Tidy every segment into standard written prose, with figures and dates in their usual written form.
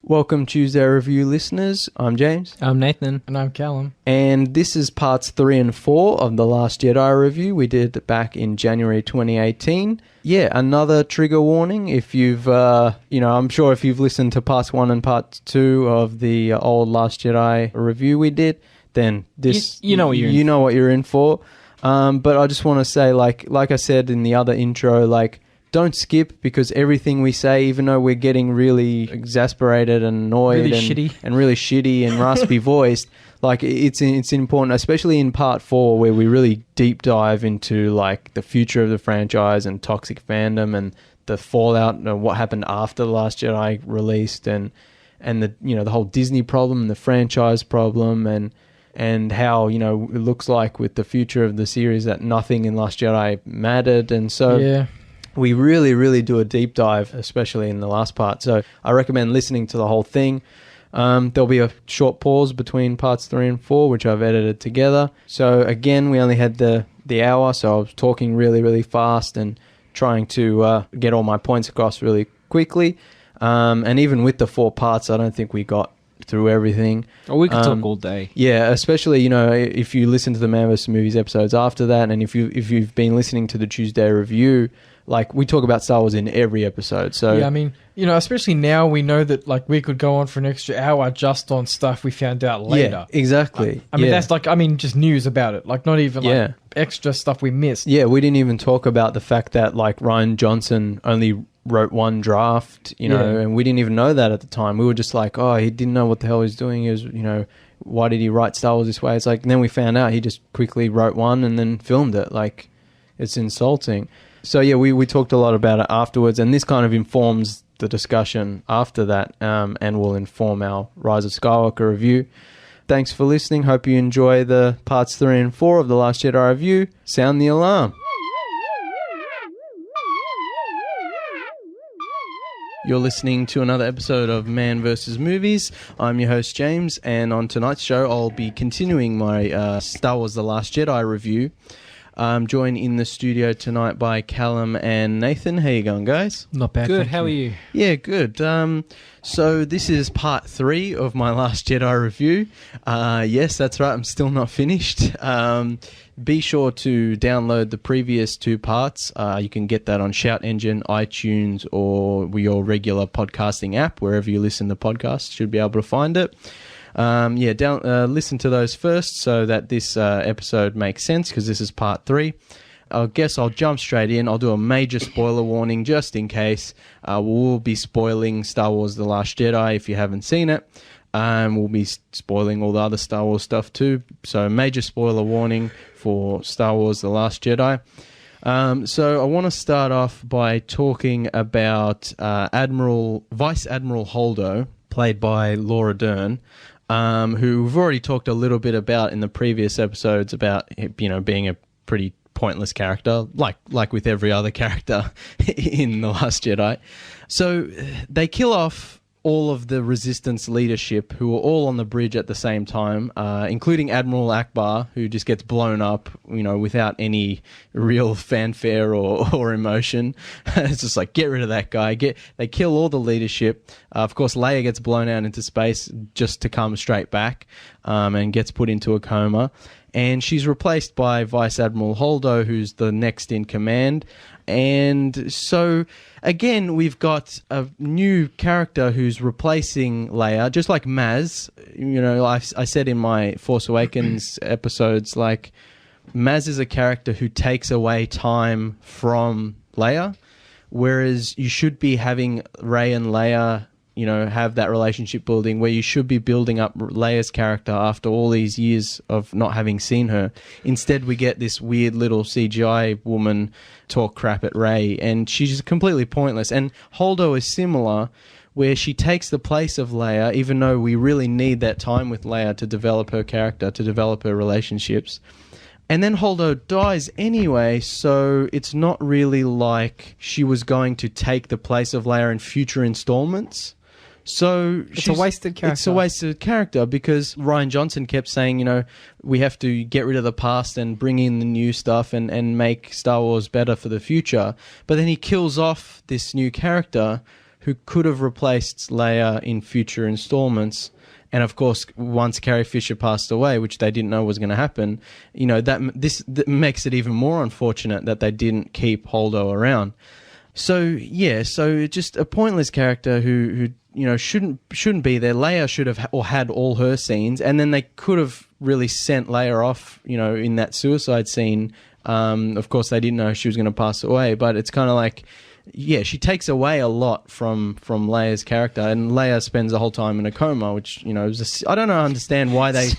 Welcome Tuesday Review listeners. I'm James. I'm Nathan. And I'm Callum. And this is parts 3 and 4 of the Last Jedi review we did back in January 2018. Yeah, another trigger warning. If you've, I'm sure if you've listened to parts 1 and part 2 of the old Last Jedi review we did, then this, you know what you're in. You know what you're in for. But I just want to say, like I said in the other intro, don't skip, because everything we say, even though we're getting really exasperated and annoyed really shitty and raspy voiced, it's important, especially in part 4, where we really deep dive into the future of the franchise and toxic fandom and the fallout and what happened after The Last Jedi released and the whole Disney problem and the franchise problem and how, it looks like with the future of the series that nothing in Last Jedi mattered. And so Yeah. we really, really do a deep dive, especially in the last part. So I recommend listening to the whole thing. There'll be a short pause between parts 3 and 4, which I've edited together. So again, we only had the hour, so I was talking really, really fast and trying to get all my points across really quickly. And even with the 4 parts, I don't think we got through everything. Oh, we could talk all day. Yeah, especially, if you listen to the Man vs. Movies episodes after that, and if you've been listening to the Tuesday review, we talk about Star Wars in every episode. So yeah, I mean, especially now we know that we could go on for an extra hour just on stuff we found out later. Yeah, exactly. I mean, that's just news about it. Not even extra stuff we missed. Yeah, we didn't even talk about the fact that Rian Johnson only wrote one draft, and we didn't even know that at the time. We were just he didn't know what the hell he's doing. He was, why did he write Star Wars this way? It's and then we found out he just quickly wrote one and then filmed it. It's insulting. So yeah, we talked a lot about it afterwards, and this kind of informs the discussion after that, and will inform our Rise of Skywalker review. Thanks for listening. Hope you enjoy the parts 3 and 4 of the Last Jedi review. Sound the alarm. You're listening to another episode of Man vs. Movies. I'm your host, James, and on tonight's show, I'll be continuing my Star Wars The Last Jedi review. I'm joined in the studio tonight by Callum and Nathan. How you going, guys? Not bad. Good, how are you? Yeah, good. So this is part 3 of my Last Jedi review. Yes, that's right, I'm still not finished. Be sure to download the previous 2 parts. You can get that on Shout Engine, iTunes, or your regular podcasting app. Wherever you listen to podcasts, should be able to find it. Listen to those first so that this episode makes sense, because this is part 3. I guess I'll jump straight in. I'll do a major spoiler warning just in case. We'll be spoiling Star Wars The Last Jedi if you haven't seen it. We'll be spoiling all the other Star Wars stuff too. So major spoiler warning for Star Wars The Last Jedi. So I want to start off by talking about Vice Admiral Holdo, played by Laura Dern, who we've already talked a little bit about in the previous episodes about, being a pretty pointless character, like with every other character in The Last Jedi. So they kill off all of the Resistance leadership, who are all on the bridge at the same time, including Admiral Akbar, who just gets blown up, without any real fanfare or emotion. It's just get rid of that guy. They kill all the leadership. Of course, Leia gets blown out into space just to come straight back, and gets put into a coma. And she's replaced by Vice Admiral Holdo, who's the next in command. And so, again, we've got a new character who's replacing Leia, just like Maz. I said in my Force Awakens episodes, Maz is a character who takes away time from Leia, whereas you should be having Rey and Leia, have that relationship building, where you should be building up Leia's character after all these years of not having seen her. Instead, we get this weird little CGI woman talk crap at Rey, and she's completely pointless. And Holdo is similar, where she takes the place of Leia, even though we really need that time with Leia to develop her character, to develop her relationships. And then Holdo dies anyway, so it's not really like she was going to take the place of Leia in future installments. So it's a wasted character. It's a wasted character, because Rian Johnson kept saying, we have to get rid of the past and bring in the new stuff and make Star Wars better for the future. But then he kills off this new character who could have replaced Leia in future installments. And of course, once Carrie Fisher passed away, which they didn't know was going to happen, that makes it even more unfortunate that they didn't keep Holdo around. So just a pointless character who shouldn't be there. Leia should have had all her scenes, and then they could have really sent Leia off, in that suicide scene. Of course, they didn't know she was going to pass away, but it's kind of like, she takes away a lot from Leia's character, and Leia spends the whole time in a coma, which, I don't understand why they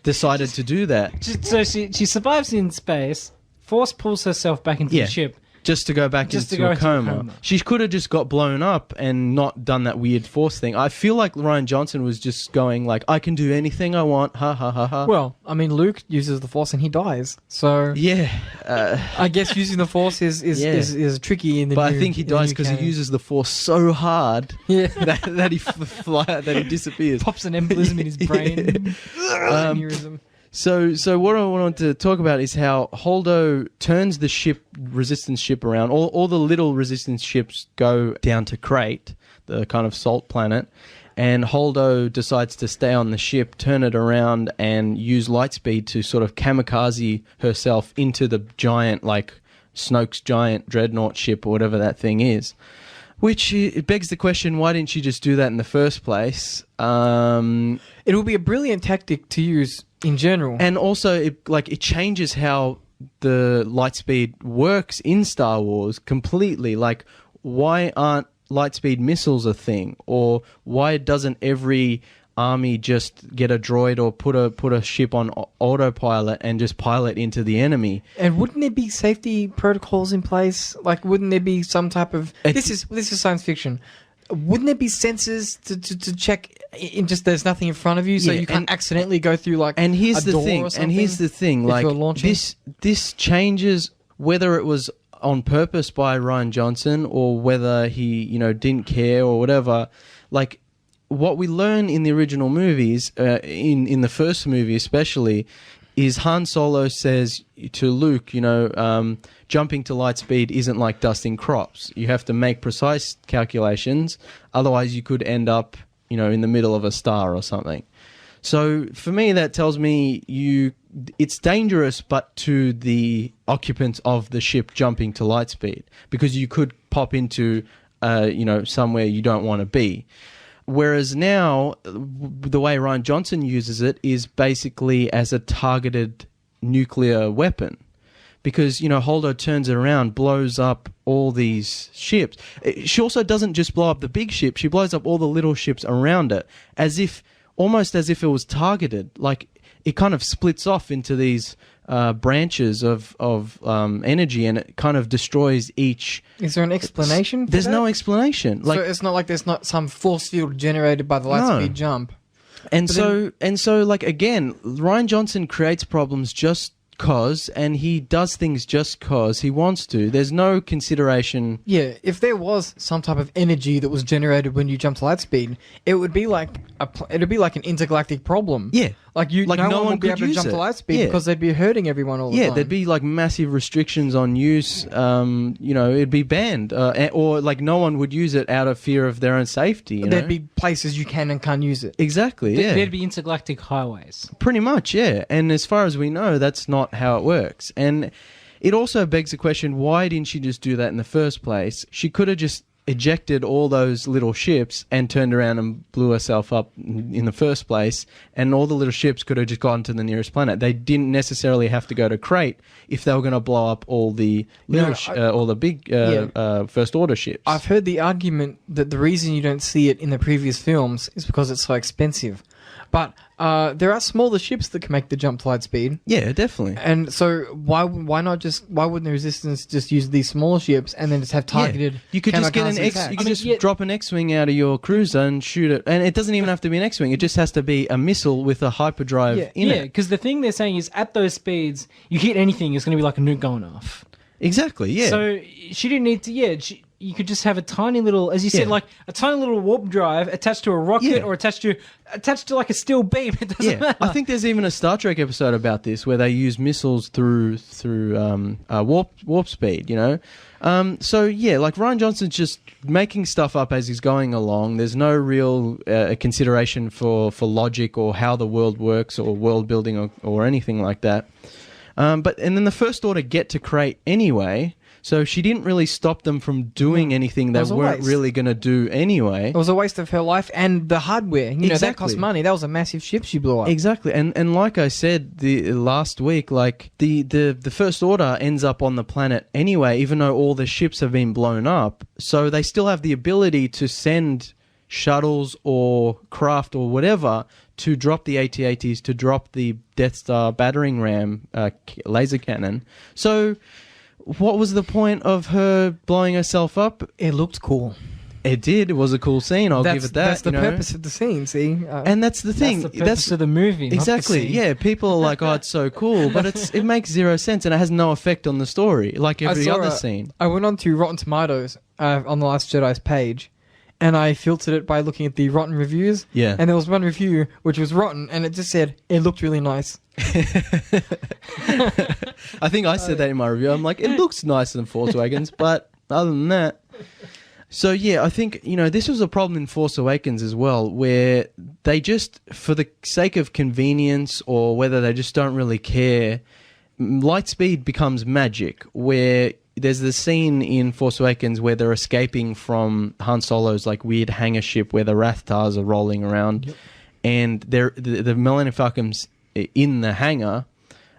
decided to do that. So she survives in space, Force pulls herself back into the ship. Just to go back into a coma. She could have just got blown up and not done that weird Force thing. I feel like Rian Johnson was just going like, I can do anything I want, ha ha ha ha. Well, I mean, Luke uses the Force and he dies. So I guess using the Force is tricky in the. But I think he dies because he uses the Force so hard that he disappears. Pops an embolism in his brain. Aneurysm. So what I wanted to talk about is how Holdo turns the resistance ship around. All the little resistance ships go down to Crate, the kind of salt planet, and Holdo decides to stay on the ship, turn it around, and use lightspeed to sort of kamikaze herself into the giant, like Snoke's giant dreadnought ship or whatever that thing is. Which it begs the question, why didn't she just do that in the first place? It would be a brilliant tactic to use in general. And also, it changes how the lightspeed works in Star Wars completely. Like, why aren't lightspeed missiles a thing? Or why doesn't every army just get a droid or put a ship on autopilot and just pilot into the enemy? And wouldn't there be safety protocols in place? Like, wouldn't there be some type of... This is science fiction. Wouldn't there be sensors to check in just there's nothing in front of you, so you can't accidentally go through like and here's a the door thing or something? And here's the thing, like this changes whether it was on purpose by Rian Johnson or whether he didn't care or whatever. Like, what we learn in the original movies, in the first movie especially, is Han Solo says to Luke, jumping to light speed isn't like dusting crops. You have to make precise calculations, otherwise you could end up, in the middle of a star or something. So for me, that tells me it's dangerous, but to the occupants of the ship jumping to light speed, because you could pop into, somewhere you don't want to be. Whereas now, the way Rian Johnson uses it is basically as a targeted nuclear weapon. Because, Holdo turns around, blows up all these ships. She also doesn't just blow up the big ship, she blows up all the little ships around it, almost as if it was targeted. Like, it kind of splits off into these branches of energy, and it kind of destroys each. Is there an explanation for There's that? no explanation. So it's not like there's not some force field generated by the lightspeed jump. And so, again, Rian Johnson creates problems just cause, and he does things just cause he wants to. There's no consideration. Yeah, if there was some type of energy that was generated when you jump to light speed, it would be like an intergalactic problem. Yeah. Like no one would be able to jump to light speed because they'd be hurting everyone all the time. Yeah, there'd be like massive restrictions on use. It'd be banned, or like no one would use it out of fear of their own safety. There'd be places you can and can't use it. Exactly. Yeah. There'd be intergalactic highways. Pretty much. Yeah. And as far as we know, that's not how it works. And it also begs the question: why didn't she just do that in the first place? She could have just ejected all those little ships and turned around and blew herself up in the first place, and all the little ships could have just gone to the nearest planet. They didn't necessarily have to go to Crate if they were going to blow up all the little all the big first order ships. I've heard the argument that the reason you don't see it in the previous films is because it's so expensive. But there are smaller ships that can make the jump to light speed. Yeah, definitely. And so why wouldn't the Resistance just use these smaller ships and then just have targeted? You could just get drop an X-wing out of your cruiser and shoot it, and it doesn't even have to be an X-wing. It just has to be a missile with a hyperdrive in it. Yeah, because the thing they're saying is at those speeds, you hit anything, it's going to be like a nuke going off. Exactly. Yeah. So she didn't need to. Yeah. You could just have a tiny little, as you said, like a tiny little warp drive attached to a rocket or attached to like a steel beam. It doesn't matter. I think there's even a Star Trek episode about this where they use missiles through warp speed. So yeah, like Ryan Johnson's just making stuff up as he's going along. There's no real consideration for logic or how the world works or world building or anything like that. And then the First Order get to Crate anyway, so she didn't really stop them from doing anything they weren't really going to do anyway. It was a waste of her life and the hardware. You know, that Exactly. cost money. That was a massive ship she blew up. Exactly, and like I said the last week, like the First Order ends up on the planet anyway, even though all the ships have been blown up. So they still have the ability to send shuttles or craft or whatever to drop the AT-ATs, to drop the Death Star battering ram laser cannon. So what was the point of her blowing herself up? It looked cool. It did. It was a cool scene. I'll give it that. That's the purpose of the scene, see? And that's the thing. That's the purpose of the movie. not the Exactly. scene. Yeah, people are like, "Oh, it's so cool," but it makes zero sense and it has no effect on the story, like every other scene. I went on to Rotten Tomatoes on the Last Jedi's page, and I filtered it by looking at the rotten reviews. Yeah. And there was one review which was rotten, and it just said it looked really nice. I think I said that in my review. I'm like, it looks nicer than Force Awakens, but other than that. So yeah, I think, this was a problem in Force Awakens as well, where they just, for the sake of convenience or whether they just don't really care, lightspeed becomes magic, where there's the scene in Force Awakens where they're escaping from Han Solo's like weird hangar ship where the Rathtars are rolling around. Yep. And the Millennium Falcon's in the hangar,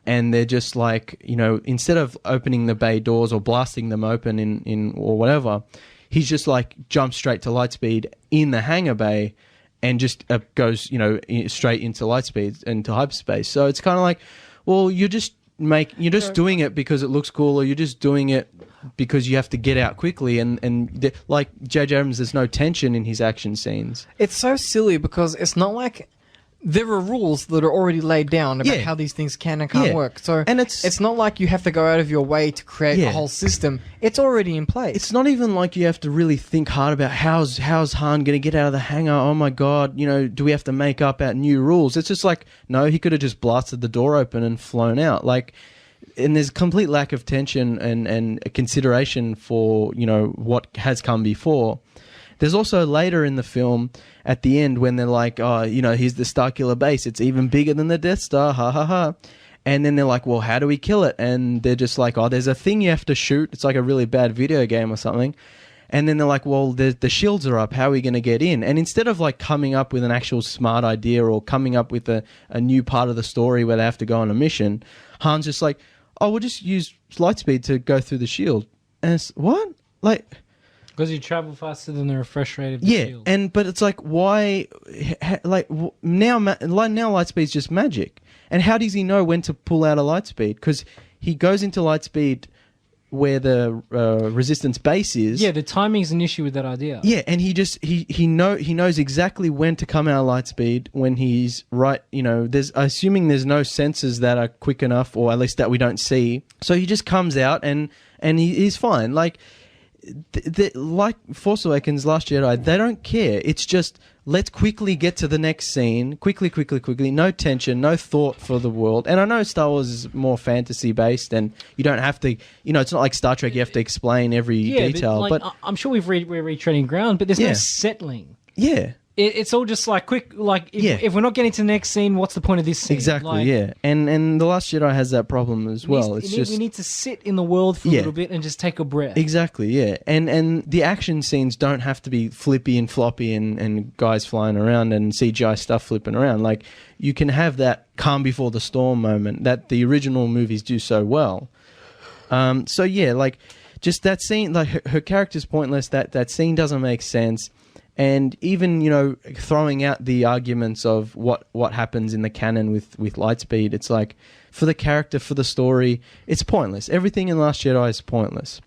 and they're just like, instead of opening the bay doors or blasting them open in or whatever, he's just like jumps straight to lightspeed in the hangar bay and just goes, straight into lightspeed, into hyperspace. So it's kind of like, well, you're just doing it because it looks cool, or you're just doing it because you have to get out quickly. And like J.J. Abrams, there's no tension in his action scenes. It's so silly because it's not like there are rules that are already laid down about how these things can and can't work. So and it's not like you have to go out of your way to create a whole system. It's already in place. It's not even like you have to really think hard about how's Han going to get out of the hangar. Oh my God, do we have to make up our new rules? It's just like, no, he could have just blasted the door open and flown out. Like, and there's complete lack of tension and consideration for, what has come before. There's also later in the film, at the end, when they're like, oh, here's the Starkiller base. It's even bigger than the Death Star, ha ha ha. And then they're like, well, how do we kill it? And they're just like, oh, there's a thing you have to shoot. It's like a really bad video game or something. And then they're like, well, the shields are up. How are we going to get in? And instead of like coming up with an actual smart idea or coming up with a new part of the story where they have to go on a mission, Han's just like, oh, we'll just use lightspeed to go through the shield. And it's, what? Like... Because you travel faster than the refresh rate of the shield. But it's like, why? Like now lightspeed's just magic. And how does he know when to pull out a lightspeed? Because he goes into lightspeed where the resistance base is. Yeah, the timing's an issue with that idea. Yeah, and he knows exactly when to come out of lightspeed when he's right. Assuming there's no sensors that are quick enough, or at least that we don't see. So he just comes out and he's fine. Like. Like Force Awakens, Last Jedi, they don't care. It's just, let's quickly get to the next scene. Quickly. No tension, no thought for the world. And I know Star Wars is more fantasy-based, and you don't have to... it's not like Star Trek, you have to explain every detail. But I'm sure we're retreading ground, but there's no settling. Yeah. It's all just like quick, like if we're not getting to the next scene, what's the point of this scene? Exactly, And The Last Jedi has that problem as well. We need to sit in the world for a little bit and just take a breath. Exactly, yeah. And the action scenes don't have to be flippy and floppy and guys flying around and CGI stuff flipping around. Like, you can have that calm before the storm moment that the original movies do so well. Like, just that scene, like her character's pointless, that scene doesn't make sense. And even, throwing out the arguments of what happens in the canon with lightspeed, it's like, for the character, for the story, it's pointless. Everything in Last Jedi is pointless.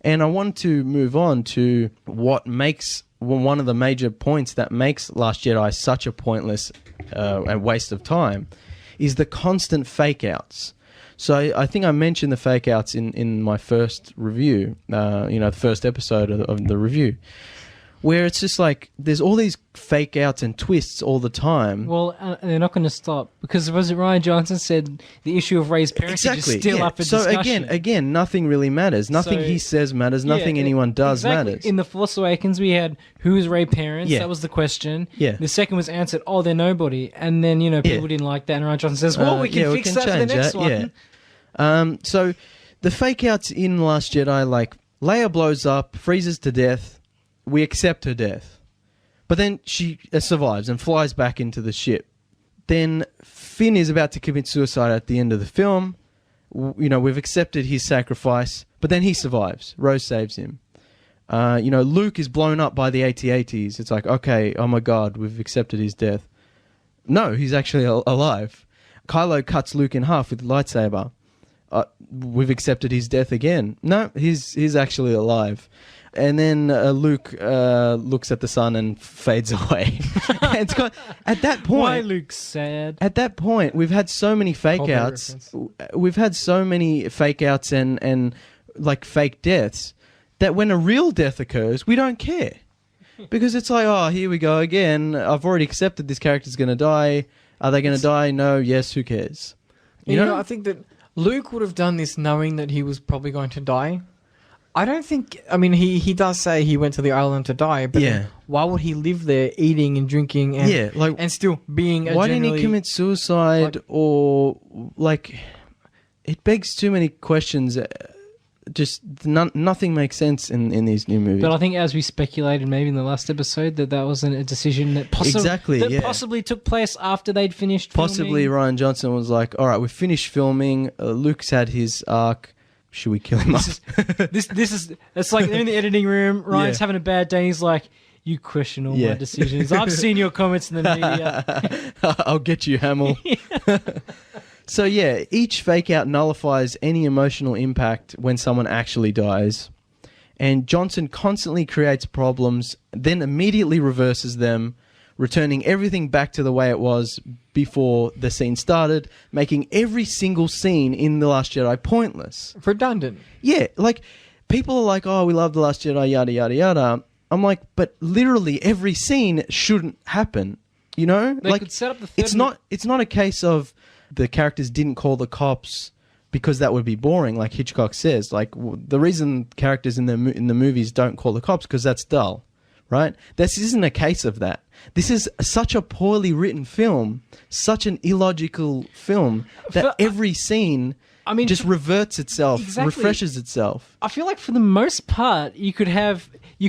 And I want to move on to what makes one of the major points that makes Last Jedi such a pointless and waste of time is the constant fake-outs. So I think I mentioned the fake-outs in my first review, the first episode of the review, where it's just like there's all these fake outs and twists all the time. Well, they're not going to stop because was it Ryan Johnson said the issue of Rey's parentage is still up for discussion. So again, nothing really matters. Nothing he says matters. Nothing anyone does matters. In The Force Awakens, we had who is Rey's parents? Yeah. That was the question. Yeah. The second was answered, they're nobody. And then, people didn't like that. And Ryan Johnson says, we can fix that for the next one. Yeah. So the fake outs in Last Jedi, like Leia blows up, freezes to death. We accept her death. But then she survives and flies back into the ship. Then Finn is about to commit suicide at the end of the film. We've accepted his sacrifice, but then he survives. Rose saves him. Luke is blown up by the AT-ATs. It's like, okay, oh my God, we've accepted his death. No, he's actually alive. Kylo cuts Luke in half with a lightsaber. We've accepted his death again. No, he's actually alive. And then Luke looks at the sun and fades away. At that point, why Luke's sad? At that point, we've had so many fake outs. We've had so many fake outs and like fake deaths that when a real death occurs, we don't care because it's like, oh, here we go again. I've already accepted this character's going to die. Are they going to die? No. Yes. Who cares? You know, I think that Luke would have done this knowing that he was probably going to die. I don't think... I mean, he does say he went to the island to die, but why would he live there eating and drinking and still being a why didn't he commit suicide or... Like, it begs too many questions. Just nothing makes sense in these new movies. But I think as we speculated maybe in the last episode that wasn't a decision that possibly took place after they'd finished filming. Possibly Ryan Johnson was like, all right, we've finished filming. Luke's had his arc. Should we kill him off? It's like they're in the editing room. Ryan's having a bad day. He's like, you question all my decisions. I've seen your comments in the media. I'll get you, Hamill. So each fake out nullifies any emotional impact when someone actually dies. And Johnson constantly creates problems, then immediately reverses them, returning everything back to the way it was before the scene started, making every single scene in The Last Jedi pointless. Redundant. Yeah, like, people are like, oh, we love The Last Jedi, yada, yada, yada. I'm like, but literally every scene shouldn't happen, you know? They could set up the third it's not a case of the characters didn't call the cops because that would be boring, like Hitchcock says. Like, the reason characters in the movies don't call the cops because that's dull. Right? This isn't a case of that. This is such a poorly written film, such an illogical film that every scene just reverts itself, refreshes itself. I feel like for the most part, you could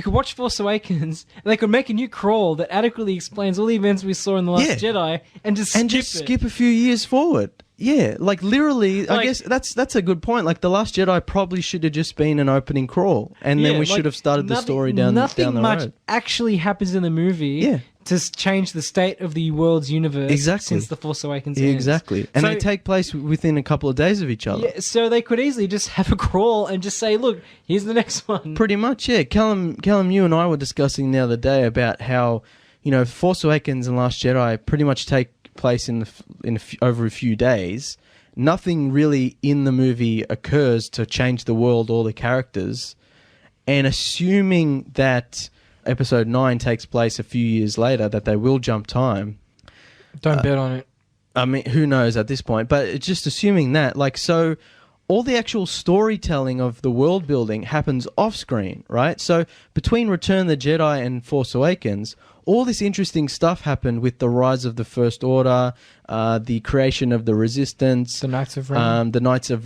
watch Force Awakens and they could make a new crawl that adequately explains all the events we saw in The Last Jedi and just skip a few years forward. Yeah, like literally, I guess that's a good point. Like The Last Jedi probably should have just been an opening crawl, and then we should have started the story down the road. Nothing much actually happens in the movie to change the state of the world's universe since The Force Awakens ends. Exactly, and they take place within a couple of days of each other. Yeah, so they could easily just have a crawl and just say, look, here's the next one. Pretty much, yeah. Callum, you and I were discussing the other day about how, Force Awakens and Last Jedi pretty much take place over a few days. Nothing really in the movie occurs to change the world or the characters, and assuming that episode 9 takes place a few years later, that they will jump time. Don't bet on it. I mean, who knows at this point, but it's just assuming that, so all the actual storytelling of the world building happens off screen, right? So between Return of the Jedi and Force Awakens, all this interesting stuff happened with the rise of the First Order, the creation of the Resistance, the Knights of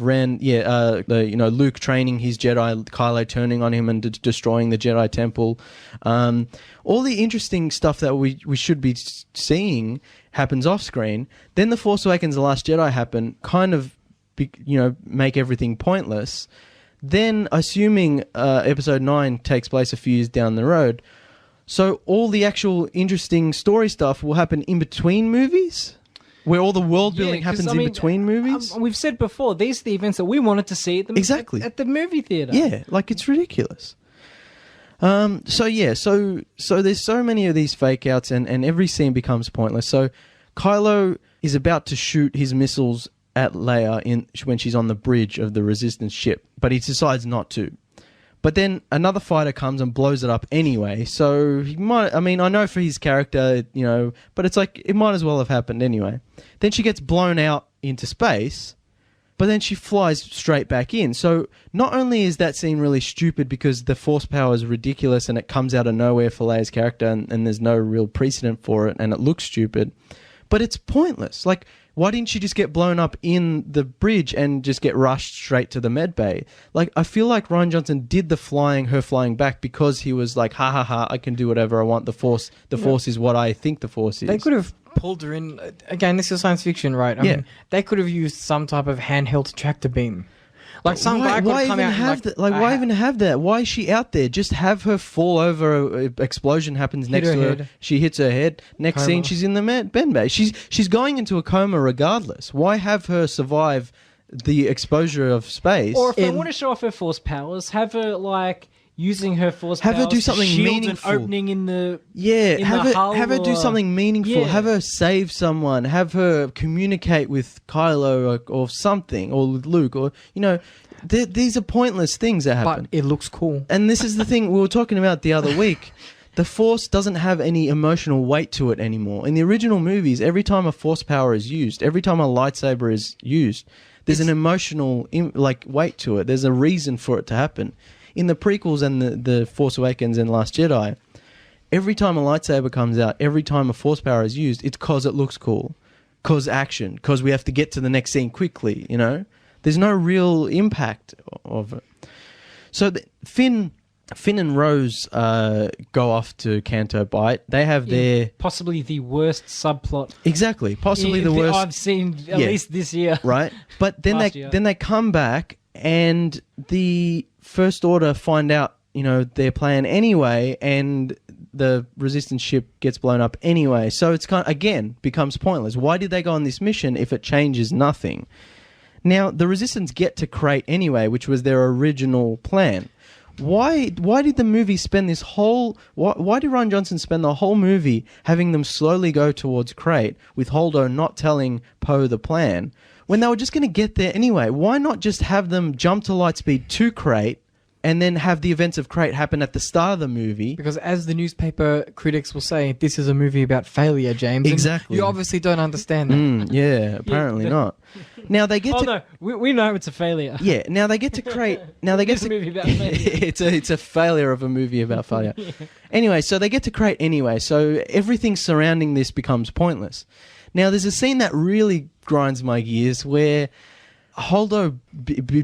Ren, Luke training his Jedi, Kylo turning on him and destroying the Jedi Temple. All the interesting stuff that we should be seeing happens off screen. Then the Force Awakens, The Last Jedi happen, kind of, make everything pointless. Then, assuming episode 9 takes place a few years down the road. So all the actual interesting story stuff will happen in between movies? Where all the world building happens in between movies? We've said before, these are the events that we wanted to see at the movie theatre. Yeah, like it's ridiculous. So there's so many of these fake outs and every scene becomes pointless. So Kylo is about to shoot his missiles at Leia when she's on the bridge of the Resistance ship, but he decides not to. But then another fighter comes and blows it up anyway. So he might, I mean, I know for his character, you know, but it's like, it might as well have happened anyway. Then she gets blown out into space, but then she flies straight back in. So not only is that scene really stupid because the force power is ridiculous and it comes out of nowhere for Leia's character and there's no real precedent for it and it looks stupid, but it's pointless. Like, why didn't she just get blown up in the bridge and just get rushed straight to the med bay? Like, I feel like Rian Johnson did her flying back because he was like, ha ha ha, I can do whatever I want. The force is what I think the force is. They could have pulled her in. Again, this is science fiction, right? I mean, they could have used some type of handheld tractor beam. Like some guy could come out and why even have that? Why is she out there? Just have her fall over. Explosion happens next to her. She hits her head. Next scene, she's in the med bay. She's going into a coma regardless. Why have her survive the exposure of space? Or if they want to show off her force powers, have her like using her force powers. Have her do something meaningful. An opening in the have her do something meaningful. Yeah. Have her save someone. Have her communicate with Kylo or something, or with Luke, or you know, these are pointless things that happen. But it looks cool. And this is the thing we were talking about the other week. The Force doesn't have any emotional weight to it anymore. In the original movies, every time a Force power is used, every time a lightsaber is used, there's an emotional weight to it. There's a reason for it to happen. In the prequels and the Force Awakens and Last Jedi, every time a lightsaber comes out, every time a force power is used, it's because it looks cool. Because action. Because we have to get to the next scene quickly, you know? There's no real impact of it. So Finn and Rose go off to Canto Bight. They have their... Possibly the worst subplot. Exactly. Possibly the worst... I've seen at least this year. Right? But then they come back and the First Order find out, you know, their plan anyway, and the Resistance ship gets blown up anyway. So it's again becomes pointless. Why did they go on this mission if it changes nothing? Now, the Resistance get to Crate anyway, which was their original plan. Why did the movie spend this whole... Why did Rian Johnson spend the whole movie having them slowly go towards Crate, with Holdo not telling Poe the plan, when they were just going to get there anyway? Why not just have them jump to Lightspeed to Crate, and then have the events of Crate happen at the start of the movie? Because as the newspaper critics will say, this is a movie about failure, James. Exactly. And you obviously don't understand that. Apparently not. Now they get no, we know it's a failure. Yeah, now they get to Crate. Now they get it's a movie about failure. it's a failure of a movie about failure. Anyway, so they get to Crate anyway, so everything surrounding this becomes pointless. Now there's a scene that really grinds my gears where Holdo,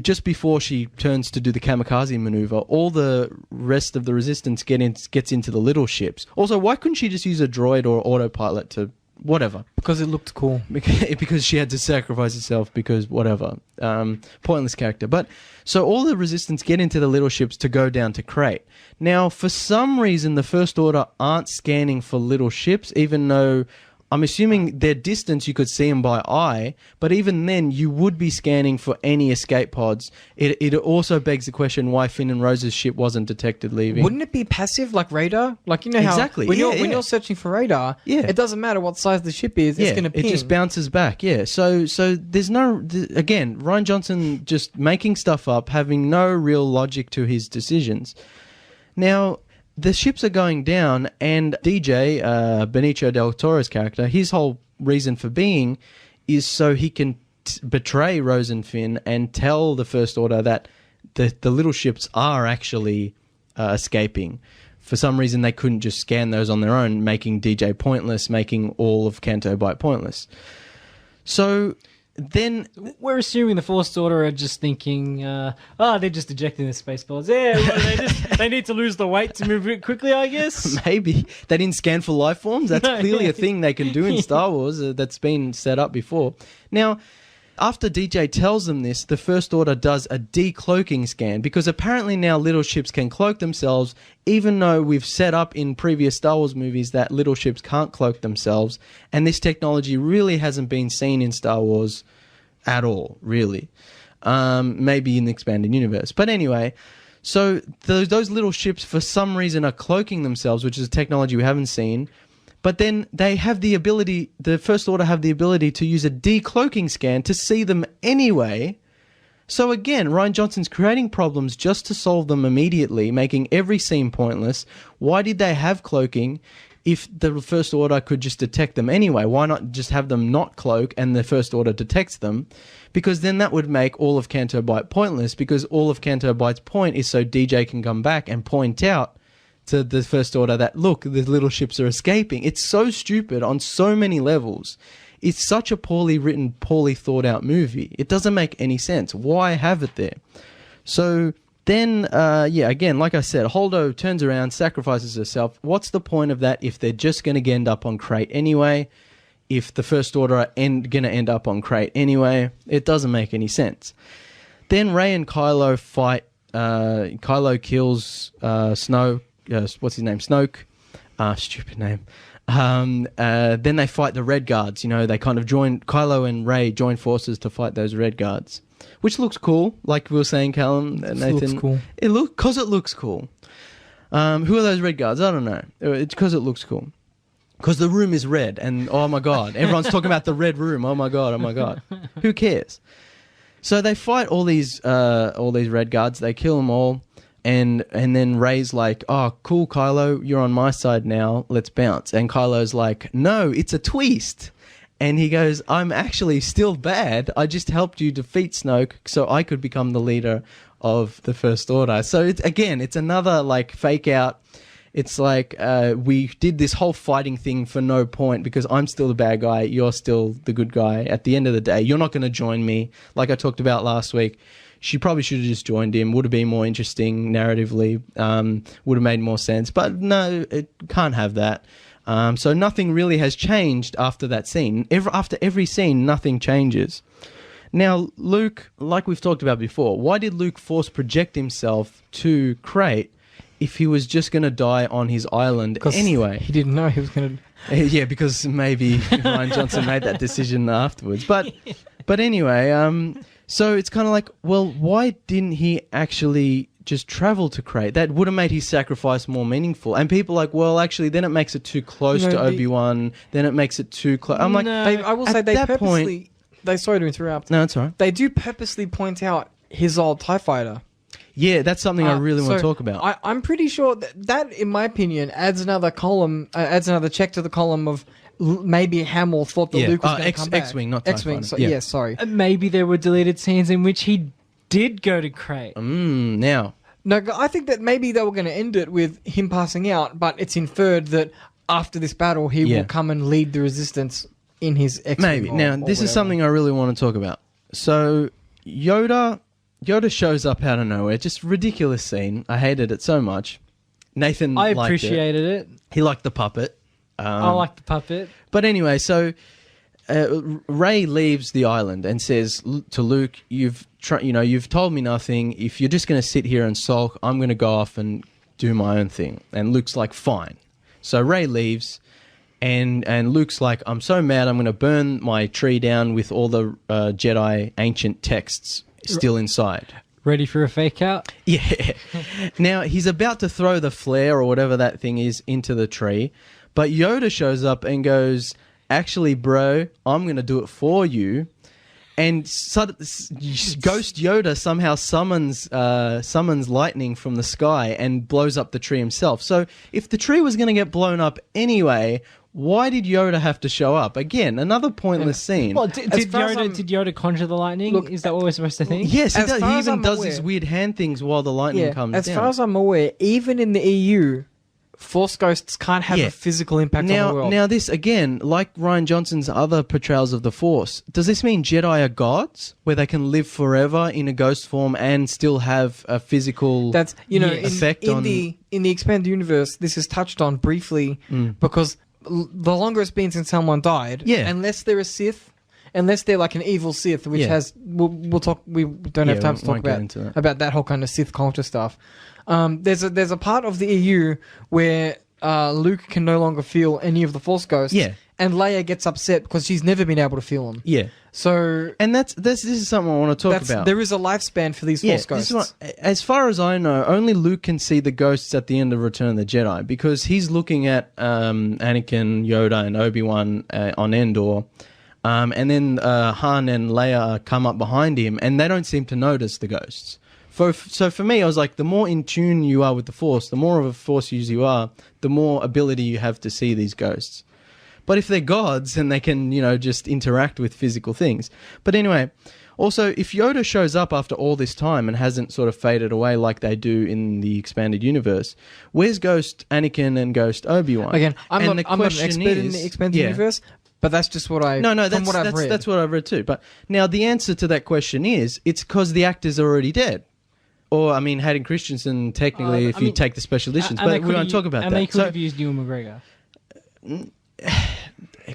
just before she turns to do the kamikaze maneuver, all the rest of the Resistance gets into the little ships. Also, why couldn't she just use a droid or autopilot to whatever? Because it looked cool. Because she had to sacrifice herself because whatever. Pointless character. But so all the Resistance get into the little ships to go down to Crate. Now, for some reason, the First Order aren't scanning for little ships, even though... I'm assuming their distance, you could see them by eye, but even then, you would be scanning for any escape pods. It also begs the question why Finn and Rose's ship wasn't detected leaving. Wouldn't it be passive, like radar? Like, you know how when you're searching for radar, it doesn't matter what size the ship is, it's going to ping. It just bounces back, So there's no... Again, Rian Johnson just making stuff up, having no real logic to his decisions. Now... The ships are going down, and DJ, Benicio del Toro's character, his whole reason for being is so he can betray Rose and Finn and tell the First Order that the little ships are actually escaping. For some reason, they couldn't just scan those on their own, making DJ pointless, making all of Canto Bight pointless. So... Then we're assuming the Force Order are just thinking, they're just ejecting the space pods. Yeah, well, they need to lose the weight to move it quickly, I guess. Maybe they didn't scan for life forms. That's clearly a thing they can do in Star Wars that's been set up before. Now, after DJ tells them this, the First Order does a decloaking scan, because apparently now little ships can cloak themselves, even though we've set up in previous Star Wars movies that little ships can't cloak themselves, and this technology really hasn't been seen in Star Wars at all, really. Maybe in the expanded universe. But anyway, so those little ships for some reason are cloaking themselves, which is a technology we haven't seen. But then they have the ability, the First Order have the ability to use a decloaking scan to see them anyway. So again, Rian Johnson's creating problems just to solve them immediately, making every scene pointless. Why did they have cloaking if the First Order could just detect them anyway? Why not just have them not cloak and the First Order detects them? Because then that would make all of Canto Bight pointless, because all of Canto Bight's point is so DJ can come back and point out to the First Order that, look, the little ships are escaping. It's so stupid on so many levels. It's such a poorly written, poorly thought out movie. It doesn't make any sense. Why have it there? So then, again, like I said, Holdo turns around, sacrifices herself. What's the point of that if they're just going to end up on Crate anyway? If the First Order are going to end up on Crate anyway? It doesn't make any sense. Then Rey and Kylo fight. Kylo kills Snoke. What's his name? Snoke. Stupid name. Then they fight the Red Guards. You know, they kind of Kylo and Rey join forces to fight those Red Guards, which looks cool. Like we were saying, Callum, Nathan. It looks cool. It looks cool. Who are those Red Guards? I don't know. It's because it looks cool. Because the room is red, and oh my god, everyone's talking about the red room. Oh my god. Who cares? So they fight all these Red Guards. They kill them all. And then Rey's like, oh, cool, Kylo, you're on my side now. Let's bounce. And Kylo's like, no, it's a twist. And he goes, I'm actually still bad. I just helped you defeat Snoke so I could become the leader of the First Order. So, it's another, like, fake out. It's like we did this whole fighting thing for no point because I'm still the bad guy. You're still the good guy. At the end of the day, you're not going to join me. Like I talked about last week. She probably should have just joined him. Would have been more interesting narratively. Would have made more sense. But no, it can't have that. So nothing really has changed after that scene. After every scene, nothing changes. Now, Luke, like we've talked about before, why did Luke force project himself to Crate if he was just going to die on his island anyway? He didn't know he was going to... Yeah, because maybe Rian Johnson made that decision afterwards. But anyway... So it's kind of like, well, why didn't he actually just travel to Crate? That would have made his sacrifice more meaningful. And people are like, well, actually, then it makes it too close to Obi-Wan. Then it makes it too close. I'm like, I will say they purposely... sorry to interrupt. No, it's all right. They do purposely point out his old TIE fighter. Yeah, that's something I really want to talk about. I'm pretty sure that, in my opinion, adds another column, adds another check to the column of... Maybe Hamill thought that Luke was going to come back. X-Wing, not TIE X-Wing. Fighter. Yeah, sorry. Maybe there were deleted scenes in which he did go to Crate. Now. No, I think that maybe they were going to end it with him passing out, but it's inferred that after this battle, he will come and lead the Resistance in his X-Wing. Maybe. Now, this is something I really want to talk about. So, Yoda shows up out of nowhere. Just ridiculous scene. I hated it so much. Nathan I liked appreciated it. He liked the puppet. I like the puppet. But anyway, so Rey leaves the island and says to Luke, "You've told me nothing. If you're just going to sit here and sulk, I'm going to go off and do my own thing." And Luke's like, "Fine." So Rey leaves, and Luke's like, "I'm so mad. I'm going to burn my tree down with all the Jedi ancient texts still inside." Ready for a fake out? Yeah. Now he's about to throw the flare or whatever that thing is into the tree. But Yoda shows up and goes, actually, bro, I'm going to do it for you. And Ghost Yoda somehow summons lightning from the sky and blows up the tree himself. So if the tree was going to get blown up anyway, why did Yoda have to show up? Again, another pointless scene. Well, did Yoda conjure the lightning? Look, is that what we're supposed to think? Yes, he does. He even does these weird hand things while the lightning comes down. As far as I'm aware, even in the EU... Force ghosts can't have a physical impact on the world. Now, this, again, like Rian Johnson's other portrayals of the Force, does this mean Jedi are gods, where they can live forever in a ghost form and still have a physical effect in the expanded universe? This is touched on briefly because the longer it's been since someone died, unless they're a Sith, unless they're like an evil Sith, which has we'll talk. We don't have time to talk about that whole kind of Sith culture stuff. There's a part of the EU where Luke can no longer feel any of the Force ghosts. Yeah. And Leia gets upset because she's never been able to feel them. Yeah. So... And this is something I want to talk about. There is a lifespan for these Force ghosts. As far as I know, only Luke can see the ghosts at the end of Return of the Jedi because he's looking at Anakin, Yoda, and Obi-Wan on Endor. And then Han and Leia come up behind him, and they don't seem to notice the ghosts. So for me, I was like, the more in tune you are with the Force, the more of a Force user you are, the more ability you have to see these ghosts. But if they're gods, then they can, just interact with physical things. But anyway, also, if Yoda shows up after all this time and hasn't sort of faded away like they do in the expanded universe, where's Ghost Anakin and Ghost Obi-Wan? Again, I'm not an expert in the expanded universe, but that's just what I've read. That's what I've read too. But now the answer to that question is, it's because the actor's already dead. Or, I mean, Hayden Christensen, technically, if you take the special editions. But we won't talk about that. And they could have used Ewan McGregor.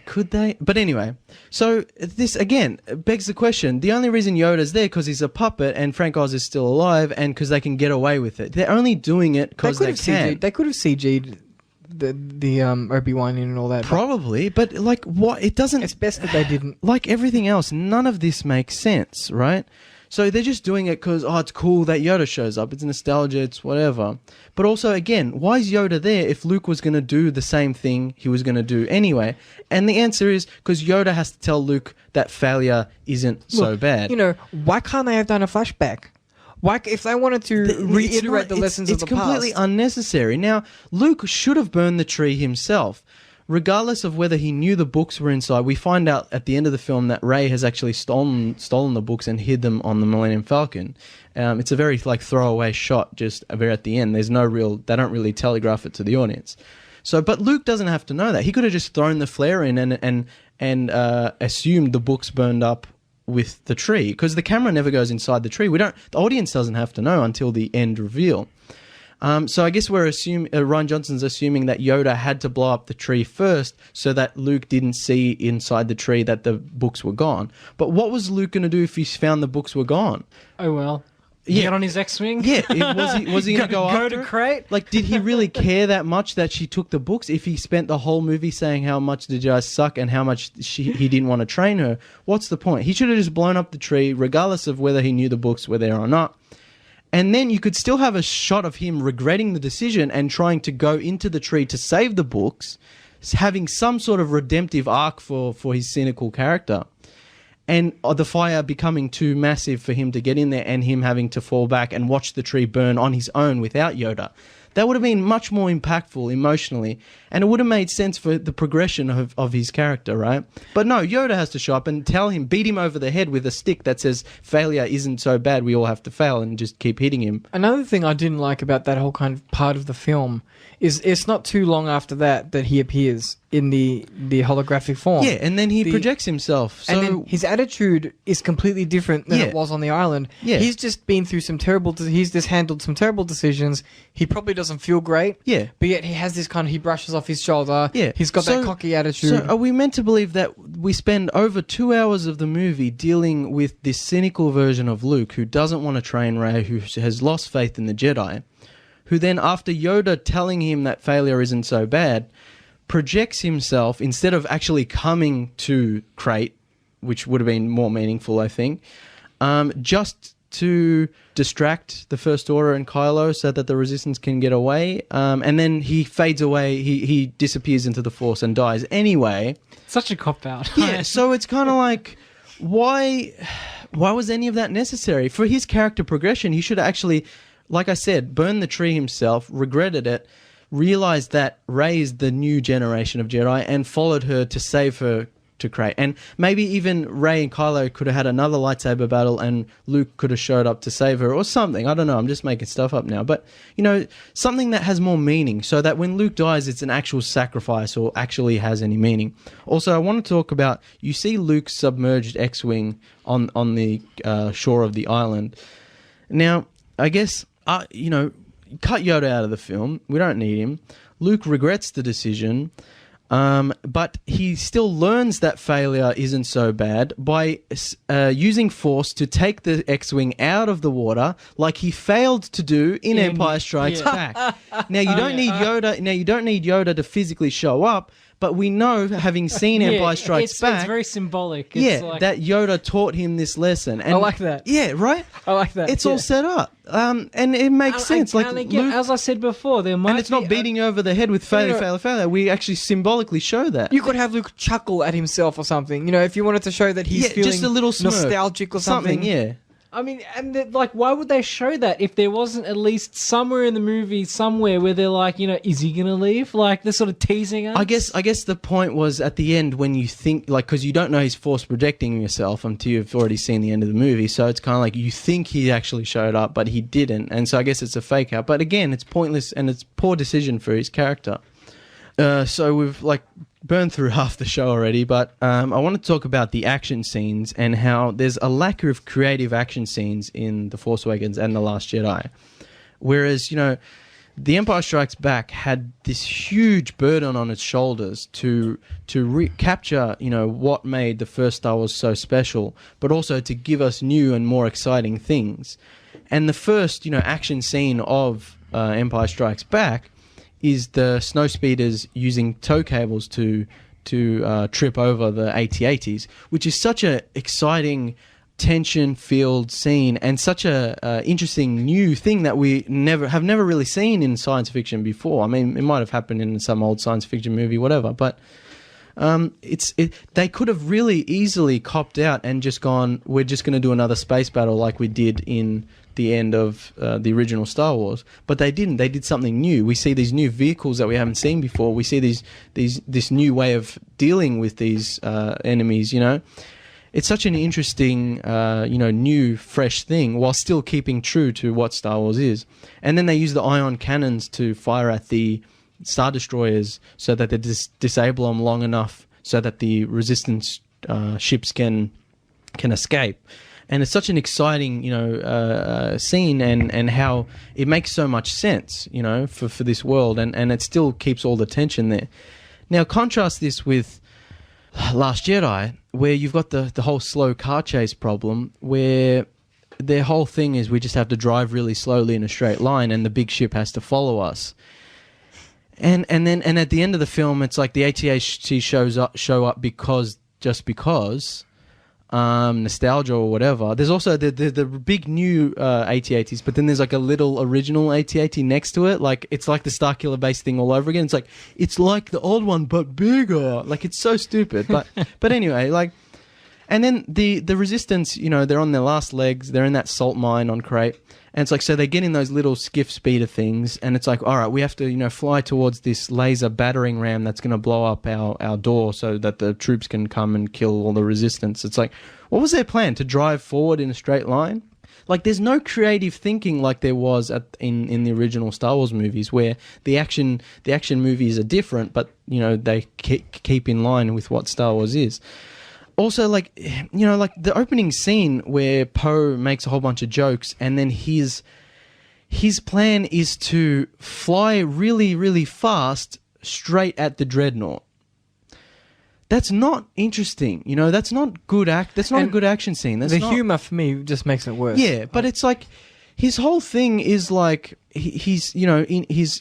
Could they? But anyway, so this, again, begs the question. The only reason Yoda's there because he's a puppet and Frank Oz is still alive and because they can get away with it. They're only doing it because they can. They could have CG'd the Obi-Wan and all that. Probably, but like, what? It doesn't... It's best that they didn't. Like everything else, none of this makes sense, right? So they're just doing it because, it's cool that Yoda shows up. It's nostalgia, it's whatever. But also, again, why is Yoda there if Luke was going to do the same thing he was going to do anyway? And the answer is because Yoda has to tell Luke that failure isn't so bad. Why can't they have done a flashback? Why, if they wanted to reiterate the lessons of the past? It's completely unnecessary. Now, Luke should have burned the tree himself. Regardless of whether he knew the books were inside, we find out at the end of the film that Rey has actually stolen the books and hid them on the Millennium Falcon. It's a very throwaway shot just very at the end. There's no real... They don't really telegraph it to the audience. So, but Luke doesn't have to know that. He could have just thrown the flare in and assumed the books burned up with the tree, because the camera never goes inside the tree. The audience doesn't have to know until the end reveal. So I guess we're assuming Rian Johnson's assuming that Yoda had to blow up the tree first so that Luke didn't see inside the tree that the books were gone. But what was Luke going to do if he found the books were gone? Oh well. Get on his X-wing. Yeah, was he going to go after to Crate? Like, did he really care that much that she took the books? If he spent the whole movie saying how much the Jedi suck and how much he didn't want to train her, what's the point? He should have just blown up the tree, regardless of whether he knew the books were there or not. And then you could still have a shot of him regretting the decision and trying to go into the tree to save the books, having some sort of redemptive arc for his cynical character. And the fire becoming too massive for him to get in there and him having to fall back and watch the tree burn on his own without Yoda. That would have been much more impactful emotionally, and it would have made sense for the progression of his character, right? But no, Yoda has to show up and tell him, beat him over the head with a stick that says failure isn't so bad, we all have to fail, and just keep hitting him. Another thing I didn't like about that whole kind of part of the film is it's not too long after that he appears in the holographic form. Yeah, and then he projects himself. So... And then his attitude is completely different than it was on the island. Yeah. He's just been through he's just handled some terrible decisions. He probably doesn't feel great. Yeah. But yet he has this he brushes off his shoulder. Yeah. He's got that cocky attitude. So are we meant to believe that we spend over 2 hours of the movie dealing with this cynical version of Luke who doesn't want to train Rey, who has lost faith in the Jedi, who then, after Yoda telling him that failure isn't so bad, projects himself, instead of actually coming to Crate, which would have been more meaningful, I think, just to distract the First Order and Kylo so that the Resistance can get away. And then he fades away, he disappears into the Force and dies anyway. Such a cop-out. Yeah, so it's kind of like, why was any of that necessary? For his character progression, he should actually... Like I said, burned the tree himself, regretted it, realized that Rey is the new generation of Jedi and followed her to save her to Crate. And maybe even Rey and Kylo could have had another lightsaber battle and Luke could have showed up to save her or something. I don't know. I'm just making stuff up now. But, something that has more meaning so that when Luke dies, it's an actual sacrifice or actually has any meaning. Also, I want to talk about, you see Luke's submerged X-Wing on the shore of the island. Now, I guess... cut Yoda out of the film. We don't need him. Luke regrets the decision, but he still learns that failure isn't so bad by using Force to take the X-Wing out of the water, like he failed to do in Empire Strikes Back. Now you don't need Yoda. Now you don't need Yoda to physically show up, But we know, having seen Empire Strikes Back... It's very symbolic. It's like, that Yoda taught him this lesson. And I like that. Yeah, right? I like that. It's all set up. And it makes sense. And again, as I said before, there might and it's not beating you over the head with failure. We actually symbolically show that. You could have Luke chuckle at himself or something. You know, if you wanted to show that he's feeling just a little smirk. nostalgic or something. Yeah. I mean, and like, why would they show that if there wasn't at least somewhere in the movie, somewhere where they're like, you know, is he gonna leave? Like, they're sort of teasing us. I guess the point was at the end when you think, like, because you don't know he's force projecting yourself until you've already seen the end of the movie. So it's kind of like you think he actually showed up, but he didn't. And so I guess it's a fake out. But again, it's pointless and it's poor decision for his character. So we've like burned through half the show already, but I want to talk about the action scenes and how there's a lack of creative action scenes in The Force Awakens and The Last Jedi. Whereas, you know, The Empire Strikes Back had this huge burden on its shoulders to capture, you know, what made the first Star Wars so special, but also to give us new and more exciting things. And the first, you know, action scene of Empire Strikes Back is the snowspeeders using tow cables to trip over the AT-ATs, which is such a exciting, tension-filled scene and such a interesting new thing that we have never really seen in science fiction before. I mean, it might have happened in some old science fiction movie, whatever, but they could have really easily copped out and just gone, we're just going to do another space battle like we did in the end of the original Star Wars, but they didn't. They did something new. We see these new vehicles that we haven't seen before. We see this new way of dealing with these enemies. You know, it's such an interesting, new, fresh thing while still keeping true to what Star Wars is. And then they use the ion cannons to fire at the Star Destroyers so that they disable them long enough so that the Resistance ships can escape. And it's such an exciting, scene and how it makes so much sense, you know, for this world. And it still keeps all the tension there. Now, contrast this with Last Jedi, where you've got the whole slow car chase problem, where their whole thing is we just have to drive really slowly in a straight line and the big ship has to follow us. And then at the end of the film, it's like the AT-AT show up because nostalgia or whatever. There's also the big new AT-ATs, but then there's like a little original AT-AT next to it. Like it's like the Starkiller base thing all over again. It's like the old one but bigger. Like it's so stupid. But anyway, like, and then the Resistance, you know, they're on their last legs. They're in that salt mine on Crate. And it's like, so they get in those little skiff speeder things, and it's like, all right, we have to, you know, fly towards this laser battering ram that's going to blow up our door so that the troops can come and kill all the Resistance. It's like, what was their plan? To drive forward in a straight line? Like, there's no creative thinking like there was in the original Star Wars movies, where the action movies are different, but, you know, they keep in line with what Star Wars is. Also, like, you know, like the opening scene where Poe makes a whole bunch of jokes and then his plan is to fly really, really fast straight at the Dreadnought. That's not interesting, you know. That's not good That's not a good action scene. That's humor for me just makes it worse. Yeah, but it's like his whole thing is like he's nose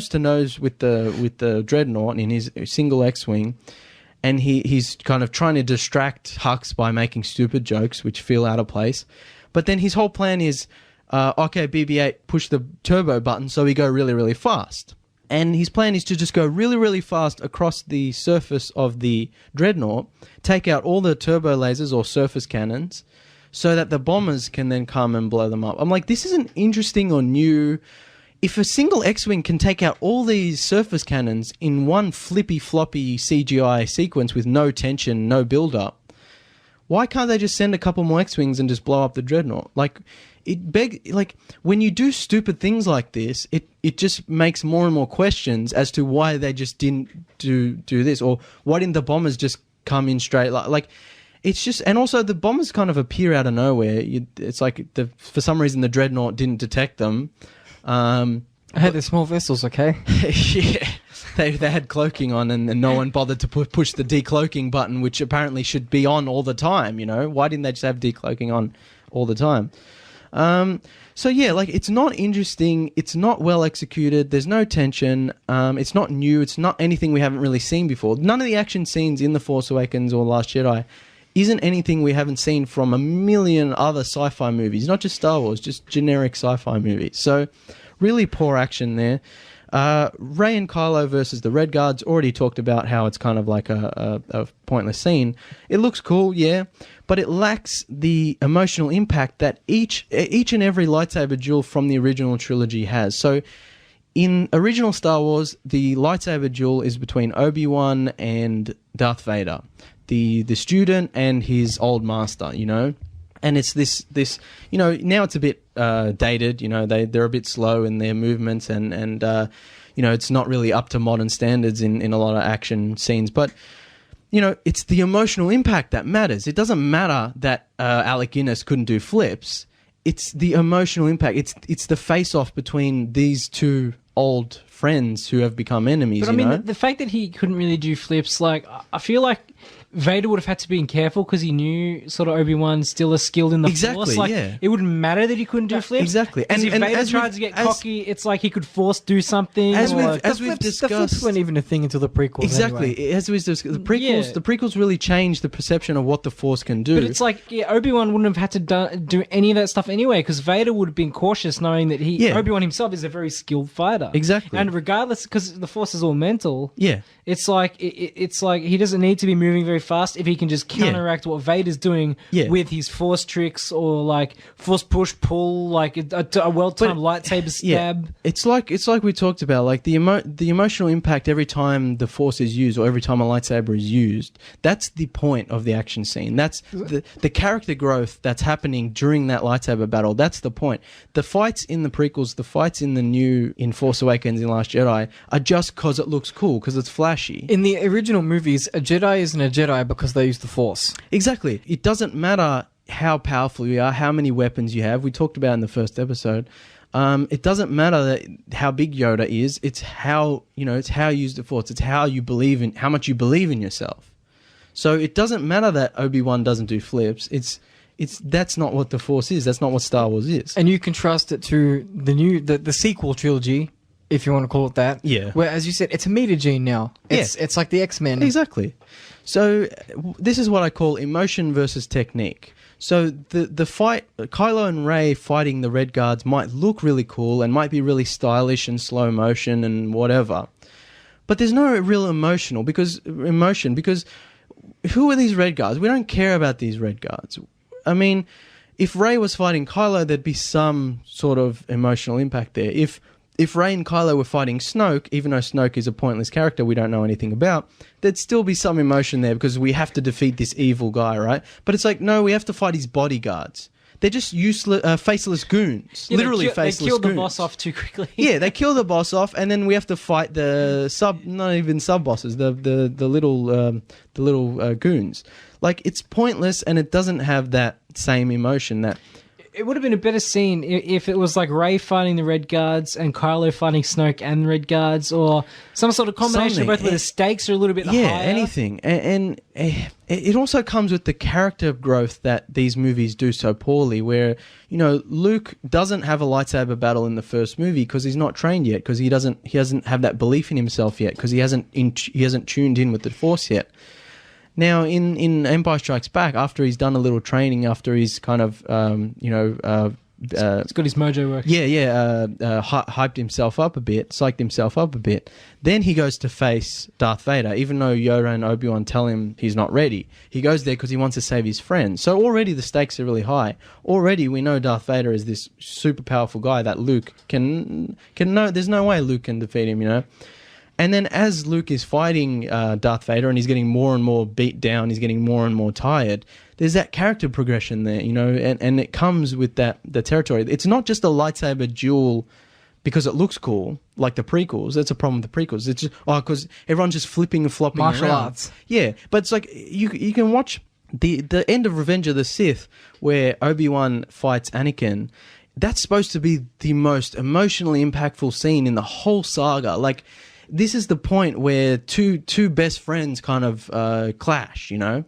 to nose with the Dreadnought in his single X-wing. And he's kind of trying to distract Hux by making stupid jokes, which feel out of place. But then his whole plan is, okay, BB-8, push the turbo button so we go really, really fast. And his plan is to just go really, really fast across the surface of the Dreadnought, take out all the turbo lasers or surface cannons, so that the bombers can then come and blow them up. I'm like, this isn't interesting or new. If a single X-Wing can take out all these surface cannons in one flippy-floppy CGI sequence with no tension, no build-up, why can't they just send a couple more X-Wings and just blow up the Dreadnought? Like, when you do stupid things like this, it just makes more and more questions as to why they just didn't do this, or why didn't the bombers just come in straight? Like it's just, and also the bombers kind of appear out of nowhere. It's like for some reason the Dreadnought didn't detect them. Hey, they're small vessels, okay? Yeah, they had cloaking on, and no one bothered to push the decloaking button, which apparently should be on all the time. You know, why didn't they just have decloaking on all the time? So yeah, like it's not interesting. It's not well executed. There's no tension. It's not new. It's not anything we haven't really seen before. None of the action scenes in The Force Awakens or Last Jedi isn't anything we haven't seen from a million other sci-fi movies, not just Star Wars, just generic sci-fi movies. So really poor action there. Rey and Kylo versus the Red Guards, already talked about how it's kind of like a pointless scene. It looks cool, yeah, but it lacks the emotional impact that each and every lightsaber duel from the original trilogy has. So in original Star Wars, the lightsaber duel is between Obi-Wan and Darth Vader, the student and his old master, you know? And it's this you know, now it's a bit dated, you know, they're a bit slow in their movements and you know, it's not really up to modern standards in a lot of action scenes. But, you know, it's the emotional impact that matters. It doesn't matter that Alec Guinness couldn't do flips. It's the emotional impact. It's the face-off between these two old friends who have become enemies, but I mean, the fact that he couldn't really do flips, like, I feel like Vader would have had to be careful because he knew sort of Obi-Wan's still a skilled in the Force. Like, yeah. It wouldn't matter that he couldn't do flips. Exactly. And if Vader tried to get cocky, it's like he could force do something. As we've The discussed, flips weren't even a thing until the prequels. exactly. Anyway. As we've discussed, the prequels really changed the perception of what the Force can do. But it's like, yeah, Obi-Wan wouldn't have had to do any of that stuff anyway, because Vader would have been cautious, knowing that Obi-Wan himself is a very skilled fighter. Exactly. And regardless, because the Force is all mental. Yeah. It's like it's like he doesn't need to be moving very fast if he can just counteract what Vader's doing with his Force tricks or like Force push pull, like a well-timed lightsaber stab. Yeah. It's like we talked about, like the emotional impact every time the Force is used or every time a lightsaber is used. That's the point of the action scene. That's the character growth that's happening during that lightsaber battle. That's the point. The fights in the prequels, the fights in Force Awakens and Last Jedi are just because it looks cool, because it's flashy. In the original movies, a Jedi isn't a Jedi because they use the Force. Exactly. It doesn't matter how powerful you are, how many weapons you have. We talked about in the first episode. It doesn't matter how big Yoda is. It's how you use the Force. It's how much you believe in yourself. So it doesn't matter that Obi-Wan doesn't do flips. That's not what the Force is. That's not what Star Wars is. And you contrast it to the sequel trilogy, if you want to call it that. Yeah. Where, as you said, it's a meta gene now. It's like the X-Men. Exactly. So this is what I call emotion versus technique. So the fight, Kylo and Rey fighting the Red Guards might look really cool and might be really stylish and slow motion and whatever. But there's no real emotion because who are these Red Guards? We don't care about these Red Guards. I mean, if Rey was fighting Kylo, there'd be some sort of emotional impact there. If Rey and Kylo were fighting Snoke, even though Snoke is a pointless character we don't know anything about, there'd still be some emotion there because we have to defeat this evil guy, right? But it's like, no, we have to fight his bodyguards. They're just useless, faceless goons. Yeah, Literally faceless goons. They killed the boss off too quickly. Yeah, they kill the boss off, and then we have to fight not even sub-bosses, the little goons. Like, it's pointless, and it doesn't have that same emotion that... It would have been a better scene if it was like Rey fighting the Red Guards and Kylo fighting Snoke and the Red Guards, or some sort of combination of both where the stakes are a little bit higher. Yeah, anything. And it also comes with the character growth that these movies do so poorly, where, you know, Luke doesn't have a lightsaber battle in the first movie because he's not trained yet, because he doesn't have that belief in himself yet, because he hasn't tuned in with the Force yet. Now, in Empire Strikes Back, after he's done a little training, after he's kind of, he's got his mojo working. Hyped himself up a bit, psyched himself up a bit. Then he goes to face Darth Vader, even though Yoda and Obi-Wan tell him he's not ready. He goes there because he wants to save his friends. So already the stakes are really high. Already we know Darth Vader is this super powerful guy that Luke can know. There's no way Luke can defeat him, you know. And then as Luke is fighting Darth Vader and he's getting more and more beat down, he's getting more and more tired, there's that character progression there, you know, and it comes with the territory. It's not just a lightsaber duel because it looks cool, like the prequels. That's a problem with the prequels. It's just, because everyone's just flipping and flopping Martial around. arts. Yeah, but it's like, you can watch the end of Revenge of the Sith where Obi-Wan fights Anakin. That's supposed to be the most emotionally impactful scene in the whole saga. Like, this is the point where two best friends kind of clash, you know?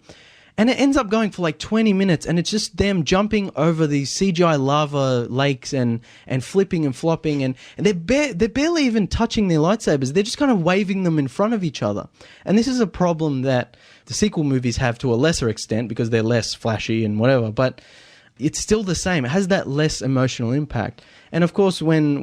And it ends up going for like 20 minutes, and it's just them jumping over these CGI lava lakes and flipping and flopping, and they're barely even touching their lightsabers. They're just kind of waving them in front of each other. And this is a problem that the sequel movies have to a lesser extent because they're less flashy and whatever, but it's still the same. It has that less emotional impact. And of course, when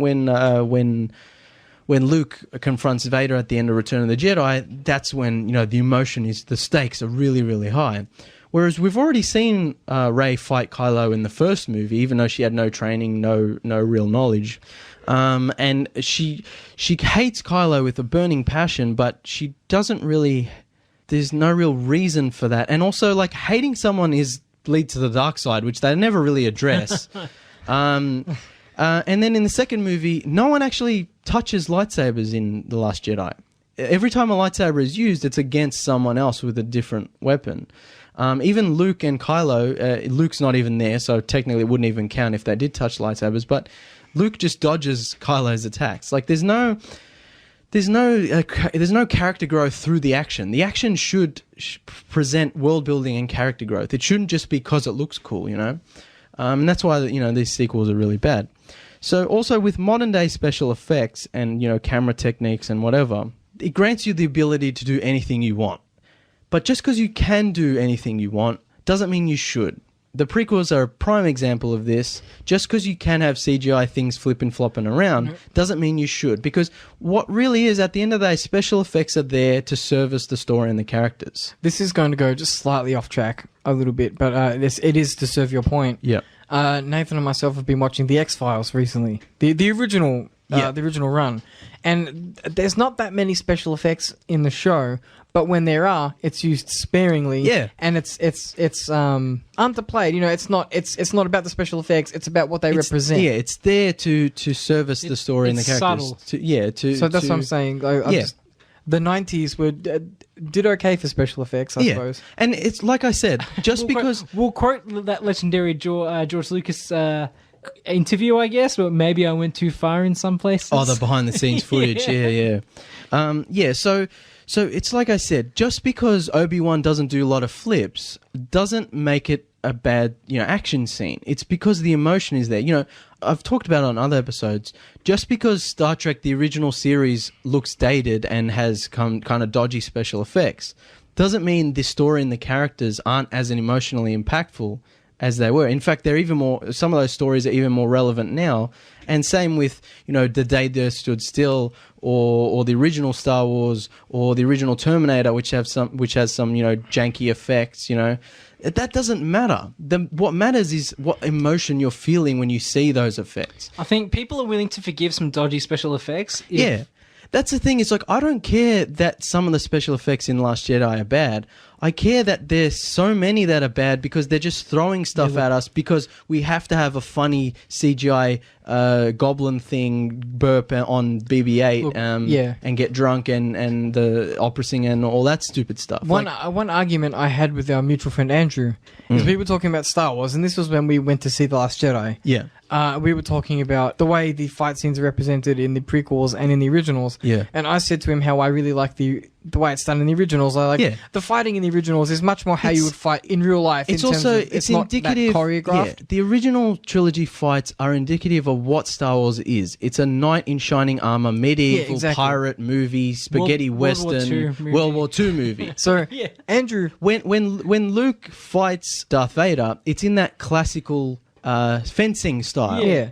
Luke confronts Vader at the end of Return of the Jedi, that's when, the stakes are really, really high. Whereas we've already seen Rey fight Kylo in the first movie, even though she had no training, no real knowledge. And she hates Kylo with a burning passion, but she doesn't really... There's no real reason for that. And also, like, hating someone leads to the dark side, which they never really address. And then in the second movie, no one actually touches lightsabers in The Last Jedi. Every time a lightsaber is used, it's against someone else with a different weapon. Even Luke and Kylo, Luke's not even there, so technically it wouldn't even count if they did touch lightsabers, but Luke just dodges Kylo's attacks. Like, there's no character growth through the action. The action should present world building and character growth. It shouldn't just be because it looks cool, and that's why these sequels are really bad. So also with modern day special effects and camera techniques and whatever, it grants you the ability to do anything you want. But just because you can do anything you want doesn't mean you should. The prequels are a prime example of this. Just because you can have CGI things flipping, flopping around doesn't mean you should. Because what really is, at the end of the day, special effects are there to service the story and the characters. This is going to go just slightly off track a little bit, but it is to serve your point. Yeah. Nathan and myself have been watching The X-Files recently. The original the original run. And there's not that many special effects in the show, but when there are, it's used sparingly. Yeah. And it's underplayed. It's not about the special effects, it's about what they represent. Yeah, it's there to service the story and the characters. Subtle. So that's what I'm saying. The 90s did okay for special effects, I suppose. And it's like I said, we'll quote that legendary George Lucas interview, I guess, but maybe I went too far in some places. Oh, the behind the scenes footage. So it's like I said, just because Obi-Wan doesn't do a lot of flips doesn't make it a bad, action scene. It's because the emotion is there. I've talked about it on other episodes. Just because Star Trek, the original series, looks dated and has kind of dodgy special effects, doesn't mean the story and the characters aren't as emotionally impactful as they were. In fact, they're even more. Some of those stories are even more relevant now. And same with The Day the Earth Stood Still, or the original Star Wars, or the original Terminator, which has some janky effects. That doesn't matter. What matters is what emotion you're feeling when you see those effects. I think people are willing to forgive some dodgy special effects. Yeah. That's the thing. It's like, I don't care that some of the special effects in Last Jedi are bad. I care that there's so many that are bad because they're just throwing stuff at us because we have to have a funny CGI goblin thing burp on BB-8 and get drunk and the opera singer and all that stupid stuff. One argument I had with our mutual friend Andrew is we were talking about Star Wars, and this was when we went to see The Last Jedi. Yeah. We were talking about the way the fight scenes are represented in the prequels and in the originals. Yeah. And I said to him how I really like the way it's done in the originals. I like the fighting in the originals is much more how you would fight in real life. It's not indicative. That choreographed. Yeah, the original trilogy fights are indicative of what Star Wars is. It's a knight in shining armor, medieval pirate movie, spaghetti western, World War II movie. So Andrew, when Luke fights Darth Vader, it's in that classical fencing style. Yeah.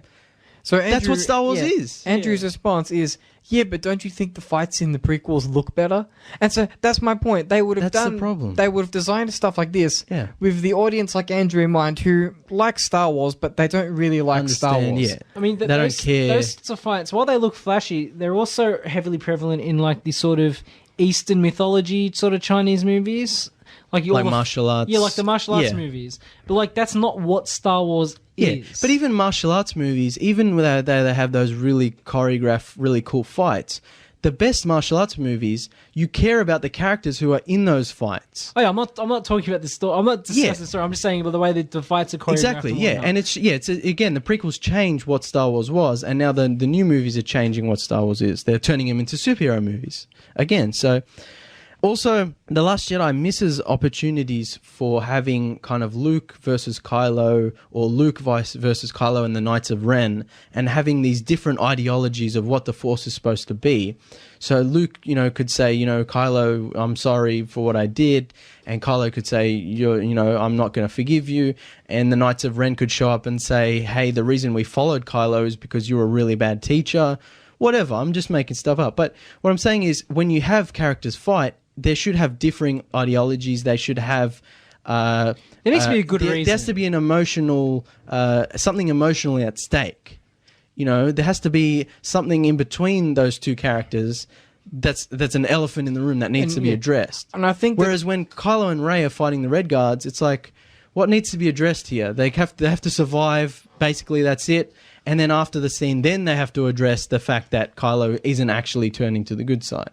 So Andrew, that's what Star Wars is. Andrew's response is, but don't you think the fights in the prequels look better? And so that's my point. They would have the problem. They would have designed stuff like this with the audience like Andrew in mind, who like Star Wars, but they don't really like Star Wars. Yeah. I mean, they don't care. Those sorts of fights, while they look flashy, they're also heavily prevalent in like the sort of Eastern mythology sort of Chinese movies. Like martial arts. Yeah, like the martial arts movies. But like that's not what Star Wars is. But even martial arts movies, even when they have those really choreographed, really cool fights, the best martial arts movies, you care about the characters who are in those fights. Oh yeah, I'm not talking about the story. I'm not discussing the story. I'm just saying about the way that the fights are choreographed. Exactly, and it's again, the prequels change what Star Wars was, and now the new movies are changing what Star Wars is. They're turning them into superhero movies again. So Also, The Last Jedi misses opportunities for having kind of Luke versus Kylo, or Luke versus Kylo and the Knights of Ren, and having these different ideologies of what the Force is supposed to be. So Luke, could say, Kylo, I'm sorry for what I did, and Kylo could say, I'm not going to forgive you, and the Knights of Ren could show up and say, hey, the reason we followed Kylo is because you were a really bad teacher. Whatever, I'm just making stuff up. But what I'm saying is, when you have characters fight, they should have differing ideologies. They should have... there needs to be a good reason. There has to be an emotional... something emotionally at stake. There has to be something in between those two characters that's an elephant in the room that needs to be addressed. And I think... Whereas when Kylo and Rey are fighting the Red Guards, it's like, what needs to be addressed here? They have to survive. Basically, that's it. And then after the scene, then they have to address the fact that Kylo isn't actually turning to the good side.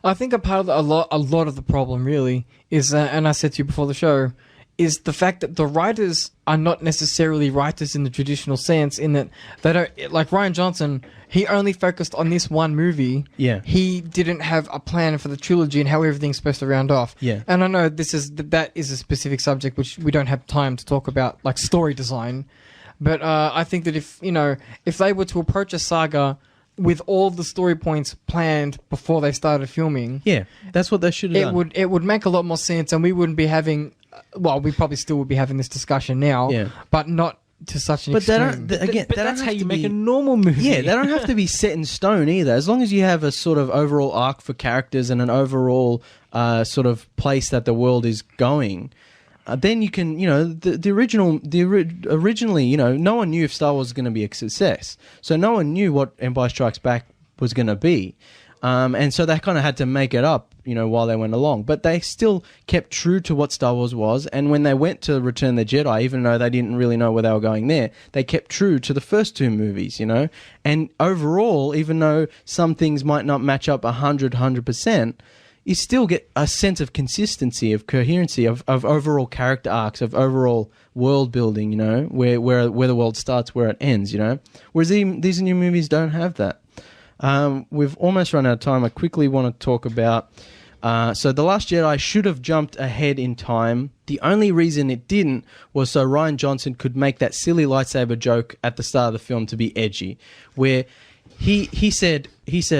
I think a part of a lot of the problem really is, and I said to you before the show, is the fact that the writers are not necessarily writers in the traditional sense, in that they don't, like Rian Johnson, he only focused on this one movie. Yeah. He didn't have a plan for the trilogy and how everything's supposed to round off. Yeah. And I know that is a specific subject which we don't have time to talk about, like story design. But I think that if they were to approach a saga with all the story points planned before they started filming, that's what they should have done. It would make a lot more sense, and we wouldn't be having. Well, we probably still would be having this discussion now, but not to such an extreme. But that's how you make a normal movie. Yeah, they don't have to be set in stone either. As long as you have a sort of overall arc for characters and an overall sort of place that the world is going. Then you can, originally, no one knew if Star Wars was going to be a success. So no one knew what Empire Strikes Back was going to be. And so they kind of had to make it up, while they went along. But they still kept true to what Star Wars was. And when they went to Return of the Jedi, even though they didn't really know where they were going there, they kept true to the first two movies, And overall, even though some things might not match up 100%, you still get a sense of consistency, of coherency, of overall character arcs, of overall world building, where the world starts, where it ends, Whereas these new movies don't have that. We've almost run out of time. I quickly want to talk about... so The Last Jedi should have jumped ahead in time. The only reason it didn't was so Rian Johnson could make that silly lightsaber joke at the start of the film to be edgy, where... He said,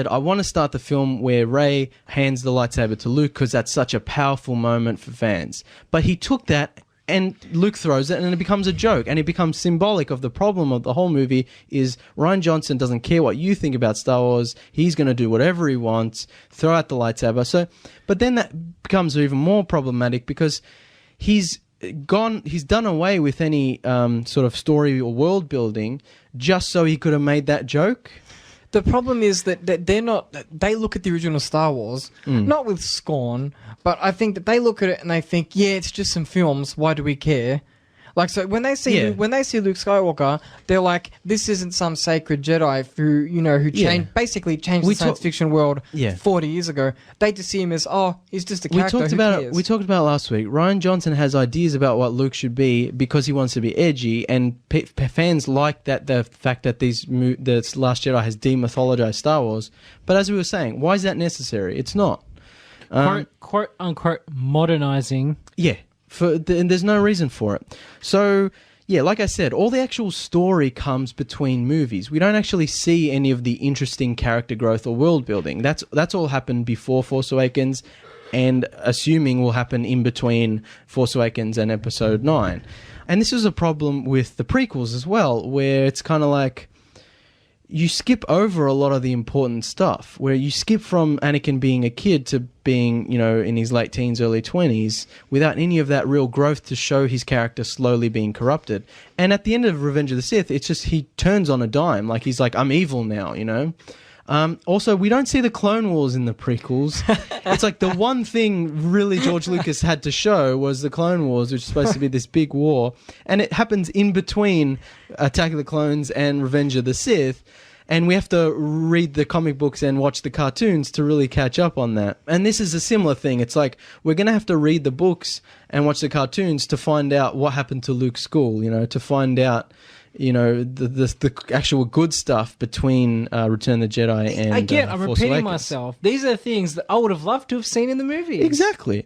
I want to start the film where Rey hands the lightsaber to Luke because that's such a powerful moment for fans. But he took that and Luke throws it and it becomes a joke, and it becomes symbolic of the problem of the whole movie is Rian Johnson doesn't care what you think about Star Wars. He's going to do whatever he wants, throw out the lightsaber. But then that becomes even more problematic because he's done away with any sort of story or world building just so he could have made that joke. The problem is that they're not. They look at the original Star Wars not with scorn, but I think that they look at it and they think, yeah, it's just some films. Why do we care? Like, so when they see Luke Skywalker, they're like, this isn't some sacred Jedi who basically changed the science fiction world 40 years ago. They just see him as, he's just a character. We talked about it last week. Rian Johnson has ideas about what Luke should be because he wants to be edgy, and fans like that the fact that the Last Jedi has de-mythologized Star Wars. But as we were saying, why is that necessary? It's not. Quote unquote modernizing. Yeah. And there's no reason for it. So, like I said, all the actual story comes between movies. We don't actually see any of the interesting character growth or world building. That's all happened before Force Awakens, and assuming will happen in between Force Awakens and Episode 9. And this is a problem with the prequels as well, where it's kind of like you skip over a lot of the important stuff, where you skip from Anakin being a kid to being, in his late teens, early 20s, without any of that real growth to show his character slowly being corrupted. And at the end of Revenge of the Sith, it's just he turns on a dime. Like, he's like, I'm evil now, Also, we don't see the Clone Wars in the prequels. It's like the one thing really George Lucas had to show was the Clone Wars, which is supposed to be this big war. And it happens in between Attack of the Clones and Revenge of the Sith. And we have to read the comic books and watch the cartoons to really catch up on that. And this is a similar thing. It's like we're going to have to read the books and watch the cartoons to find out what happened to Luke's school, to find out the actual good stuff between Return of the Jedi and again, I'm Force repeating Awakens. myself. These are things that I would have loved to have seen in the movie. Exactly.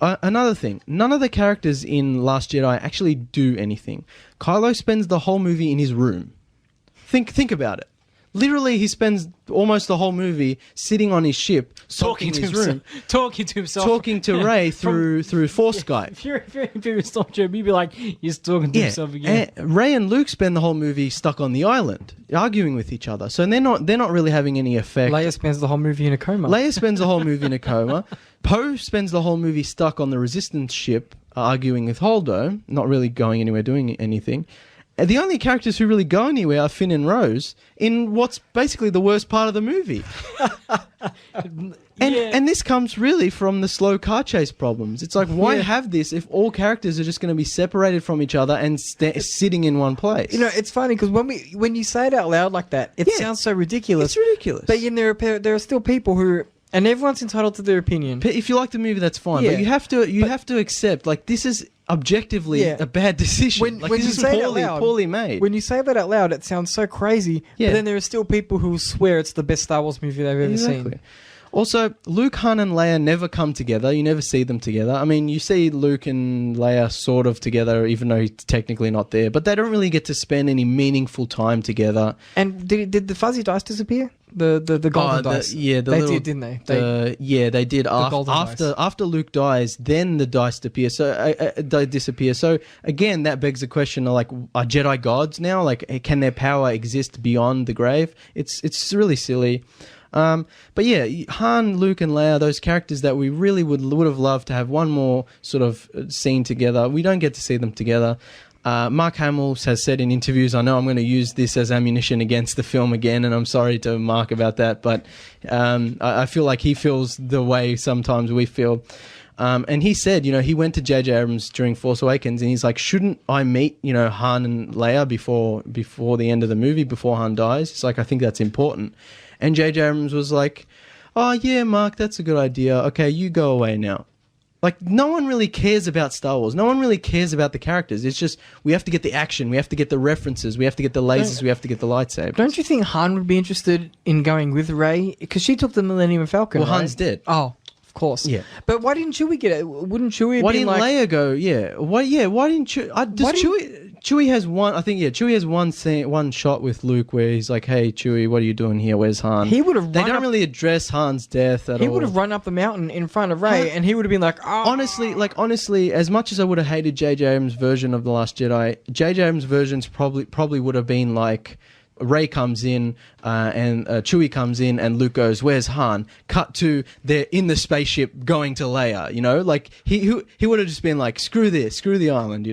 Another thing, none of the characters in Last Jedi actually do anything. Kylo spends the whole movie in his room. Think about it. Literally, he spends almost the whole movie sitting on his ship, talking to himself, talking to Rey through Force Skype. If you're a stormtrooper, you'd be like, he's talking to himself again. Rey and Luke spend the whole movie stuck on the island, arguing with each other. So they're not really having any effect. Leia spends the whole movie in a coma. Poe spends the whole movie stuck on the Resistance ship, arguing with Holdo, not really going anywhere, doing anything. The only characters who really go anywhere are Finn and Rose in what's basically the worst part of the movie. And this comes really from the slow car chase problems. It's like, why have this if all characters are just going to be separated from each other and sitting in one place? It's funny because when you say it out loud like that, it sounds so ridiculous. It's ridiculous. But there are still people who... And everyone's entitled to their opinion. If you like the movie, that's fine. Yeah. But you have to accept, like, this is objectively a bad decision. When this you is say it out loud, poorly made. When you say that out loud, it sounds so crazy. Yeah. But then there are still people who swear it's the best Star Wars movie they've ever seen. Also, Luke, Han, and Leia never come together. You never see them together. I mean, you see Luke and Leia sort of together, even though he's technically not there. But they don't really get to spend any meaningful time together. And did the fuzzy dice disappear? The golden dice? Yeah, they did, didn't they? They did. After Luke dies, then the dice disappear. They disappear. So again, that begs the question: like, are Jedi gods now? Like, can their power exist beyond the grave? It's really silly. But yeah, Han, Luke, and Leia, those characters that we really would have loved to have one more sort of scene together. We don't get to see them together. Mark Hamill has said in interviews, I know I'm going to use this as ammunition against the film again, and I'm sorry to Mark about that, but I feel like he feels the way sometimes we feel. And he said, he went to J.J. Abrams during Force Awakens, and he's like, shouldn't I meet, Han and Leia before the end of the movie, before Han dies? It's like, I think that's important. And J.J. Abrams was like, oh, yeah, Mark, that's a good idea. Okay, you go away now. Like, no one really cares about Star Wars. No one really cares about the characters. It's just, we have to get the action. We have to get the references. We have to get the lasers. We have to get the lightsabers. Don't you think Han would be interested in going with Rey? Because she took the Millennium Falcon, Well, Han's dead. Oh, of course. Yeah. But why didn't Chewie get it? Wouldn't Chewie Why be didn't like... Leia go? Yeah. Why didn't Chewie... Chewie has one... I think, Chewie has one shot with Luke where he's like, hey, Chewie, what are you doing here? Where's Han? He would have They don't really address Han's death at all. He would have run up the mountain in front of Rey, and he would have been like, oh. Honestly, as much as I would have hated J.J. Abrams' version of The Last Jedi, J.J. Abrams' versions probably would have been like... Rey comes in and Chewie comes in and Luke goes, where's Han? Cut to they're in the spaceship going to Leia, like he would have just been like, screw this, screw the island,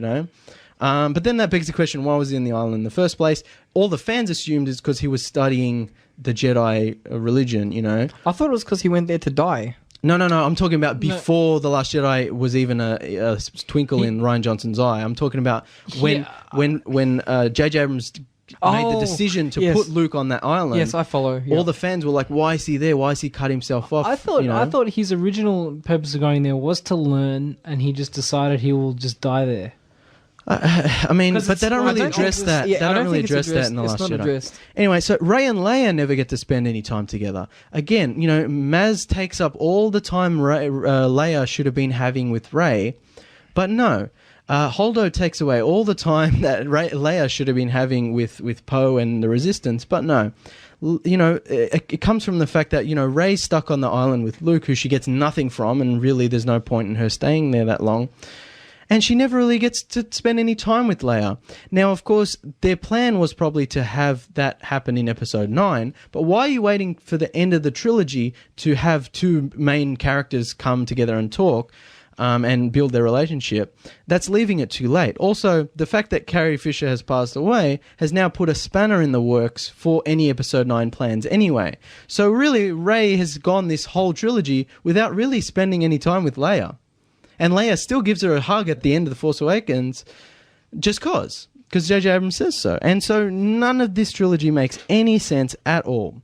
but then that begs the question, why was he in the island in the first place? All the fans assumed is because he was studying the Jedi religion, I thought it was because he went there to die. No. I'm talking about before The Last Jedi was even a twinkle in Rian Johnson's eye. I'm talking about when J.J. Abrams made the decision to put Luke on that island. Yes, I follow. Yeah. All the fans were like, why is he there? Why has he cut himself off? I thought his original purpose of going there was to learn, and he just decided he will just die there. I mean, but they don't really address that. They don't really address that in The Last Jedi. Anyway, so Rey and Leia never get to spend any time together. Again, Maz takes up all the time Leia should have been having with Rey, but no. Holdo takes away all the time that Leia should have been having with Poe and the Resistance, but no. It comes from the fact that, Rey's stuck on the island with Luke, who she gets nothing from, and really there's no point in her staying there that long. And she never really gets to spend any time with Leia. Now, of course, their plan was probably to have that happen in Episode 9, but why are you waiting for the end of the trilogy to have two main characters come together and talk? And build their relationship, that's leaving it too late. Also, the fact that Carrie Fisher has passed away has now put a spanner in the works for any Episode 9 plans anyway. So really, Rey has gone this whole trilogy without really spending any time with Leia. And Leia still gives her a hug at the end of The Force Awakens just because J.J. Abrams says so. And so none of this trilogy makes any sense at all.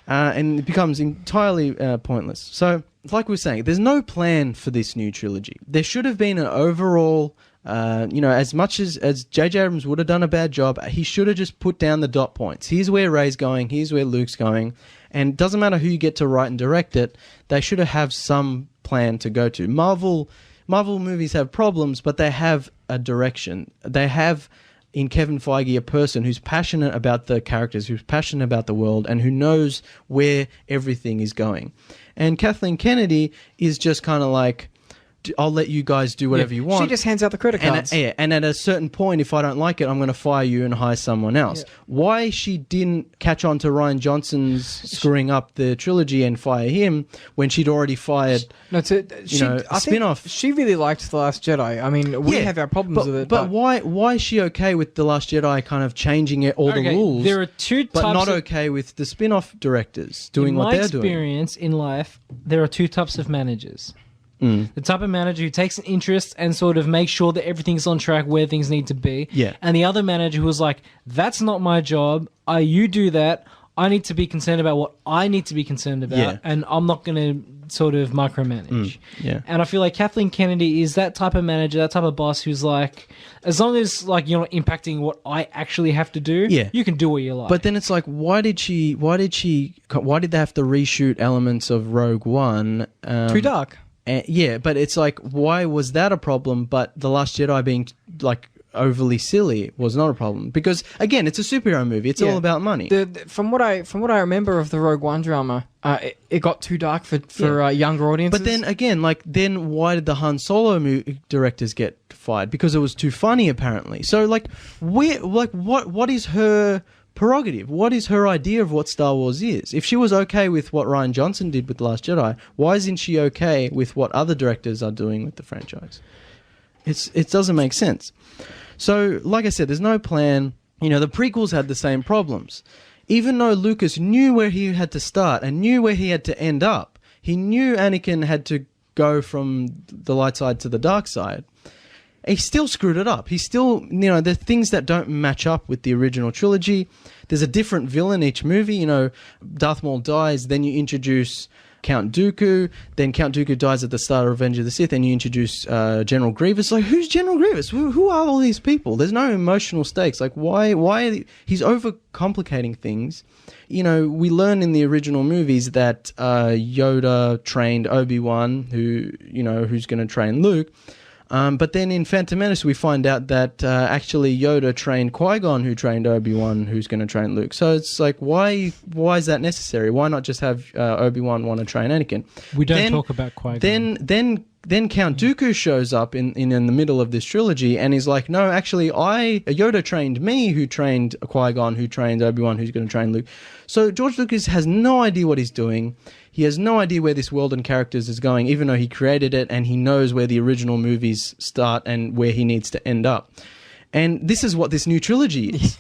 And it becomes entirely pointless. So... like we were saying, there's no plan for this new trilogy. There should have been an overall As much as J.J. Abrams would have done a bad job, he should have just put down the dot points. Here's where Rey's going. Here's where Luke's going. And it doesn't matter who you get to write and direct it. They should have some plan to go to. Marvel movies have problems, but they have a direction. They have, in Kevin Feige, a person who's passionate about the characters, who's passionate about the world, and who knows where everything is going. And Kathleen Kennedy is just kind of like, I'll let you guys do whatever you want. She just hands out the credit cards. And at a certain point, if I don't like it, I'm going to fire you and hire someone else. Yeah. Why she didn't catch on to Rian Johnson's screwing up the trilogy and fire him when she'd already fired a spin-off? She really liked The Last Jedi. I mean, we have our problems with it. But why is she okay with The Last Jedi kind of changing the rules? There are two types but not okay with the spin-off directors doing what they're doing. In my experience in life, there are two types of managers. The type of manager who takes an interest and sort of makes sure that everything's on track where things need to be. Yeah. And the other manager who was like, that's not my job. You do that. I need to be concerned about what I need to be concerned about. Yeah. And I'm not going to sort of micromanage. Yeah. And I feel like Kathleen Kennedy is that type of manager, that type of boss who's like, as long as like you're not impacting what I actually have to do, you can do what you like. But then it's like, why did they have to reshoot elements of Rogue One? Too dark. But it's like, why was that a problem? But The Last Jedi being like overly silly was not a problem, because again, it's a superhero movie. It's all about money. From what I remember of the Rogue One drama, it got too dark for younger audiences. But then again, why did the Han Solo directors get fired? Because it was too funny, apparently. So what is her prerogative? What is her idea of what Star Wars is? If she was okay with what Rian Johnson did with The Last Jedi, why isn't she okay with what other directors are doing with the franchise? It doesn't make sense. So, like I said, there's no plan. The prequels had the same problems. Even though Lucas knew where he had to start and knew where he had to end up, he knew Anakin had to go from the light side to the dark side. He still screwed it up. He still, there's things that don't match up with the original trilogy. There's a different villain each movie. Darth Maul dies, then you introduce Count Dooku, then Count Dooku dies at the start of Revenge of the Sith, and you introduce General Grievous. Like, who's General Grievous? Who are all these people? There's no emotional stakes. Like, why he's overcomplicating things. We learn in the original movies that Yoda trained Obi-Wan, who's going to train Luke. But then in Phantom Menace, we find out that actually Yoda trained Qui-Gon, who trained Obi-Wan, who's going to train Luke. So it's like, why is that necessary? Why not just have Obi-Wan want to train Anakin? We don't talk about Qui-Gon. Then Count Dooku shows up in the middle of this trilogy and is like, no, actually, Yoda trained me, who trained Qui-Gon, who trained Obi-Wan, who's going to train Luke. So George Lucas has no idea what he's doing. He has no idea where this world and characters is going, even though he created it, and he knows where the original movies start and where he needs to end up. And this is what this new trilogy is.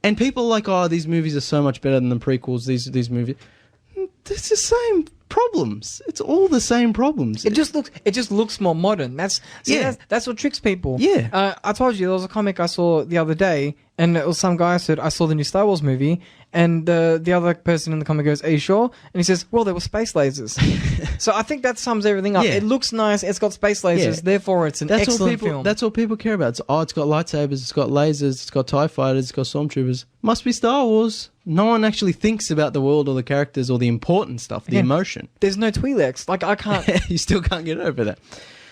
And people are like, oh, these movies are so much better than the prequels, these movies. It's the same problems. It's all the same problems. It just looks more modern. That's what tricks people. Yeah. I told you there was a comic I saw the other day, and it was some guy said, I saw the new Star Wars movie, and the other person in the comic goes, are you sure? And he says, well, there were space lasers. So I think that sums everything up. Yeah. It looks nice, it's got space lasers, therefore it's an excellent film. That's all people care about. It's got lightsabers, it's got lasers, it's got TIE fighters, it's got stormtroopers. Must be Star Wars. No one actually thinks about the world or the characters or the important stuff, the emotion. There's no Twi'leks. Like, I can't... You still can't get over that.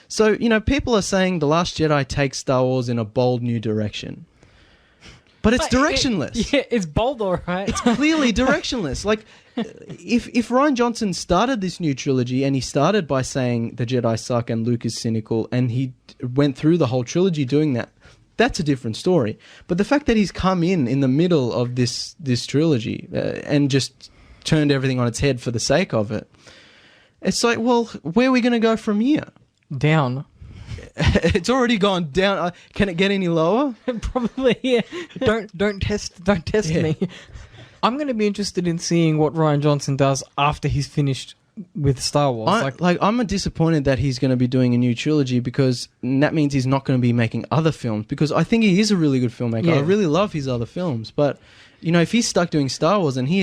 So, people are saying The Last Jedi takes Star Wars in a bold new direction. But it's directionless. It's bold, all right. It's clearly directionless. Like, if Rian Johnson started this new trilogy and he started by saying the Jedi suck and Luke is cynical, and he went through the whole trilogy doing that, that's a different story. But the fact that he's come in the middle of this trilogy and just turned everything on its head for the sake of it, it's like, well, where are we going to go from here? Down. It's already gone down. Can it get any lower? Probably, yeah. Don't test me. I'm going to be interested in seeing what Rian Johnson does after he's finished with Star Wars. I'm disappointed that he's going to be doing a new trilogy, because that means he's not going to be making other films, because I think he is a really good filmmaker. I really love his other films, but you know, if he's stuck doing Star Wars and he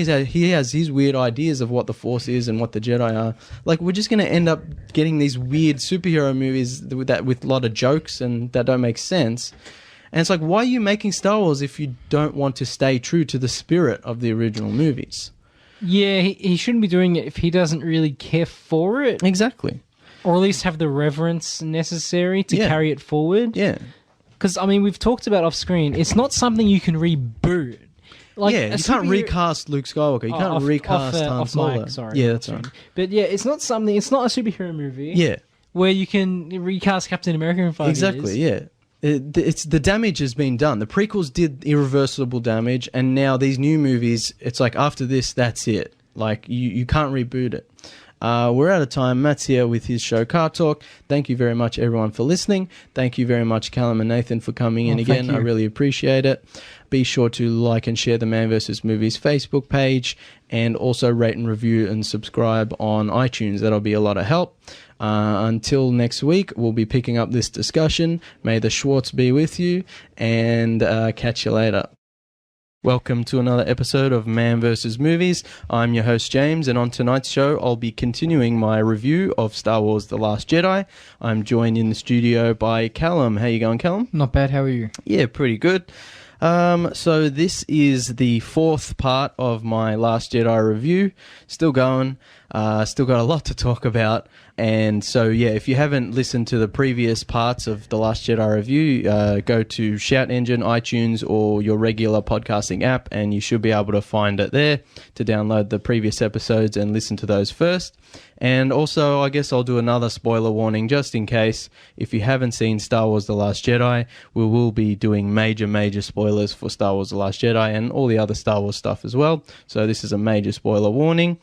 has his weird ideas of what the Force is and what the Jedi are, like, we're just going to end up getting these weird superhero movies with a lot of jokes and that don't make sense. And it's like, why are you making Star Wars if you don't want to stay true to the spirit of the original movies? Yeah, he shouldn't be doing it if he doesn't really care for it. Exactly. Or at least have the reverence necessary to carry it forward. Yeah. Because, I mean, we've talked about off screen. It's not something you can reboot. Like, you can't recast Luke Skywalker. You can't recast Han Solo. Sorry. Yeah, that's right. But yeah, it's not a superhero movie. Yeah. Where you can recast Captain America in 5 years. Exactly, yeah. It's the damage has been done. The prequels did irreversible damage, and now these new movies, it's like, after this, that's it. Like, you can't reboot it. We're out of time. Matt's here with his show Car Talk. Thank you very much, everyone, for listening. Thank you very much, Callum and Nathan, for coming in again. I really appreciate it. Be sure to like and share the Man vs. Movies Facebook page, and also rate and review and subscribe on iTunes. That'll be a lot of help. Until next week, we'll be picking up this discussion. May the Schwartz be with you, and catch you later. Welcome to another episode of Man vs. Movies. I'm your host, James, and on tonight's show, I'll be continuing my review of Star Wars The Last Jedi. I'm joined in the studio by Callum. How you going, Callum? Not bad, how are you? Yeah, pretty good. So this is the fourth part of my Last Jedi review. Still going. Still got a lot to talk about. And so, yeah, if you haven't listened to the previous parts of the Last Jedi review, go to Shout Engine, iTunes, or your regular podcasting app, and you should be able to find it there to download the previous episodes and listen to those first. And also, I guess I'll do another spoiler warning just in case. If you haven't seen Star Wars The Last Jedi, we will be doing major spoilers for Star Wars The Last Jedi and all the other Star Wars stuff as well. So this is a major spoiler warning.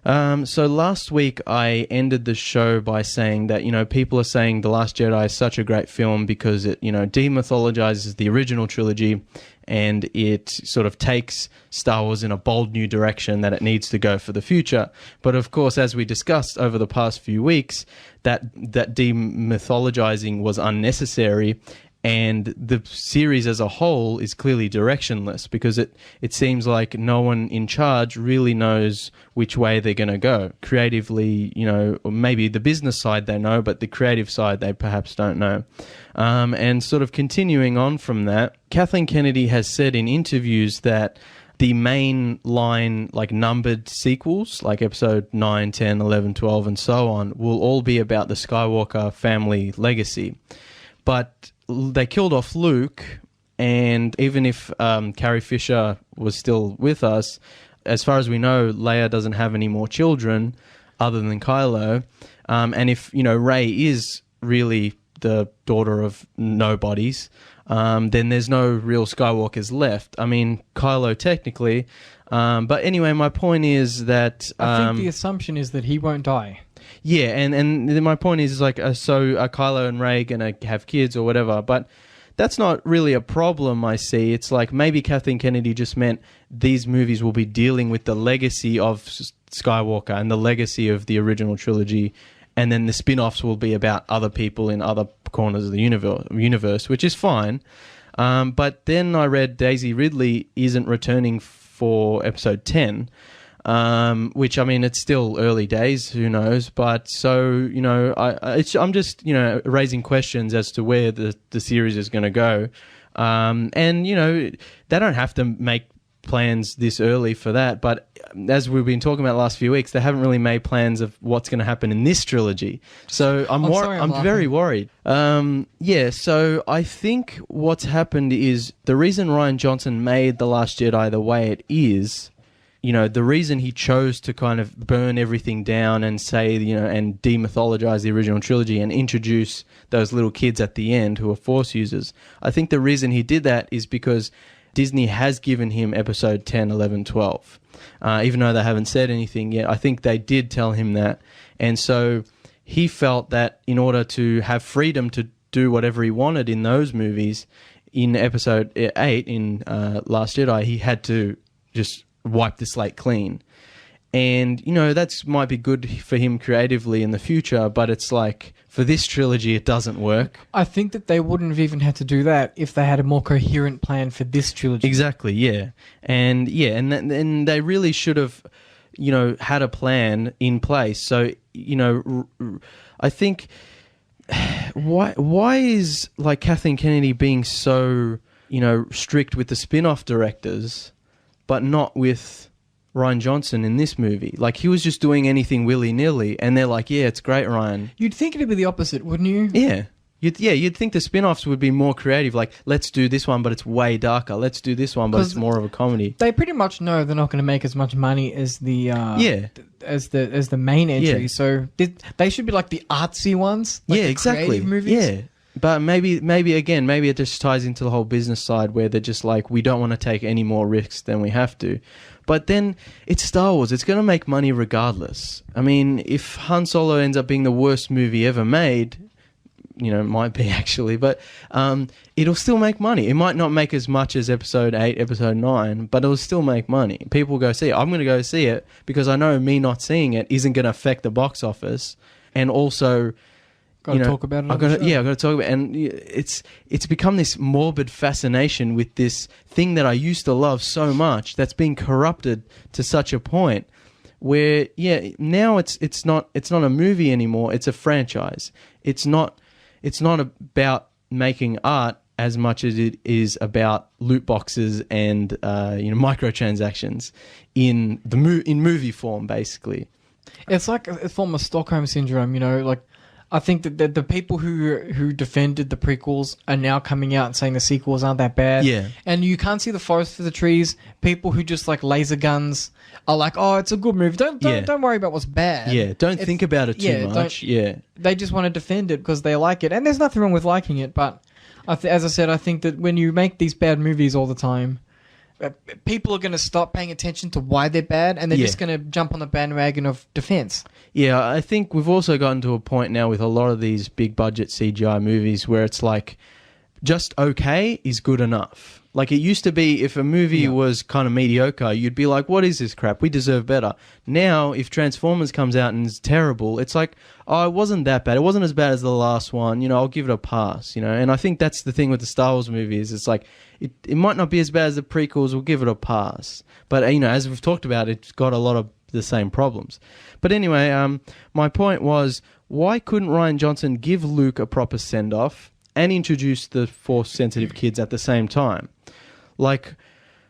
So last week I ended the show by saying that, you know, people are saying The Last Jedi is such a great film because it, you know, de-mythologizes the original trilogy, and it sort of takes Star Wars in a bold new direction that it needs to go for the future. But of course, as we discussed over the past few weeks, that de-mythologizing was unnecessary, and the series as a whole is clearly directionless because it seems like no one in charge really knows which way they're going to go. Creatively, you know, or maybe the business side they know, but the creative side they perhaps don't know. And sort of continuing on from that, Kathleen Kennedy has said in interviews that the main line, like numbered sequels, like episode 9, 10, 11, 12, and so on, will all be about the Skywalker family legacy. But they killed off Luke, and even if Carrie Fisher was still with us, as far as we know, Leia doesn't have any more children other than Kylo. And if, you know, Rey is really the daughter of nobodies, then there's no real Skywalkers left. I mean, Kylo technically. But anyway, my point is that... I think the assumption is that he won't die. Yeah, and my point is like, so are Kylo and Rey going to have kids or whatever? But that's not really a problem, I see. It's like maybe Kathleen Kennedy just meant these movies will be dealing with the legacy of Skywalker and the legacy of the original trilogy, and then the spin-offs will be about other people in other corners of the universe, which is fine. But then I read Daisy Ridley isn't returning for episode 10, which, I mean, it's still early days, who knows? But so, you know, I'm just, you know, raising questions as to where the series is going to go. And, you know, they don't have to make plans this early for that, but as we've been talking about the last few weeks, they haven't really made plans of what's going to happen in this trilogy. So I'm very worried. So I think what's happened is the reason Rian Johnson made The Last Jedi the way it is, you know, the reason he chose to kind of burn everything down and say, you know, and demythologize the original trilogy and introduce those little kids at the end who are Force users, I think the reason he did that is because Disney has given him episode 10, 11, 12. Even though they haven't said anything yet, I think they did tell him that. And so he felt that in order to have freedom to do whatever he wanted in those movies, in episode 8, in Last Jedi, he had to just wipe the slate clean. And, that's might be good for him creatively in the future, but it's like, for this trilogy, it doesn't work. I think that they wouldn't have even had to do that if they had a more coherent plan for this trilogy. Exactly, yeah. And they really should have, had a plan in place. So, I think, why is, like, Kathleen Kennedy being so, strict with the spin-off directors, but not with Rian Johnson in this movie? Like, he was just doing anything willy-nilly, and they're like, yeah, it's great, Ryan. You'd think it'd be the opposite, wouldn't you? Yeah. You'd think the spin-offs would be more creative. Like, let's do this one, but it's way darker. Let's do this one, but it's more of a comedy. They pretty much know they're not going to make as much money as the as the main entry. Yeah. So they should be like the artsy ones. Like the exactly. creative movies. Yeah. But maybe it just ties into the whole business side where they're just like, we don't want to take any more risks than we have to. But then it's Star Wars. It's going to make money regardless. I mean, if Han Solo ends up being the worst movie ever made, it might be actually, but it'll still make money. It might not make as much as Episode 8, Episode 9, but it'll still make money. People will go see it. I'm going to go see it because I know me not seeing it isn't going to affect the box office. And also... Got to talk about it. I've got to talk about it. And it's become this morbid fascination with this thing that I used to love so much that's been corrupted to such a point where, now it's not a movie anymore. It's a franchise. It's not about making art as much as it is about loot boxes and microtransactions in movie form, basically. It's like a form of Stockholm syndrome. Like. I think that the people who defended the prequels are now coming out and saying the sequels aren't that bad. Yeah. And you can't see the forest for the trees. People who just like laser guns are like, oh, it's a good movie. Don't worry about what's bad. Yeah, don't think about it too much. Yeah. They just want to defend it because they like it. And there's nothing wrong with liking it. But as I said, I think that when you make these bad movies all the time, people are going to stop paying attention to why they're bad, and they're just going to jump on the bandwagon of defense. Yeah, I think we've also gotten to a point now with a lot of these big budget CGI movies where it's like, just okay is good enough. Like, it used to be, if a movie was kind of mediocre, you'd be like, what is this crap? We deserve better. Now, if Transformers comes out and is terrible, it's like, oh, it wasn't that bad. It wasn't as bad as the last one. I'll give it a pass, And I think that's the thing with the Star Wars movies. It's like, it might not be as bad as the prequels. We'll give it a pass. But, as we've talked about, it's got a lot of the same problems. But anyway, my point was, why couldn't Rian Johnson give Luke a proper send-off and introduce the Force-sensitive kids at the same time? Like,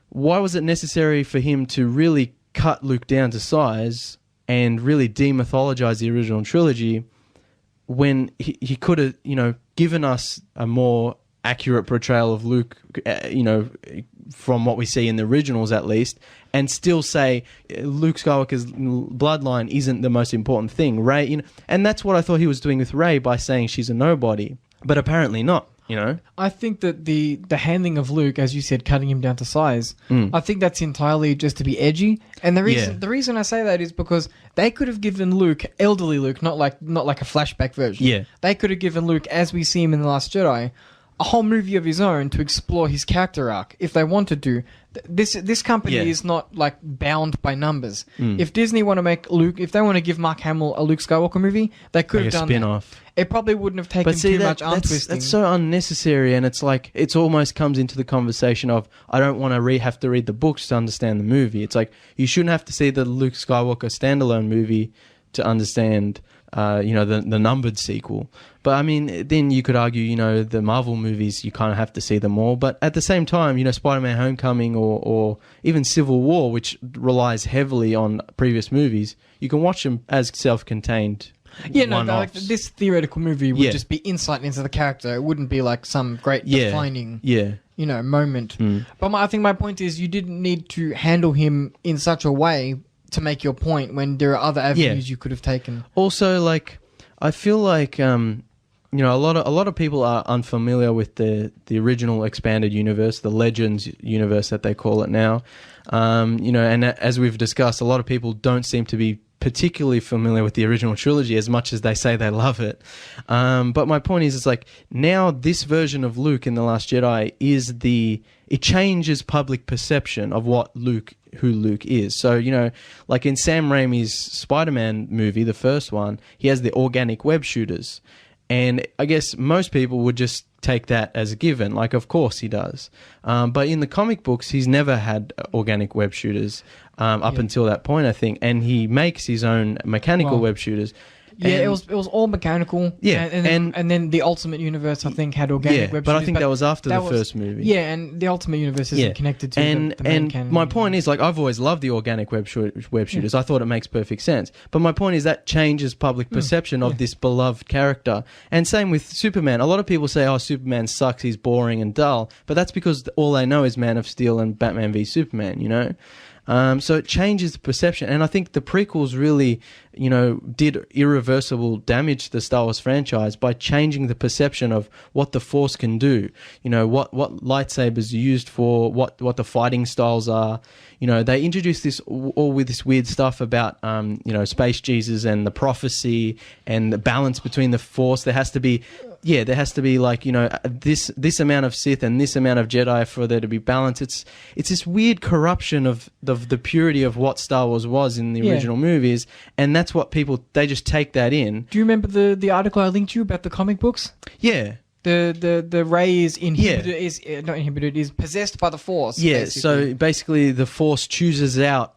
why was it necessary for him to really cut Luke down to size and really de-mythologize the original trilogy when he could have, given us a more accurate portrayal of Luke, from what we see in the originals at least, and still say Luke Skywalker's bloodline isn't the most important thing. Rey, and that's what I thought he was doing with Rey by saying she's a nobody, but apparently not. I think that the handling of Luke, as you said, cutting him down to size, I think that's entirely just to be edgy. And the reason I say that is because they could have given Luke, elderly Luke, not like a flashback version. Yeah. They could have given Luke, as we see him in The Last Jedi, a whole movie of his own to explore his character arc if they wanted to. This company is not like bound by numbers. If Disney want to make Luke, if they want to give Mark Hamill a Luke Skywalker movie, they could have done spin-off. That. It probably wouldn't have taken too much arm twisting. That's so unnecessary, and it's like it's almost comes into the conversation of I don't want to have to read the books to understand the movie. It's like you shouldn't have to see the Luke Skywalker standalone movie to understand the numbered sequel. But I mean, then you could argue, the Marvel movies, you kind of have to see them all. But at the same time, Spider-Man Homecoming or even Civil War, which relies heavily on previous movies, you can watch them as self-contained. Like this theoretical movie would just be insight into the character. It wouldn't be like some great defining moment. But I think my point is you didn't need to handle him in such a way to make your point when there are other avenues you could have taken. Also, like, I feel like a lot of people are unfamiliar with the original expanded universe, the Legends universe that they call it now. And as we've discussed, a lot of people don't seem to be particularly familiar with the original trilogy as much as they say they love it. But my point is, it's like now this version of Luke in The Last Jedi it changes public perception of who Luke is. So, you know, like in Sam Raimi's Spider-Man movie, the first one, he has the organic web shooters. And I guess most people would just take that as a given. Like, of course he does. But in the comic books, he's never had organic web shooters up until that point, I think. And he makes his own mechanical web shooters. Yeah, it was all mechanical. Yeah, and then the Ultimate Universe, I think, had organic web shooters. But I think that was after the first movie. Yeah, and the Ultimate Universe isn't connected to the main canon. My point is, like, I've always loved the organic web shooters. I thought it makes perfect sense. But my point is that changes public perception of this beloved character. And same with Superman. A lot of people say, oh, Superman sucks, he's boring and dull. But that's because all they know is Man of Steel and Batman v Superman, you know? So it changes the perception, and I think the prequels really, you know, did irreversible damage to the Star Wars franchise by changing the perception of what the Force can do. You know, what lightsabers are used for, what the fighting styles are. You know, they introduced this all with this weird stuff about, you know, Space Jesus and the prophecy and the balance between the Force. There has to be like, you know, this amount of Sith and this amount of Jedi for there to be balance. It's this weird corruption of the purity of what Star Wars was in the original movies, and that's what they just take that in. Do you remember the article I linked you about the comic books? Yeah. The Rey is inhibited, not inhibited, is possessed by the Force. Yeah, basically. So basically the Force chooses out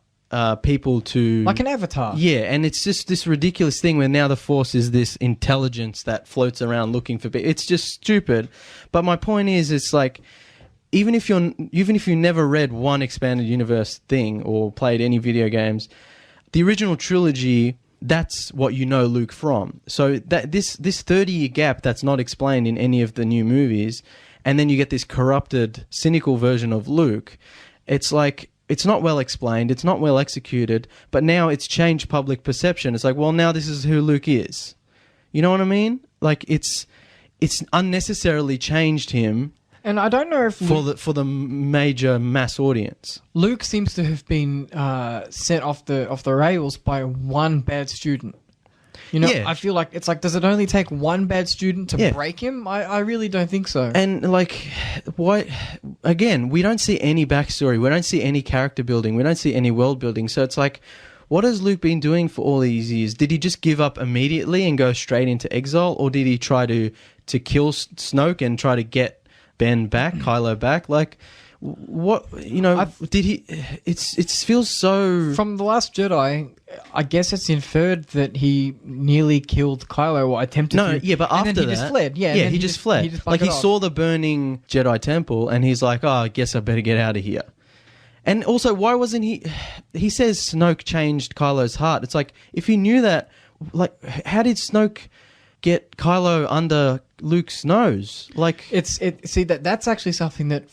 people to... Like an avatar. Yeah, and it's just this ridiculous thing where now the Force is this intelligence that floats around looking for people. It's just stupid. But my point is, it's like, even if you never read one expanded universe thing or played any video games, the original trilogy... That's what you know Luke from. So that this 30-year gap that's not explained in any of the new movies, and then you get this corrupted, cynical version of Luke. It's like, it's not well explained, it's not well executed, but now it's changed public perception. It's like, well, now this is who Luke is. You know what I mean? Like, it's unnecessarily changed him. And I don't know if for the major mass audience, Luke seems to have been sent off the rails by one bad student. You know, I feel like it's like, does it only take one bad student to break him? I really don't think so. And like, what? Again, we don't see any backstory. We don't see any character building. We don't see any world building. So it's like, what has Luke been doing for all these years? Did he just give up immediately and go straight into exile, or did he try to kill Snoke and try to get Ben back, Kylo back? Like, what, you know, did he... It feels so... From The Last Jedi, I guess it's inferred that he nearly killed Kylo, or attempted to. No, yeah, but after that... he just fled. Yeah, he just fled. He saw the burning Jedi temple, and he's like, oh, I guess I better get out of here. And also, why wasn't he... He says Snoke changed Kylo's heart. It's like, if he knew that, like, how did Snoke get Kylo under Luke's nose? Like, see, that's actually something that,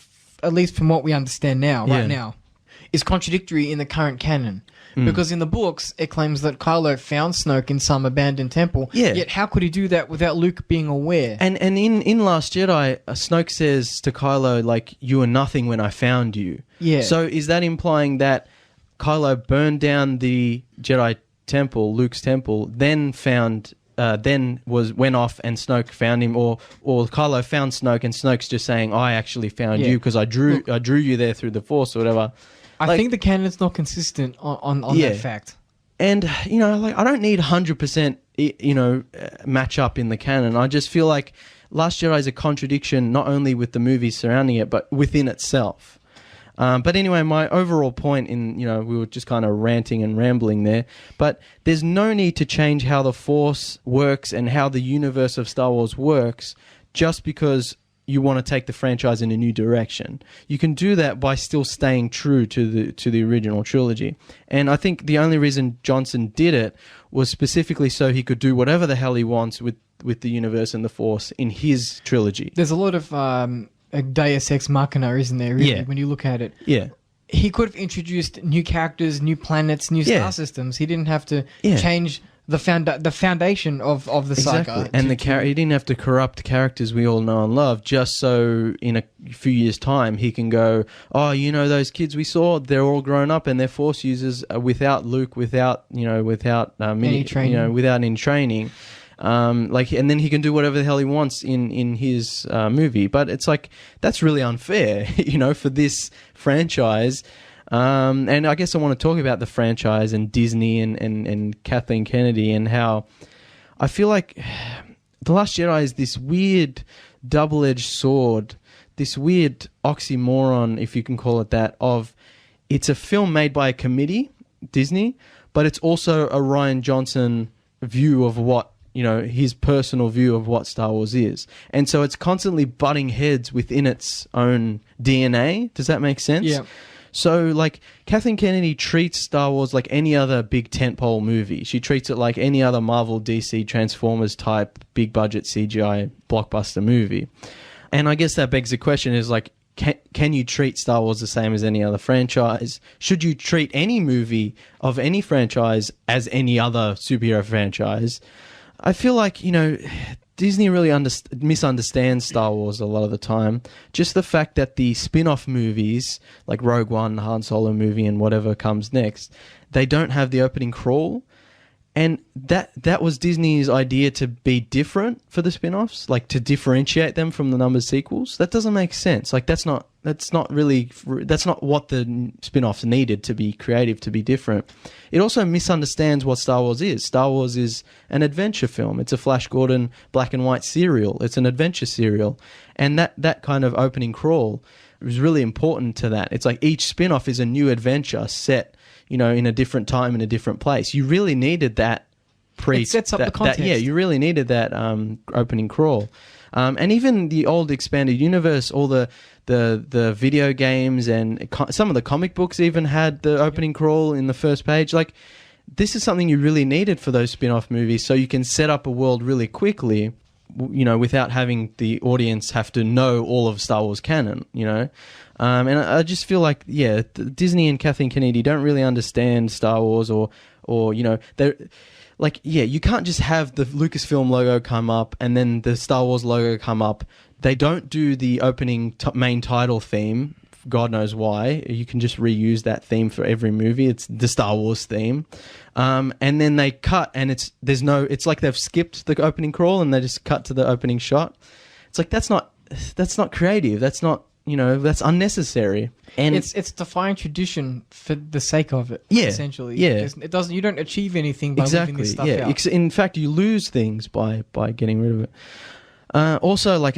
at least from what we understand now, right now, is contradictory in the current canon. Because in the books, it claims that Kylo found Snoke in some abandoned temple. Yeah. Yet how could he do that without Luke being aware? And in Last Jedi, Snoke says to Kylo, like, you were nothing when I found you. Yeah. So is that implying that Kylo burned down the Jedi temple, Luke's temple, then found... went off and Snoke found him, or Kylo found Snoke and Snoke's just saying, I actually found you because I drew you there through the Force or whatever. I think the canon's not consistent on that fact. And, you know, like, I don't need 100%, you know, match up in the canon. I just feel like Last Jedi is a contradiction not only with the movies surrounding it, but within itself. But anyway, my overall point in, you know, we were just kind of ranting and rambling there, but there's no need to change how the Force works and how the universe of Star Wars works just because you want to take the franchise in a new direction. You can do that by still staying true to the original trilogy. And I think the only reason Johnson did it was specifically so he could do whatever the hell he wants with the universe and the Force in his trilogy. There's a lot of... a Deus Ex Machina, isn't there, really, when you look at it? Yeah. He could have introduced new characters, new planets, new star systems. He didn't have to change the foundation of the saga. And he didn't have to corrupt characters we all know and love just so in a few years' time he can go, oh, you know those kids we saw, they're all grown up and they're Force users without Luke, without any training, without any training. And then he can do whatever the hell he wants in his movie. But it's like, that's really unfair, for this franchise. And I guess I want to talk about the franchise and Disney and Kathleen Kennedy and how I feel like The Last Jedi is this weird double-edged sword, this weird oxymoron, if you can call it that, of it's a film made by a committee, Disney, but it's also a Rian Johnson view of what, his personal view of what Star Wars is. And so it's constantly butting heads within its own DNA. Does that make sense? Yeah. So, like, Kathleen Kennedy treats Star Wars like any other big tentpole movie. She treats it like any other Marvel, DC, Transformers type, big budget CGI blockbuster movie. And I guess that begs the question is, like, can you treat Star Wars the same as any other franchise? Should you treat any movie of any franchise as any other superhero franchise? I feel like, Disney really misunderstands Star Wars a lot of the time. Just the fact that the spin-off movies, like Rogue One, the Han Solo movie, and whatever comes next, they don't have the opening crawl. And that was Disney's idea to be different for the spin-offs, like to differentiate them from the numbered sequels. That doesn't make sense. Like that's not what the spin-offs needed to be creative, to be different. It also misunderstands what Star Wars is. Star Wars is an adventure film. It's a Flash Gordon black and white serial. It's an adventure serial. And that kind of opening crawl is really important to that. It's like each spin-off is a new adventure set, in a different time, in a different place. You really needed that it sets up the context. You really needed that opening crawl. And even the old expanded universe, all the video games and some of the comic books even had the opening crawl in the first page. Like, this is something you really needed for those spin-off movies, so you can set up a world really quickly, without having the audience have to know all of Star Wars canon, And I just feel like, Disney and Kathleen Kennedy don't really understand Star Wars or they're... Like, you can't just have the Lucasfilm logo come up and then the Star Wars logo come up. They don't do the opening main title theme. God knows why. You can just reuse that theme for every movie. It's the Star Wars theme. And then they cut and it's like they've skipped the opening crawl and they just cut to the opening shot. It's like, that's not creative. That's not, that's unnecessary. And it's defying tradition for the sake of it. Yeah, essentially. Yeah, you don't achieve anything by leaving this stuff out. In fact, you lose things by getting rid of it. Also, like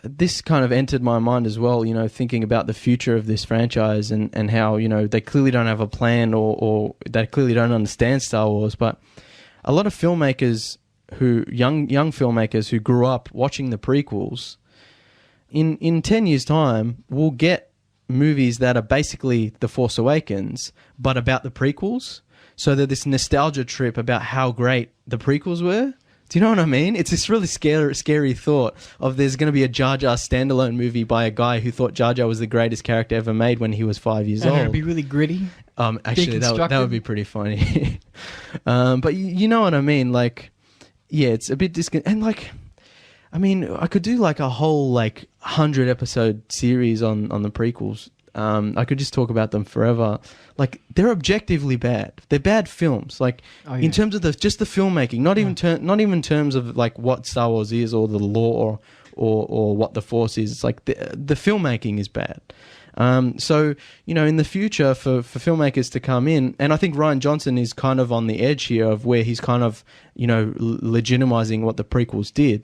this kind of entered my mind as well. Thinking about the future of this franchise and how they clearly don't have a plan or they clearly don't understand Star Wars. But a lot of filmmakers young filmmakers who grew up watching the prequels, in 10 years' time, will get movies that are basically The Force Awakens, but about the prequels. So they're this nostalgia trip about how great the prequels were. Do you know what I mean? It's this really scary thought of there's going to be a Jar Jar standalone movie by a guy who thought Jar Jar was the greatest character ever made when he was 5 years old. And it'd be really gritty. Actually, that would be pretty funny. But you know what I mean? Like, it's a bit and like... I mean, I could do like a whole 100-episode series on the prequels. I could just talk about them forever. Like, they're objectively bad. They're bad films. Like, in terms of just the filmmaking, not even in terms of like what Star Wars is or the lore or what the Force is. It's like the filmmaking is bad. So, in the future for filmmakers to come in, and I think Rian Johnson is kind of on the edge here of where he's kind of, legitimizing what the prequels did.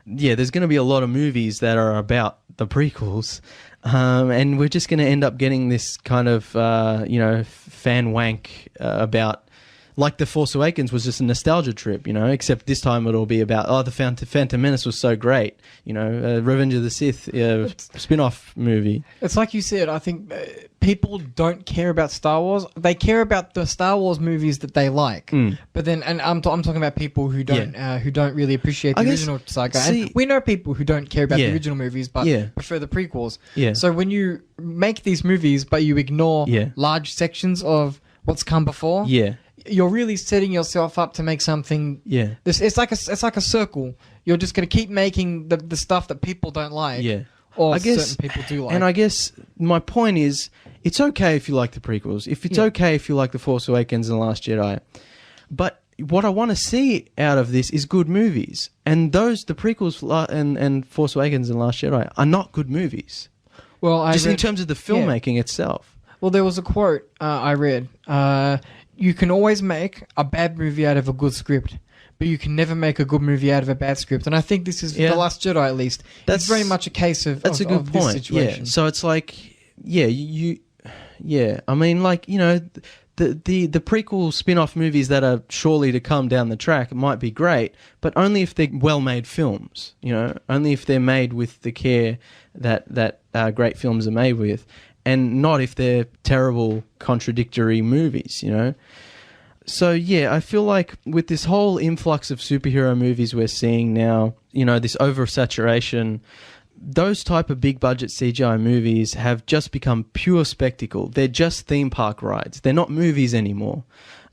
Yeah, there's going to be a lot of movies that are about the prequels, and we're just going to end up getting this kind of, fan wank about, like The Force Awakens was just a nostalgia trip, except this time it'll be about, the Phantom Menace was so great, Revenge of the Sith spin-off movie. It's like you said, I think people don't care about Star Wars. They care about the Star Wars movies that they like. But then, and I'm talking about people who don't really appreciate the original saga. And we know people who don't care about the original movies, but prefer the prequels. Yeah. So when you make these movies, but you ignore large sections of what's come before, you're really setting yourself up to make something. Yeah. It's like a circle. You're just going to keep making the stuff that people don't like. Yeah. Or I guess, certain people do like. And I guess my point is, it's okay if you like the prequels. If it's okay if you like The Force Awakens and Last Jedi. But what I want to see out of this is good movies. And the prequels and Force Awakens and Last Jedi are not good movies. Well, in terms of the filmmaking itself. Well, there was a quote I read. You can always make a bad movie out of a good script, but you can never make a good movie out of a bad script. And I think this is The Last Jedi, at least. That's very much a case of a good point. This situation. Yeah. So it's like, I mean, like, you know, the prequel spin-off movies that are surely to come down the track might be great, but only if they're well-made films, you know, only if they're made with the care that great films are made with, and not if they're terrible, contradictory movies, you know. So, yeah, I feel like with this whole influx of superhero movies we're seeing now, you know, this oversaturation, those type of big-budget CGI movies have just become pure spectacle. They're just theme park rides. They're not movies anymore.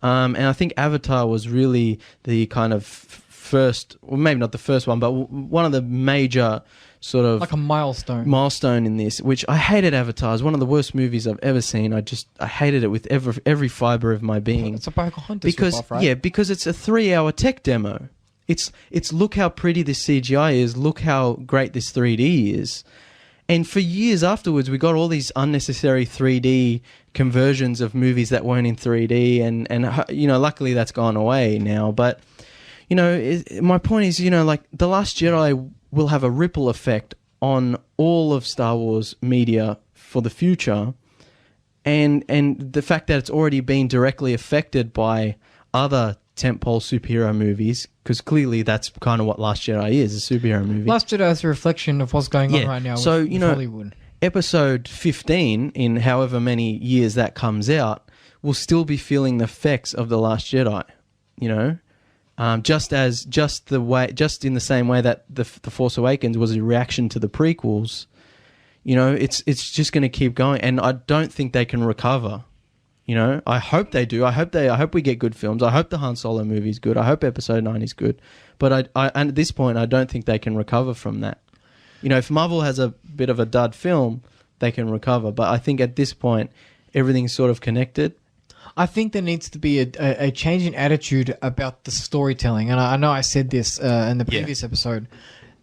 And I think Avatar was really the kind of first, well, maybe not the first one, but one of the major sort of... Like a milestone. Milestone in this, which I hated Avatar. It's one of the worst movies I've ever seen. I hated it with every fiber of my being. It's a Pocahontas ripoff, right? Yeah, because it's a 3-hour tech demo. It's look how pretty this CGI is, look how great this 3D is. And for years afterwards, we got all these unnecessary 3D conversions of movies that weren't in 3D, and you know, luckily that's gone away now. But, you know, my point is, you know, like, The Last Jedi will have a ripple effect on all of Star Wars media for the future. And the fact that it's already been directly affected by other tentpole superhero movies, because clearly that's kind of what Last Jedi is, a superhero movie. Last Jedi is a reflection of what's going on right now with Hollywood. Episode 15, in however many years that comes out, will still be feeling the effects of The Last Jedi, you know? Just in the same way that the Force Awakens was a reaction to the prequels, you know, it's just going to keep going, and I don't think they can recover. You know, I hope they do. I hope we get good films. I hope the Han Solo movie is good. I hope Episode 9 is good. But and at this point, I don't think they can recover from that. You know, if Marvel has a bit of a dud film, they can recover. But I think at this point, everything's sort of connected. I think there needs to be a change in attitude about the storytelling. And I know I said this in the previous episode.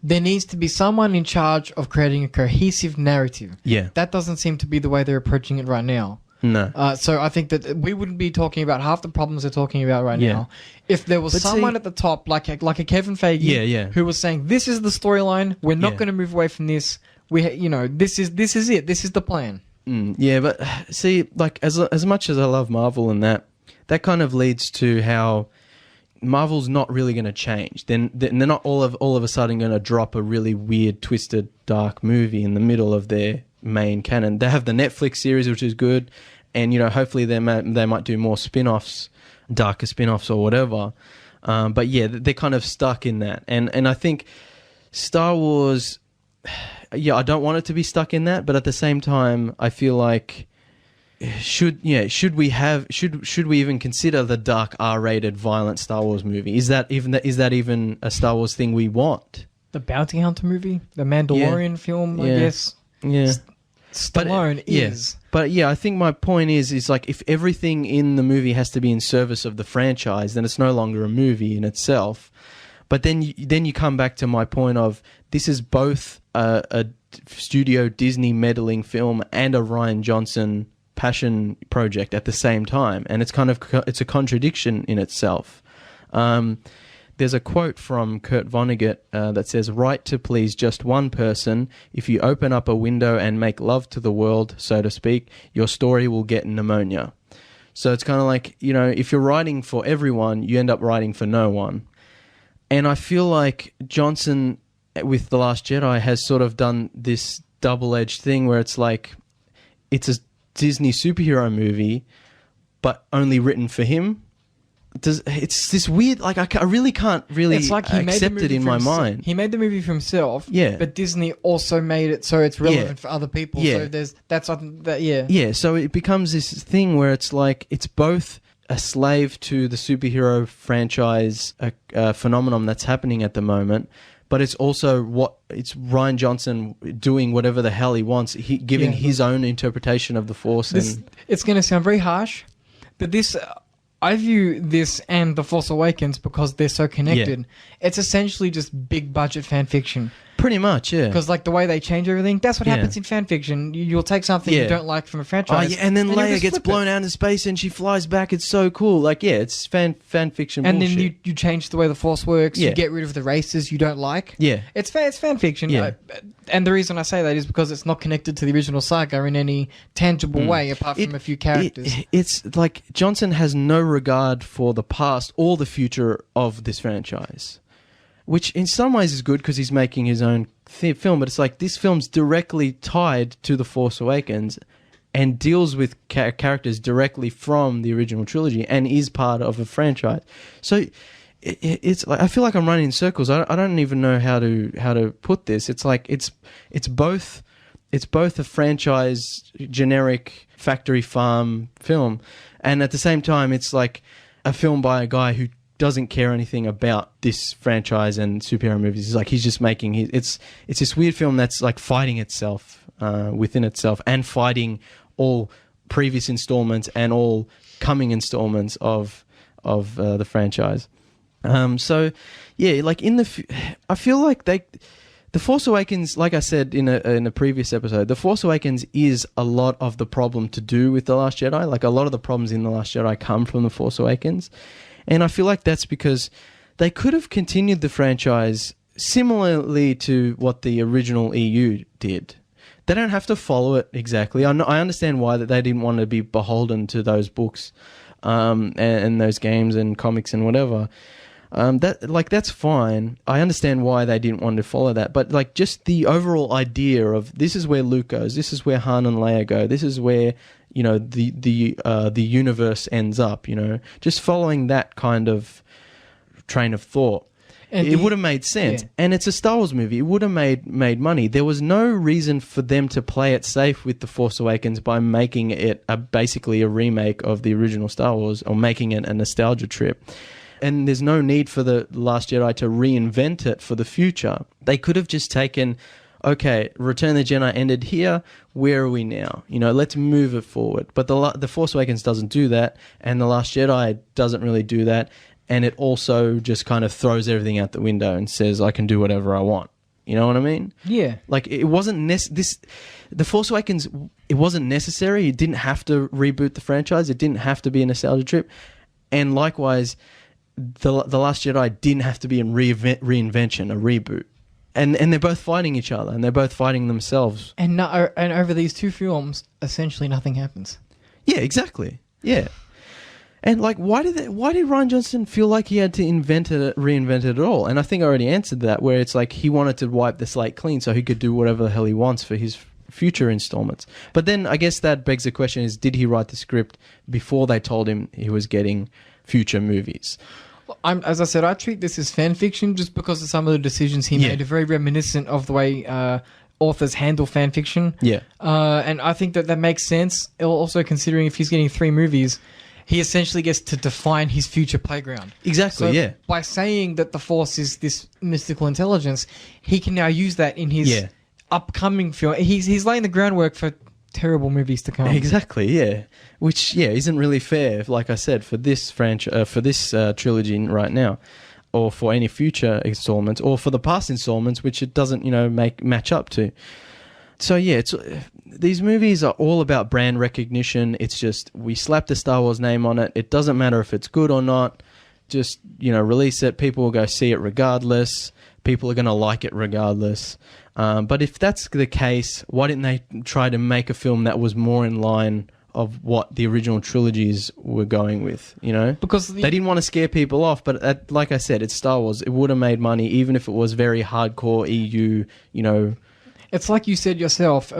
There needs to be someone in charge of creating a cohesive narrative. Yeah. That doesn't seem to be the way they're approaching it right now. No. So I think that we wouldn't be talking about half the problems they're talking about right now if there was someone at the top, like a Kevin Feige, who was saying, "This is the storyline. We're not going to move away from this. This is it. This is the plan." Yeah, but see, like as much as I love Marvel and that kind of leads to how Marvel's not really going to change. Then they're not all of a sudden going to drop a really weird, twisted, dark movie in the middle of their main canon. They have the Netflix series, which is good, and you know, hopefully they might do more spin-offs, darker spin-offs or whatever. But yeah, they're kind of stuck in that, and I think Star Wars, I don't want it to be stuck in that, but at the same time, I feel like should we even consider the dark R-rated violent Star Wars movie? Is that even a Star Wars thing we want? The Bounty Hunter movie, the Mandalorian film, I guess. Yeah. Stallone is. But yeah, I think my point is like, if everything in the movie has to be in service of the franchise, then it's no longer a movie in itself. But then you come back to my point of, this is both a Studio Disney meddling film and a Rian Johnson passion project at the same time, and it's a contradiction in itself. There's a quote from Kurt Vonnegut that says, "Write to please just one person. If you open up a window and make love to the world, so to speak, your story will get pneumonia." So it's kind of like, you know, if you're writing for everyone, you end up writing for no one. And I feel like Johnson, with The Last Jedi, has sort of done this double-edged thing where it's like, it's a Disney superhero movie, but only written for him. It's this weird, like, I really can't it's like he accept made the it in my mind. He made the movie for himself, but Disney also made it so it's relevant for other people. So so it becomes this thing where it's like, it's both a slave to the superhero franchise phenomenon that's happening at the moment, but it's also it's Rian Johnson doing whatever the hell he wants, giving his own interpretation of the Force. It's going to sound very harsh, but I view this and The Force Awakens, because they're so connected, it's essentially just big budget fan fiction. Pretty much, yeah. Because like the way they change everything, that's what happens in fan fiction. You'll take something you don't like from a franchise, and then Leia gets blown out into space and she flies back. It's so cool. Like, it's fan fiction. And bullshit. then you change the way the Force works. You get rid of the races you don't like. Yeah, it's fan fiction. Yeah. And the reason I say that is because it's not connected to the original saga in any tangible way, apart from a few characters. It's like Johnson has no regard for the past or the future of this franchise, which in some ways is good because he's making his own film, but it's like this film's directly tied to The Force Awakens and deals with characters directly from the original trilogy and is part of a franchise. So it's like, I feel like I'm running in circles. I don't even know how to put this. It's like it's both a franchise generic factory farm film, and at the same time it's like a film by a guy who doesn't care anything about this franchise and superhero movies. It's like he's just making it's this weird film that's like fighting itself within itself and fighting all previous installments and all coming installments of the franchise. So yeah, like I feel like The Force Awakens, like I said in a previous episode, The Force Awakens is a lot of the problem to do with The Last Jedi. Like, a lot of the problems in The Last Jedi come from The Force Awakens. And I feel like that's because they could have continued the franchise similarly to what the original EU did. They don't have to follow it exactly. I understand why that they didn't want to be beholden to those books and those games and comics and whatever. That's fine. I understand why they didn't want to follow that, but like just the overall idea of this is where Luke goes, this is where Han and Leia go, this is where the universe ends up. Just following that kind of train of thought, and it would have made sense. Yeah. And it's a Star Wars movie. It would have made money. There was no reason for them to play it safe with The Force Awakens by making it basically a remake of the original Star Wars or making it a nostalgia trip. And there's no need for The Last Jedi to reinvent it for the future. They could have just taken, okay, Return of the Jedi ended here, where are we now? Let's move it forward. But The Force Awakens doesn't do that, and The Last Jedi doesn't really do that, and it also just kind of throws everything out the window and says, I can do whatever I want. You know what I mean? Yeah. Like, it wasn't The Force Awakens, it wasn't necessary. It didn't have to reboot the franchise. It didn't have to be a nostalgia trip. And likewise, The Last Jedi didn't have to be a reinvention, a reboot. And they're both fighting each other, and they're both fighting themselves. And over these two films, essentially nothing happens. Yeah, exactly. Yeah. And like, why did Rian Johnson feel like he had to reinvent it at all? And I think I already answered that, where it's like he wanted to wipe the slate clean so he could do whatever the hell he wants for his future installments. But then I guess that begs the question: is did he write the script before they told him he was getting future movies? As I said, I treat this as fan fiction just because of some of the decisions he made are very reminiscent of the way authors handle fan fiction. Yeah. And I think that makes sense. Also, considering if he's getting 3 movies, he essentially gets to define his future playground. Exactly, so by saying that the Force is this mystical intelligence, he can now use that in his upcoming film. He's laying the groundwork for terrible movies to come. Exactly, yeah. Which, isn't really fair, like I said, for this trilogy right now, or for any future installments, or for the past installments, which it doesn't, match up to. So these movies are all about brand recognition. It's just, we slap the Star Wars name on it. It doesn't matter if it's good or not. Just, release it. People will go see it regardless. People are going to like it regardless. But if that's the case, why didn't they try to make a film that was more in line of what the original trilogies were going with, Because they didn't want to scare people off, but like I said, it's Star Wars. It would have made money even if it was very hardcore EU, It's like you said yourself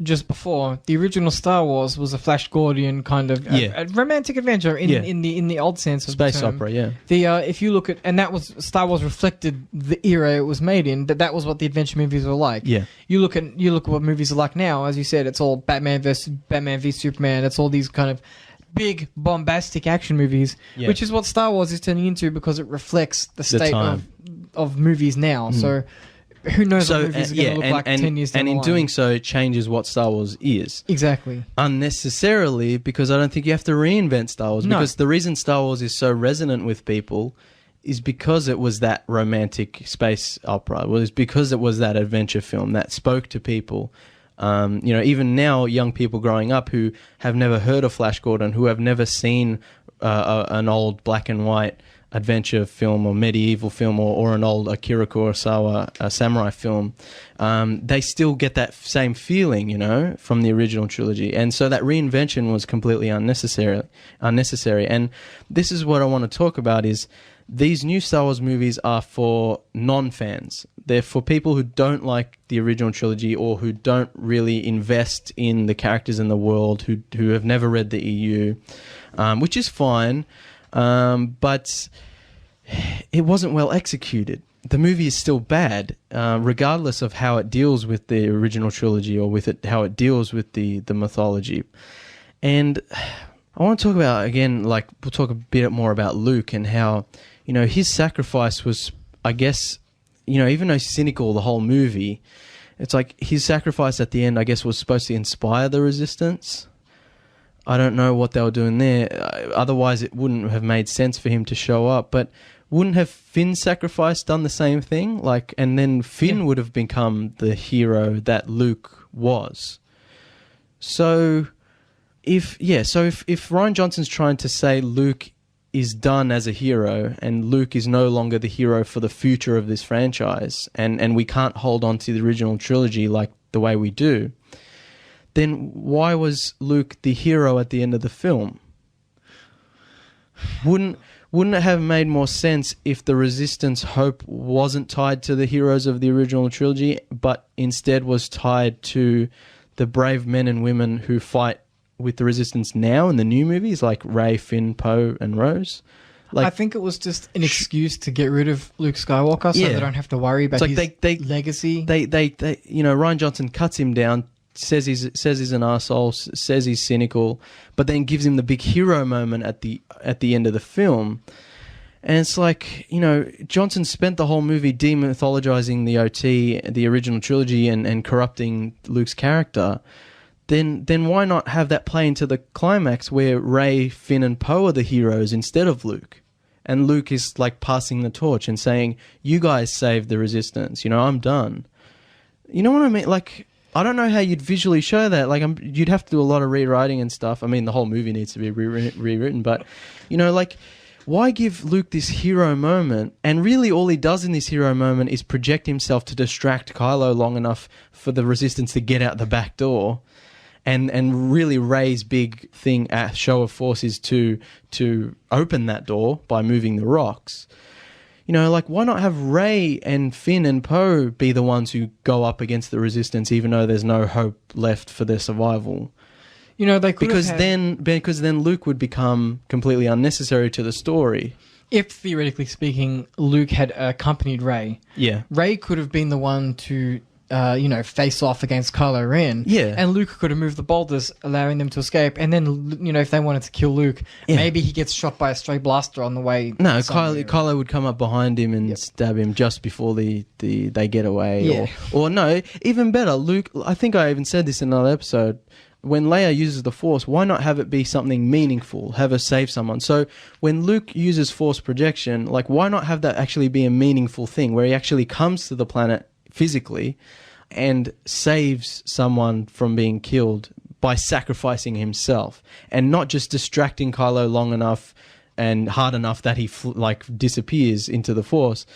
just before. The original Star Wars was a Flash Gordian kind of a romantic adventure in the old sense of space the term. opera. Yeah. If you look at, and that was Star Wars reflected the era it was made in. That was what the adventure movies were like. Yeah. You look at what movies are like now. As you said, it's all Batman v Superman. It's all these kind of big bombastic action movies, which is what Star Wars is turning into because it reflects the state of movies now. So who knows what movies are going to look like 10 years down the line. And in doing so, it changes what Star Wars is. Exactly. Unnecessarily, because I don't think you have to reinvent Star Wars. Because the reason Star Wars is so resonant with people is because it was that romantic space opera. It was because it was that adventure film that spoke to people. Even now, young people growing up who have never heard of Flash Gordon, who have never seen an old black and white adventure film or medieval film or an old Akira Kurosawa samurai film, they still get that same feeling, from the original trilogy. And so that reinvention was completely unnecessary. And this is what I want to talk about is these new Star Wars movies are for non-fans. They're for people who don't like the original trilogy or who don't really invest in the characters in the world, who have never read the EU, which is fine. But it wasn't well executed. The movie is still bad, regardless of how it deals with the original trilogy or how it deals with the mythology. And I want to talk about, again, we'll talk a bit more about Luke and how, his sacrifice was, I guess, even though he's cynical the whole movie, it's like his sacrifice at the end, I guess, was supposed to inspire the Resistance. I don't know what they were doing there. Otherwise, it wouldn't have made sense for him to show up. But wouldn't have Finn's sacrifice done the same thing? And then Finn would have become the hero that Luke was. So if Rian Johnson's trying to say Luke is done as a hero and Luke is no longer the hero for the future of this franchise, and we can't hold on to the original trilogy like the way we do, then why was Luke the hero at the end of the film? Wouldn't it have made more sense if the Resistance hope wasn't tied to the heroes of the original trilogy, but instead was tied to the brave men and women who fight with the Resistance now in the new movies, like Rey, Finn, Poe, and Rose? I think it was just an excuse to get rid of Luke Skywalker, so they don't have to worry about his legacy. Rian Johnson cuts him down, says he's an arsehole, says he's cynical, but then gives him the big hero moment at the end of the film. And it's like, Johnson spent the whole movie de-mythologizing the OT, the original trilogy, and corrupting Luke's character. Then why not have that play into the climax where Rey, Finn, and Poe are the heroes instead of Luke? And Luke is passing the torch and saying, "You guys saved the Resistance. I'm done." You know what I mean? I don't know how you'd visually show that. You'd have to do a lot of rewriting and stuff. I mean, the whole movie needs to be rewritten. But, why give Luke this hero moment? And really all he does in this hero moment is project himself to distract Kylo long enough for the Resistance to get out the back door. And really Rey's big thing at show of force is to open that door by moving the rocks. Why not have Rey and Finn and Poe be the ones who go up against the Resistance, even though there's no hope left for their survival? They could because then Luke would become completely unnecessary to the story. If, theoretically speaking, Luke had accompanied Rey, Rey could have been the one to face off against Kylo Ren. Yeah. And Luke could have moved the boulders, allowing them to escape. And then, if they wanted to kill Luke, maybe he gets shot by a stray blaster on the way. No, Kylo would come up behind him and stab him just before they get away. Yeah. Or no, even better, Luke, I think I even said this in another episode, when Leia uses the Force, why not have it be something meaningful? Have her save someone. So when Luke uses Force projection, why not have that actually be a meaningful thing where he actually comes to the planet physically and saves someone from being killed by sacrificing himself, and not just distracting Kylo long enough and hard enough that he disappears into the Force.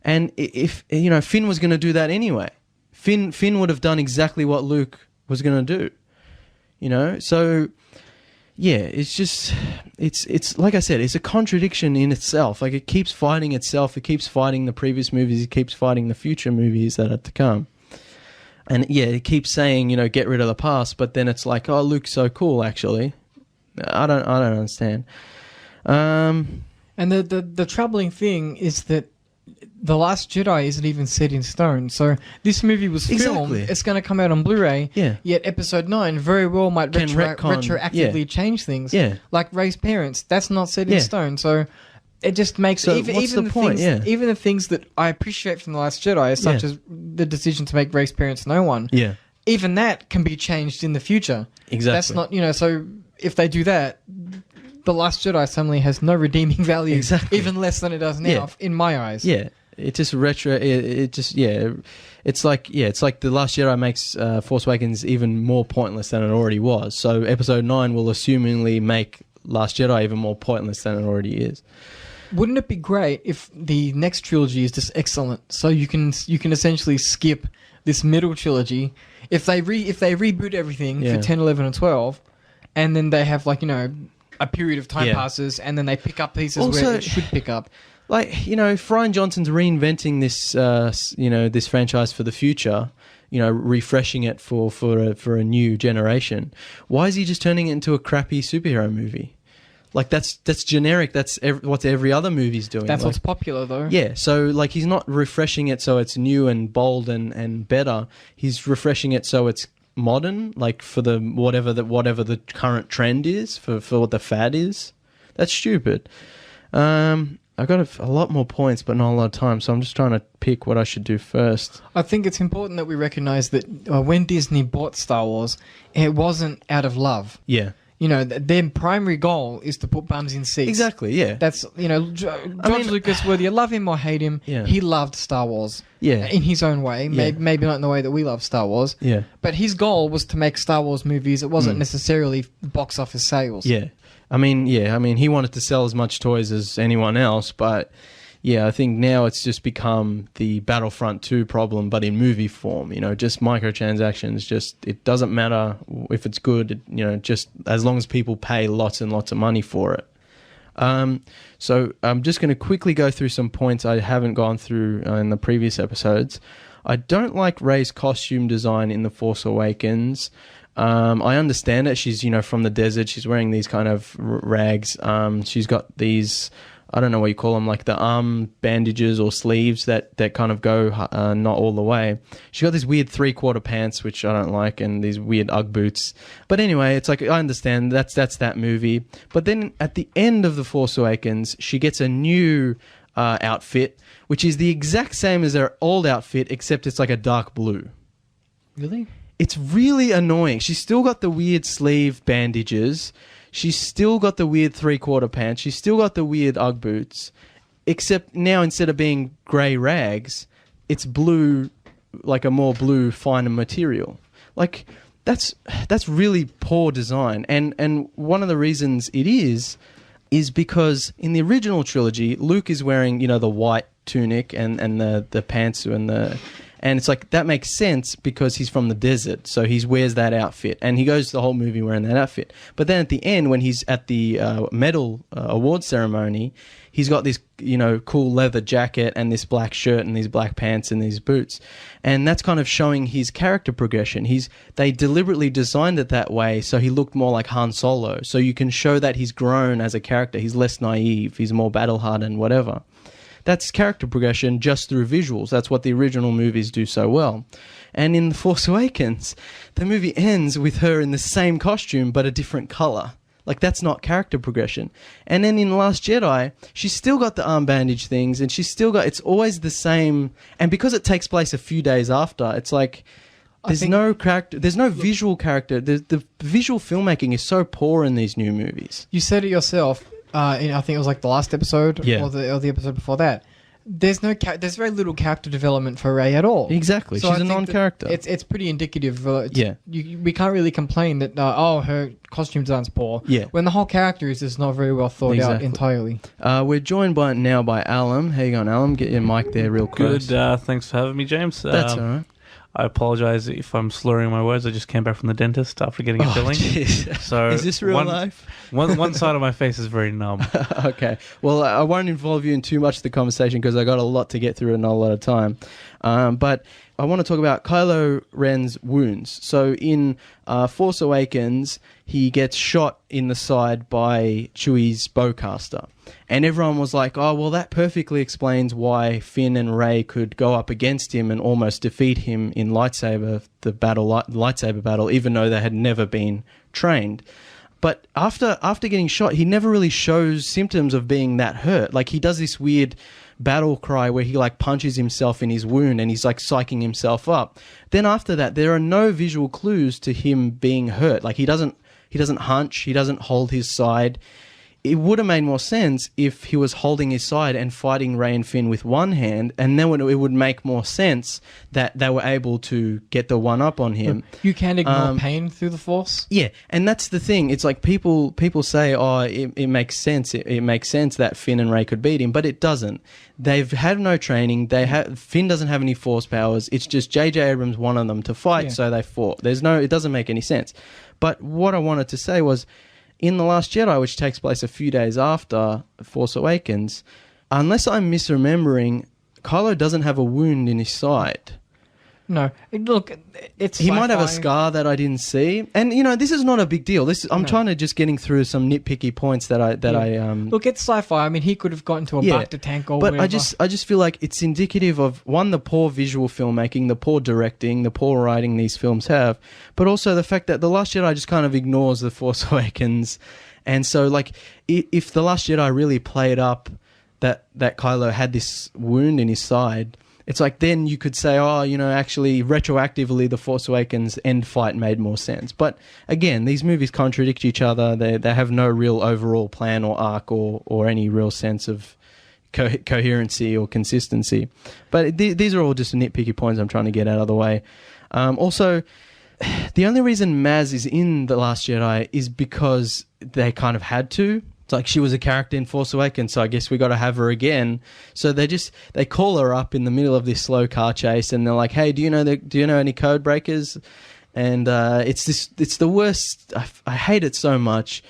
And if Finn was going to do that anyway, Finn would have done exactly what Luke was going to do. So yeah, it's like I said, it's a contradiction in itself. It keeps fighting itself. It keeps fighting the previous movies. It keeps fighting the future movies that are to come. And yeah, it keeps saying, get rid of the past, but then it's like, oh, Luke's so cool, actually. I don't understand. And the troubling thing is that The Last Jedi isn't even set in stone. So this movie was filmed. It's going to come out on Blu-ray. Yeah. Yet Episode 9 very well might retroactively change things. Yeah. Like Rey's parents. That's not set in stone. So it just makes even the things that I appreciate from The Last Jedi, such as the decision to make Rey's parents no one. Yeah. Even that can be changed in the future. Exactly. That's not, so if they do that, The Last Jedi suddenly has no redeeming value, even less than it does now, in my eyes. Yeah, it just it's like The Last Jedi makes Force Awakens even more pointless than it already was. So Episode 9 will assumingly make Last Jedi even more pointless than it already is. Wouldn't it be great if the next trilogy is just excellent? So you can essentially skip this middle trilogy if they reboot everything for 10, 11, and 12, and then they have a period of time passes, and then they pick up pieces where it should pick up. Like, Rian Johnson's reinventing this, this franchise for the future, refreshing it for a new generation. Why is he just turning it into a crappy superhero movie? Like, that's generic. That's what every other movie's doing. That's what's popular, though. Yeah, so, he's not refreshing it so it's new and bold and better. He's refreshing it so it's modern, for the whatever the current trend is, for what the fad is. That's stupid. I've got a lot more points, but not a lot of time, so I'm just trying to pick what I should do first. I think it's important that we recognise that when Disney bought Star Wars, it wasn't out of love. Yeah. Their primary goal is to put bums in seats. Exactly, yeah. That's, George Lucas, whether you love him or hate him, he loved Star Wars. Yeah. In his own way. Yeah. Maybe not in the way that we love Star Wars. Yeah. But his goal was to make Star Wars movies. It wasn't necessarily box office sales. Yeah. I mean, he wanted to sell as much toys as anyone else, but I think now it's just become the Battlefront 2 problem, but in movie form, just microtransactions, it doesn't matter if it's good, just as long as people pay lots and lots of money for it. So I'm just going to quickly go through some points I haven't gone through in the previous episodes. I don't like Rey's costume design in The Force Awakens. I understand it. She's, from the desert. She's wearing these kind of rags. She's got these, I don't know what you call them, like the arm bandages or sleeves that kind of go not all the way. She's got these weird 3/4 pants, which I don't like, and these weird Ugg boots. But anyway, it's I understand that's that movie. But then at the end of The Force Awakens, she gets a new outfit, which is the exact same as her old outfit, except it's like a dark blue. Really? It's really annoying. She's still got the weird sleeve bandages. She's still got the weird 3/4 pants. She's still got the weird Ugg boots. Except now, instead of being grey rags, it's blue, like a more blue, finer material. That's really poor design. And one of the reasons it is because in the original trilogy, Luke is wearing, the white tunic and the pants and it's that makes sense because he's from the desert, so he wears that outfit, and he goes the whole movie wearing that outfit. But then at the end, when he's at the medal award ceremony, he's got this, cool leather jacket and this black shirt and these black pants and these boots, and that's kind of showing his character progression. They deliberately designed it that way so he looked more like Han Solo, so you can show that he's grown as a character. He's less naive, he's more battle-hardened, whatever. That's character progression just through visuals. That's what the original movies do so well. And in The Force Awakens, the movie ends with her in the same costume but a different colour. That's not character progression. And then in The Last Jedi, she's still got the arm bandage things, and she's still got... It's always the same... And because it takes place a few days after, it's there's no character... There's no visual character. The visual filmmaking is so poor in these new movies. You said it yourself... I think it was the last episode or the episode before that. There's very little character development for Rey at all. Exactly, so she's a non-character. It's pretty indicative. We can't really complain that her costume design's poor. Yeah, when the whole character is just not very well thought out entirely. We're joined now by Callum. How you going, Callum? Get your mic there real close. Good. Thanks for having me, James. That's all right. I apologise if I'm slurring my words. I just came back from the dentist after getting a filling. Geez. So is this real life? One side of my face is very numb. Okay. Well, I won't involve you in too much of the conversation because I got a lot to get through and not a lot of time. But I want to talk about Kylo Ren's wounds. So in Force Awakens, he gets shot in the side by Chewie's bowcaster. And everyone was like, oh, well, that perfectly explains why Finn and Rey could go up against him and almost defeat him in lightsaber battle, even though they had never been trained. But after getting shot, he never really shows symptoms of being that hurt. Like, he does this weird battle cry where he like punches himself in his wound and he's like psyching himself up. Then after that, there are no visual clues to him being hurt. Like, he doesn't hunch, he doesn't hold his side. It would have made more sense if he was holding his side and fighting Rey and Finn with one hand, and then it would make more sense that they were able to get the one up on him. You can't ignore pain through the Force. Yeah, and that's the thing. It's like people say, oh, it makes sense. It makes sense that Finn and Rey could beat him, but it doesn't. They've had no training. Finn doesn't have any Force powers. It's just J.J. Abrams wanted them to fight, so they fought. It doesn't make any sense. But what I wanted to say was, in The Last Jedi, which takes place a few days after Force Awakens, unless I'm misremembering, Kylo doesn't have a wound in his side. No, look, he might have a scar that I didn't see, and this is not a big deal. I'm trying to just getting through some nitpicky points that I look. It's sci-fi. I mean, he could have gotten to a Bacta tank or whatever. But I just feel like it's indicative of one, the poor visual filmmaking, the poor directing, the poor writing these films have, but also the fact that The Last Jedi just kind of ignores The Force Awakens, and so like if The Last Jedi really played up that Kylo had this wound in his side. It's like then you could say, oh, actually retroactively The Force Awakens end fight made more sense. But again, these movies contradict each other. They have no real overall plan or arc or any real sense of coherency or consistency. But these are all just nitpicky points I'm trying to get out of the way. Also, the only reason Maz is in The Last Jedi is because they kind of had to. It's like she was a character in Force Awakens, so I guess we got to have her again. So they call her up in the middle of this slow car chase, and they're like, "Hey, do you know any code breakers?" And it's the worst. I hate it so much.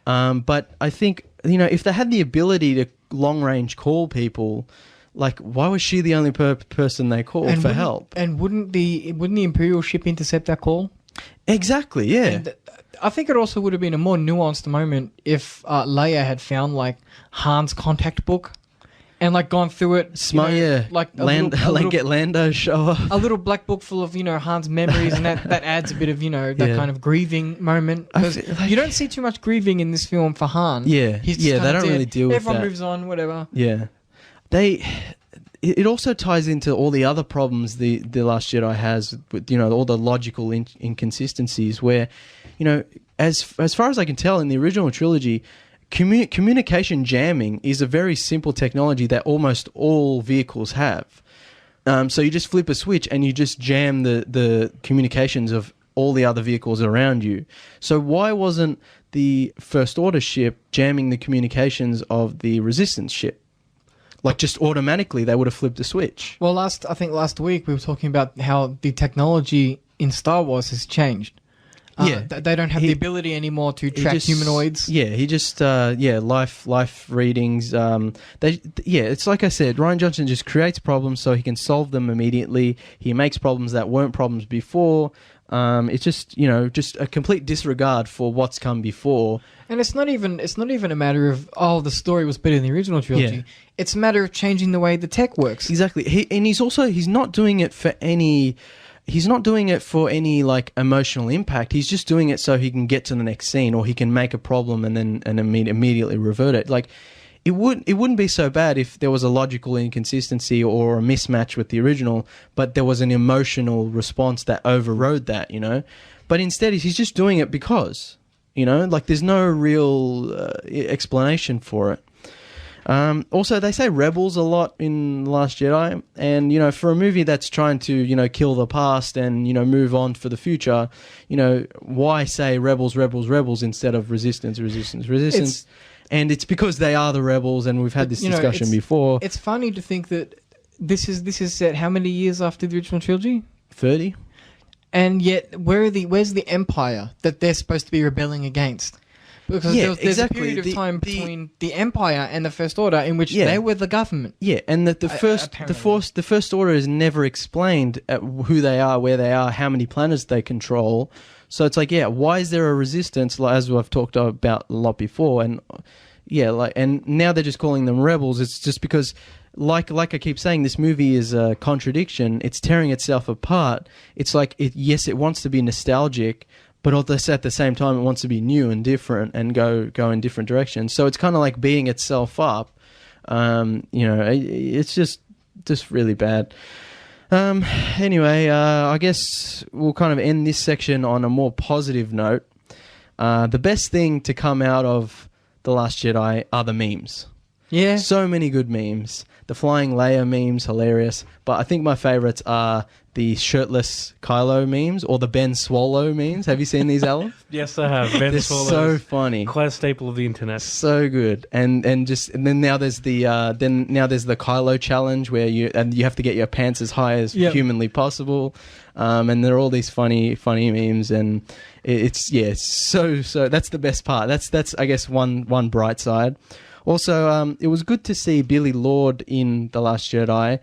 But I think if they had the ability to long range call people, like why was she the only person they called for help? And wouldn't the Imperial ship intercept that call? Exactly. Yeah. And I think it also would have been a more nuanced moment if Leia had found like Han's contact book and like gone through it. Smart, like get Lando show up. A little black book full of Han's memories, and that adds a bit of that kind of grieving moment, because you don't see too much grieving in this film for Han. Yeah, they don't really deal with that. Everyone moves on, whatever. Yeah, It also ties into all the other problems the Last Jedi has with all the logical inconsistencies where as far as I can tell in the original trilogy, communication jamming is a very simple technology that almost all vehicles have. So you just flip a switch and you just jam the communications of all the other vehicles around you. So why wasn't the First Order ship jamming the communications of the Resistance ship? Like, just automatically, they would have flipped a switch. Well, I think last week we were talking about how the technology in Star Wars has changed. They don't have the ability anymore to track humanoids. Yeah, he just life readings. It's like I said, Rian Johnson just creates problems so he can solve them immediately. He makes problems that weren't problems before. It's just just a complete disregard for what's come before. And it's not even a matter of the story was better in the original trilogy. Yeah. It's a matter of changing the way the tech works. Exactly. He's not doing it for any. He's not doing it for any like emotional impact. He's just doing it so he can get to the next scene, or he can make a problem and then immediately revert it. Like it wouldn't be so bad if there was a logical inconsistency or a mismatch with the original, but there was an emotional response that overrode that. But instead he's just doing it because like there's no real explanation for it. Also, they say rebels a lot in The Last Jedi, and for a movie that's trying to kill the past and move on for the future, why say rebels instead of resistance? And it's because they are the rebels, and we've had this discussion before. It's funny to think that this is set how many years after the original trilogy? 30. And yet, where's the Empire that they're supposed to be rebelling against? Because there's a period of time between the Empire and the First Order in which they were the government. Yeah, and that the First Order is never explained who they are, where they are, how many planets they control. So it's like, why is there a resistance, as I've talked about a lot before? And yeah, like, and now they're just calling them rebels. It's just because, like I keep saying, this movie is a contradiction. It's tearing itself apart. It's like, yes, it wants to be nostalgic, but at the same time, it wants to be new and different and go in different directions. So it's kind of like beating itself up. It's just really bad. Anyway, I guess we'll kind of end this section on a more positive note. The best thing to come out of The Last Jedi are the memes. Yeah. So many good memes. The flying Leia memes, hilarious. But I think my favorites are the shirtless Kylo memes or the Ben Swallow memes. Have you seen these, Alan? Yes, I have. Ben They're Swallow. so funny. Quite a staple of the internet. So good. And then now there's the Kylo challenge where you have to get your pants as high as humanly possible. And there are all these funny memes, and it's so that's the best part. That's I guess one bright side. Also, it was good to see Billie Lourd in The Last Jedi.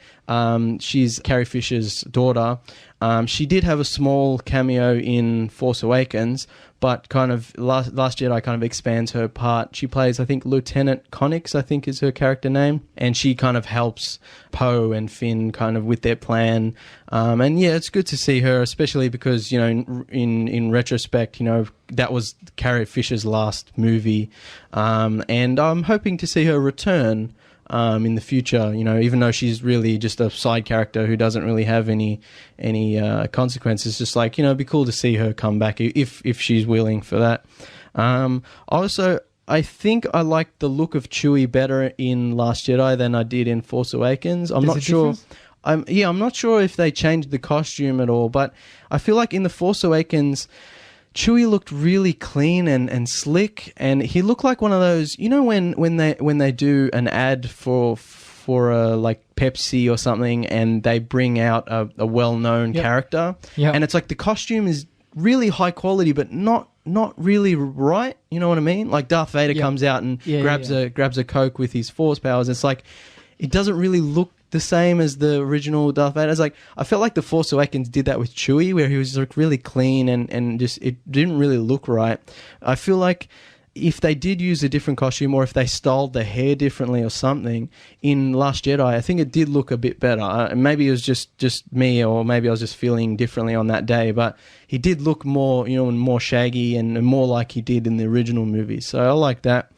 She's Carrie Fisher's daughter. She did have a small cameo in Force Awakens, but kind of Last Jedi kind of expands her part. She plays, I think, Lieutenant Connix, I think is her character name, and she kind of helps Poe and Finn kind of with their plan. And yeah, it's good to see her, especially because, in retrospect, that was Carrie Fisher's last movie. And I'm hoping to see her return in the future, even though she's really just a side character who doesn't really have any consequences. Just like, it'd be cool to see her come back if she's willing for that. Also, I think I liked the look of Chewie better in Last Jedi than I did in Force Awakens. I'm not sure. I'm not sure if they changed the costume at all, but I feel like in the Force Awakens, Chewie looked really clean and slick, and he looked like one of those, when they do an ad for like Pepsi or something, and they bring out a well-known character, and it's like the costume is really high quality, but not really right. You know what I mean? Like Darth Vader comes out and grabs a Coke with his Force powers. It's like it doesn't really look the same as the original Darth Vader. It's like I felt like the Force Awakens did that with Chewie, where he was like really clean and just it didn't really look right. I feel like if they did use a different costume, or if they styled the hair differently or something in Last Jedi, I think it did look a bit better. Maybe it was just me, or maybe I was just feeling differently on that day, but he did look more, more shaggy and more like he did in the original movie. So I like that.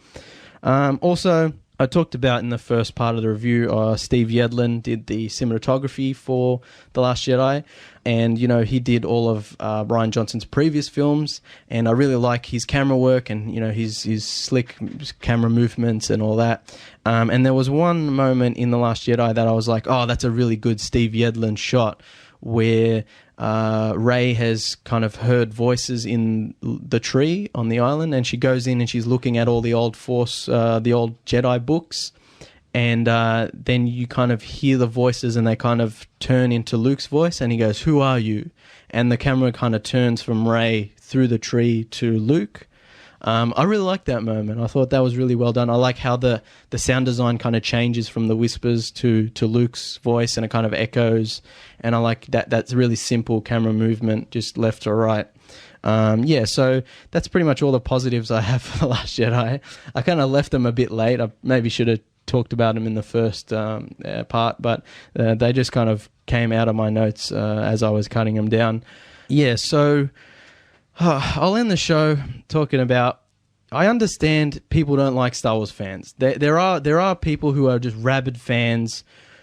Also, I talked about in the first part of the review, Steve Yedlin did the cinematography for The Last Jedi, and he did all of Rian Johnson's previous films, and I really like his camera work and his slick camera movements and all that. And there was one moment in The Last Jedi that I was like, oh, that's a really good Steve Yedlin shot, where Rey has kind of heard voices in the tree on the island, and she goes in and she's looking at all the old the old Jedi books, and then you kind of hear the voices and they kind of turn into Luke's voice, and he goes, "Who are you?" And the camera kind of turns from Rey through the tree to Luke. I really liked that moment. I thought that was really well done. I like how the sound design kind of changes from the whispers to Luke's voice, and it kind of echoes. And I like that's a really simple camera movement, just left to right. So that's pretty much all the positives I have for The Last Jedi. I kind of left them a bit late. I maybe should have talked about them in the first part, but they just kind of came out of my notes as I was cutting them down. Yeah, so I'll end the show talking about, I understand people don't like Star Wars fans. There are people who are just rabid fans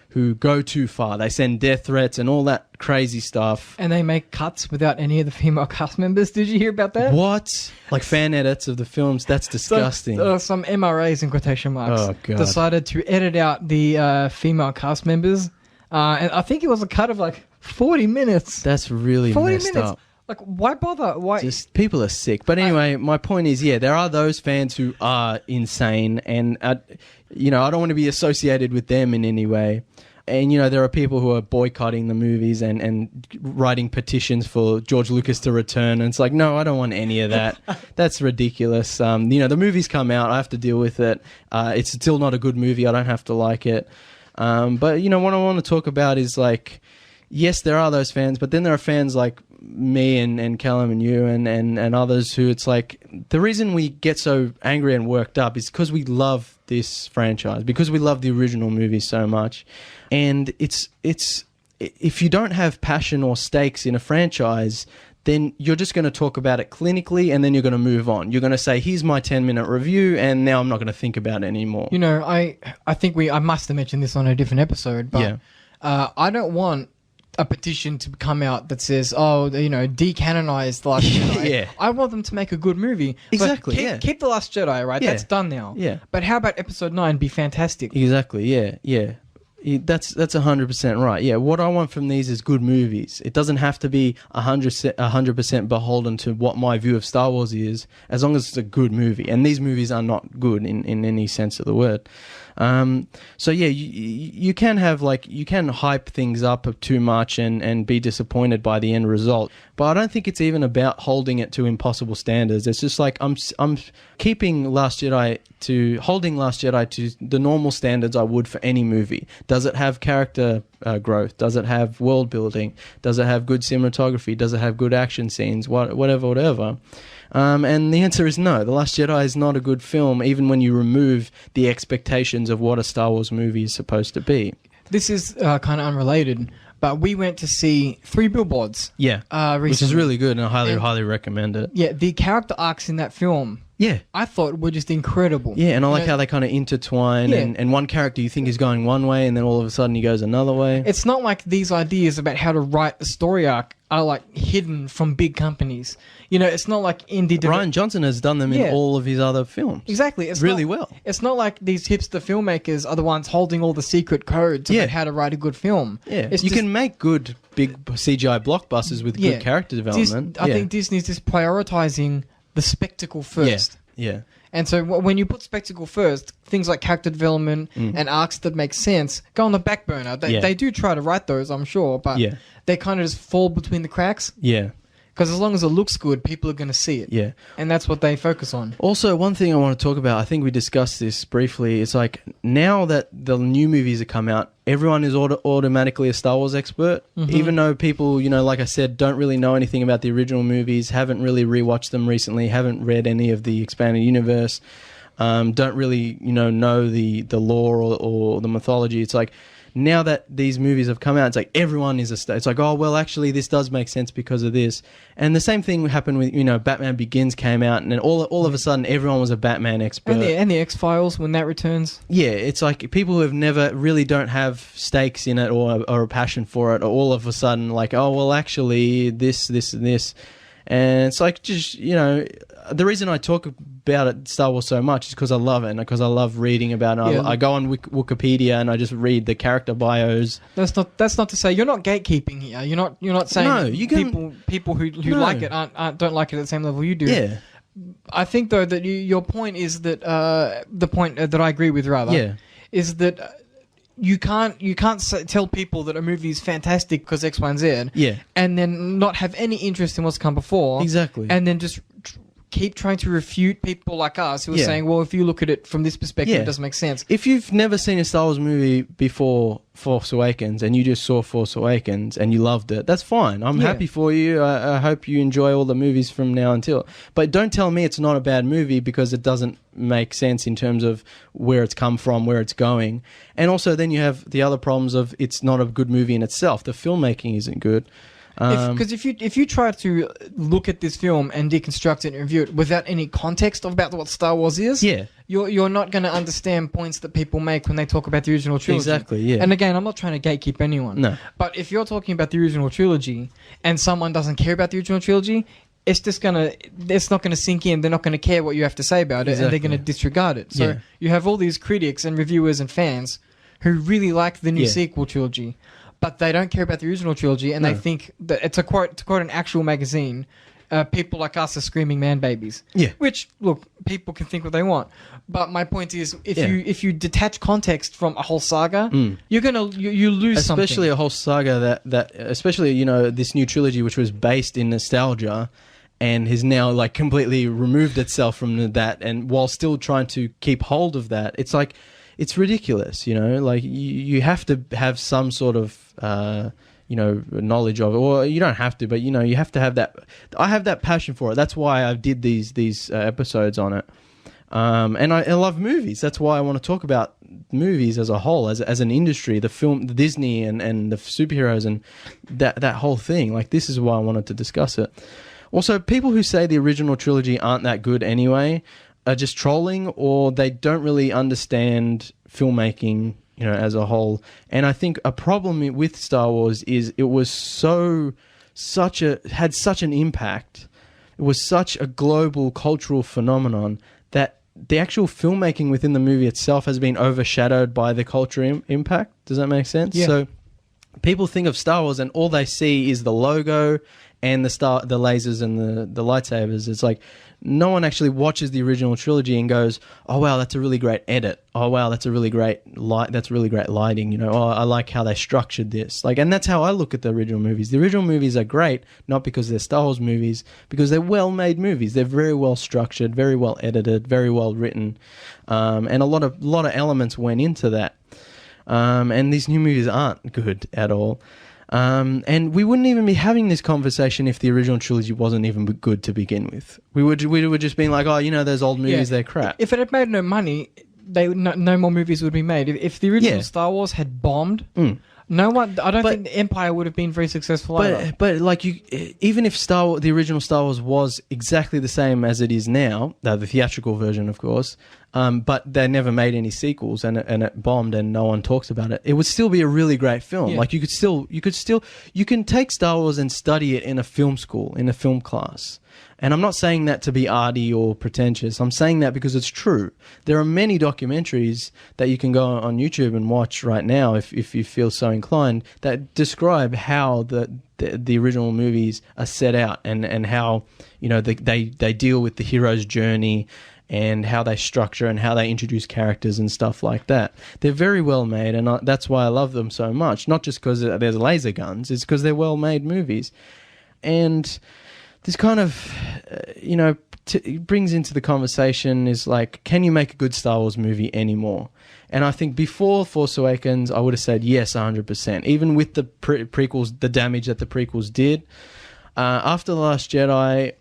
who go too far. They send death threats and all that crazy stuff. And they make cuts without any of the female cast members. Did you hear about that? What? Like fan edits of the films? That's disgusting. Some MRAs in quotation marks decided to edit out the female cast members. And I think it was a cut of like 40 minutes. That's really 40 messed minutes. up. Like, why bother? Why? Just people are sick. But anyway, my point is, there are those fans who are insane, and I don't want to be associated with them in any way. And there are people who are boycotting the movies and writing petitions for George Lucas to return. And it's like, no, I don't want any of that. That's ridiculous. The movies come out, I have to deal with it. It's still not a good movie. I don't have to like it. But what I want to talk about is like, yes, there are those fans, but then there are fans like me and Callum and you and others who it's like the reason we get so angry and worked up is because we love this franchise, because we love the original movie so much. And it's if you don't have passion or stakes in a franchise, then you're just going to talk about it clinically and then you're going to move on. You're going to say, here's my 10-minute review, and now I'm not going to think about it anymore. You know, I think I must have mentioned this on a different episode, but I don't want a petition to come out that says, decanonize The Last Jedi. Yeah. I want them to make a good movie. Exactly, But keep The Last Jedi, right? Yeah. That's done now. Yeah. But how about Episode 9 be fantastic? Exactly, yeah. That's 100% right. Yeah, what I want from these is good movies. It doesn't have to be 100% beholden to what my view of Star Wars is, as long as it's a good movie. And these movies are not good in any sense of the word. So yeah, you can have you can hype things up too much and be disappointed by the end result. But I don't think it's even about holding it to impossible standards. It's just like I'm keeping holding Last Jedi to the normal standards I would for any movie. Does it have character growth? Does it have world building? Does it have good cinematography? Does it have good action scenes? Whatever. And the answer is no. The Last Jedi is not a good film, even when you remove the expectations of what a Star Wars movie is supposed to be. This is kind of unrelated, but we went to see 3 Billboards. Yeah, recently. Which is really good, and I highly recommend it. Yeah, the character arcs in that film, yeah, I thought were just incredible. Yeah, and I like how they kind of intertwine, and one character you think is going one way, and then all of a sudden he goes another way. It's not like these ideas about how to write a story arc are like hidden from big companies. You know, it's not like indie... Rian Johnson has done them in all of his other films. Exactly. It's really well. It's not like these hipster filmmakers are the ones holding all the secret codes about how to write a good film. Yeah, you can make good big CGI blockbusters with good character development. I think Disney's just prioritizing the spectacle first. Yeah. And so when you put spectacle first, things like character development and arcs that make sense go on the back burner. They do try to write those, I'm sure, but they kind of just fall between the cracks. Yeah. Because as long as it looks good, people are going to see it. Yeah. And that's what they focus on. Also, one thing I want to talk about, I think we discussed this briefly, it's like now that the new movies have come out, everyone is automatically a Star Wars expert, even though people, like I said, don't really know anything about the original movies, haven't really rewatched them recently, haven't read any of the expanded universe, don't really, know the lore or the mythology. It's like, now that these movies have come out, it's like everyone is it's like, oh, well, actually, this does make sense because of this. And the same thing happened with, Batman Begins came out, and then all of a sudden, everyone was a Batman expert. And the X-Files, when that returns. Yeah, it's like people who have never really don't have stakes in it or a passion for it, are all of a sudden like, oh, well, actually, this, and this. And it's like, just, the reason I talk about it, Star Wars, so much is because I love it and because I love reading about it. I go on Wikipedia and I just read the character bios. That's not to say you're not gatekeeping here. You're not saying people who like it don't like it at the same level you do. Yeah. I think though that your point is that the point that I agree with rather is that. You can't tell people that a movie is fantastic because X, Y, and Z, and then not have any interest in what's come before, exactly, and then just keep trying to refute people like us who are saying, well, if you look at it from this perspective, it doesn't make sense. If you've never seen a Star Wars movie before Force Awakens and you just saw Force Awakens and you loved it, that's fine. I'm happy for you. I hope you enjoy all the movies from now until. But don't tell me it's not a bad movie because it doesn't make sense in terms of where it's come from, where it's going. And also then you have the other problems of it's not a good movie in itself. The filmmaking isn't good. Because if you try to look at this film and deconstruct it and review it without any context about what Star Wars is, you're not going to understand points that people make when they talk about the original trilogy. Exactly, yeah. And again, I'm not trying to gatekeep anyone. No. But if you're talking about the original trilogy and someone doesn't care about the original trilogy, it's not gonna sink in. They're not gonna care what you have to say about it, and they're gonna disregard it. So you have all these critics and reviewers and fans who really like the new sequel trilogy, but they don't care about the original trilogy, and they think that to quote an actual magazine, people like us are screaming man babies. Yeah. Which, look, people can think what they want, but my point is, if you detach context from a whole saga, you're gonna you lose something. Especially a whole saga that especially this new trilogy, which was based in nostalgia, and has now like completely removed itself from that, and while still trying to keep hold of that, it's like. It's ridiculous, like you have to have some sort of knowledge of it, or you don't have to, but you have to have that. I have that passion for it. That's why I did these episodes on it. And I love movies. That's why I want to talk about movies as a whole, as an industry, the Disney and the superheroes and that whole thing. Like, this is why I wanted to discuss it. Also, people who say the original trilogy aren't that good anyway are just trolling, or they don't really understand filmmaking, as a whole. And I think a problem with Star Wars is it was had such an impact. It was such a global cultural phenomenon that the actual filmmaking within the movie itself has been overshadowed by the cultural impact. Does that make sense? Yeah. So people think of Star Wars and all they see is the logo and the lasers and the lightsabers. It's like no one actually watches the original trilogy and goes, "Oh wow, that's a really great edit. Oh wow, that's a really great light. That's really great lighting. Oh, I like how they structured this." And that's how I look at the original movies. The original movies are great, not because they're Star Wars movies, because they're well-made movies. They're very well structured, very well edited, very well written, and a lot of elements went into that. And these new movies aren't good at all. And we wouldn't even be having this conversation if the original trilogy wasn't even good to begin with. We would just be like, those old movies, they're crap. If it had made no money, no more movies would be made. If the original Star Wars had bombed, no one. I don't think the Empire would have been very successful either. But even if the original Star Wars was exactly the same as it is now, the theatrical version, of course, but they never made any sequels and it bombed and no one talks about it, it would still be a really great film. Yeah. You can take Star Wars and study it in a film school, in a film class. And I'm not saying that to be arty or pretentious. I'm saying that because it's true. There are many documentaries that you can go on YouTube and watch right now, if you feel so inclined, that describe how the original movies are set out and how they deal with the hero's journey and how they structure and how they introduce characters and stuff like that. They're very well made, and that's why I love them so much. Not just because there's laser guns, it's because they're well made movies. And this kind of, brings into the conversation is like, can you make a good Star Wars movie anymore? And I think before Force Awakens, I would have said yes, 100%. Even with the prequels, the damage that the prequels did. After The Last Jedi,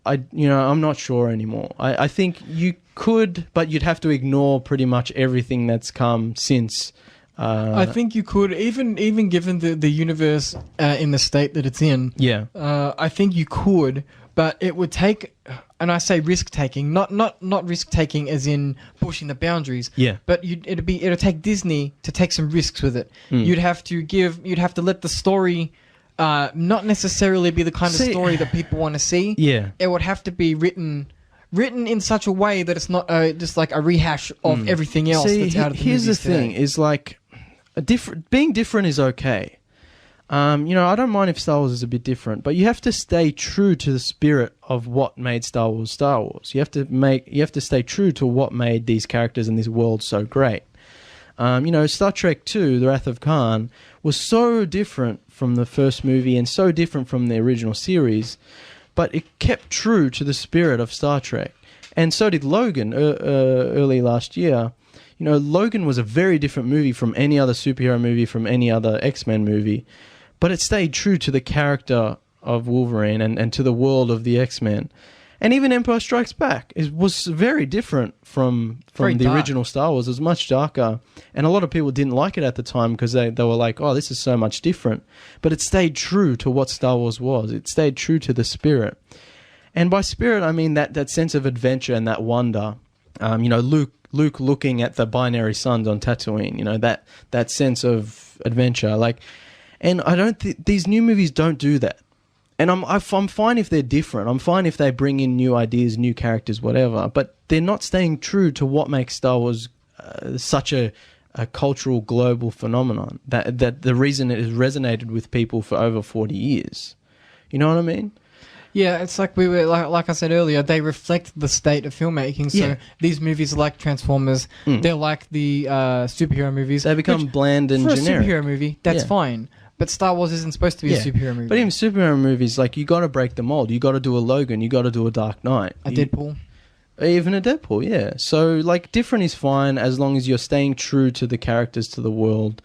I'm not sure anymore. I think you could, but you'd have to ignore pretty much everything that's come since. I think you could, even given the universe in the state that it's in. Yeah. I think you could, but it would take, and I say risk taking, not risk taking as in pushing the boundaries. Yeah. But it'll take Disney to take some risks with it. You'd have to let the story not necessarily be the kind of story that people want to see. Yeah. It would have to be written in such a way that it's not just like a rehash of everything else that's out of the here's the movies thing, today. is like being different is okay. I don't mind if Star Wars is a bit different, but you have to stay true to the spirit of what made Star Wars Star Wars. You have to stay true to what made these characters and this world so great. Star Trek II, The Wrath of Khan, was so different from the first movie and so different from the original series, but it kept true to the spirit of Star Trek. And so did Logan early last year. Logan was a very different movie from any other superhero movie, from any other X-Men movie, but it stayed true to the character of Wolverine and to the world of the X-Men. And even Empire Strikes Back was very different from the original Star Wars. It was much darker. And a lot of people didn't like it at the time because they were like, oh, this is so much different. But it stayed true to what Star Wars was. It stayed true to the spirit. And by spirit, I mean that sense of adventure and that wonder. Luke looking at the binary suns on Tatooine, that sense of adventure. And I don't these new movies don't do that. And I'm fine if they're different. I'm fine if they bring in new ideas, new characters, whatever. But they're not staying true to what makes Star Wars such a cultural global phenomenon. That the reason it has resonated with people for over 40 years. You know what I mean? Yeah, it's like we were like I said earlier. They reflect the state of filmmaking. So these movies are like Transformers. They're like the superhero movies. They become bland and generic. For a superhero movie, that's fine. But Star Wars isn't supposed to be a superhero movie. But even superhero movies, you got to break the mold. You got to do a Logan. You got to do a Dark Knight. Deadpool. Even a Deadpool, yeah. So different is fine as long as you're staying true to the characters, to the world.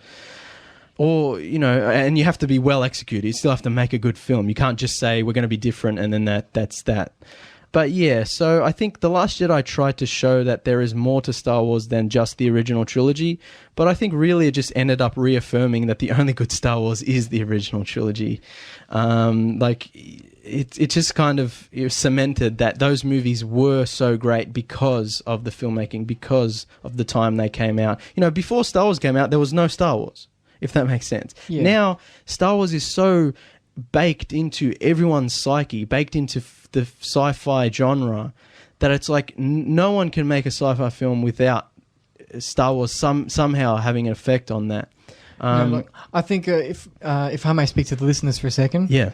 or, you know, and you have to be well executed. You still have to make a good film. You can't just say we're going to be different and then that's that. But yeah, so I think The Last Jedi tried to show that there is more to Star Wars than just the original trilogy. But I think really it just ended up reaffirming that the only good Star Wars is the original trilogy. It just kind of cemented that those movies were so great because of the filmmaking, because of the time they came out. You know, before Star Wars came out, there was no Star Wars, if that makes sense. Yeah. Now, Star Wars is so baked into everyone's psyche, baked into the sci-fi genre, that it's like no one can make a sci-fi film without Star Wars somehow having an effect on that. Look, I think if I may speak to the listeners for a second. Yeah.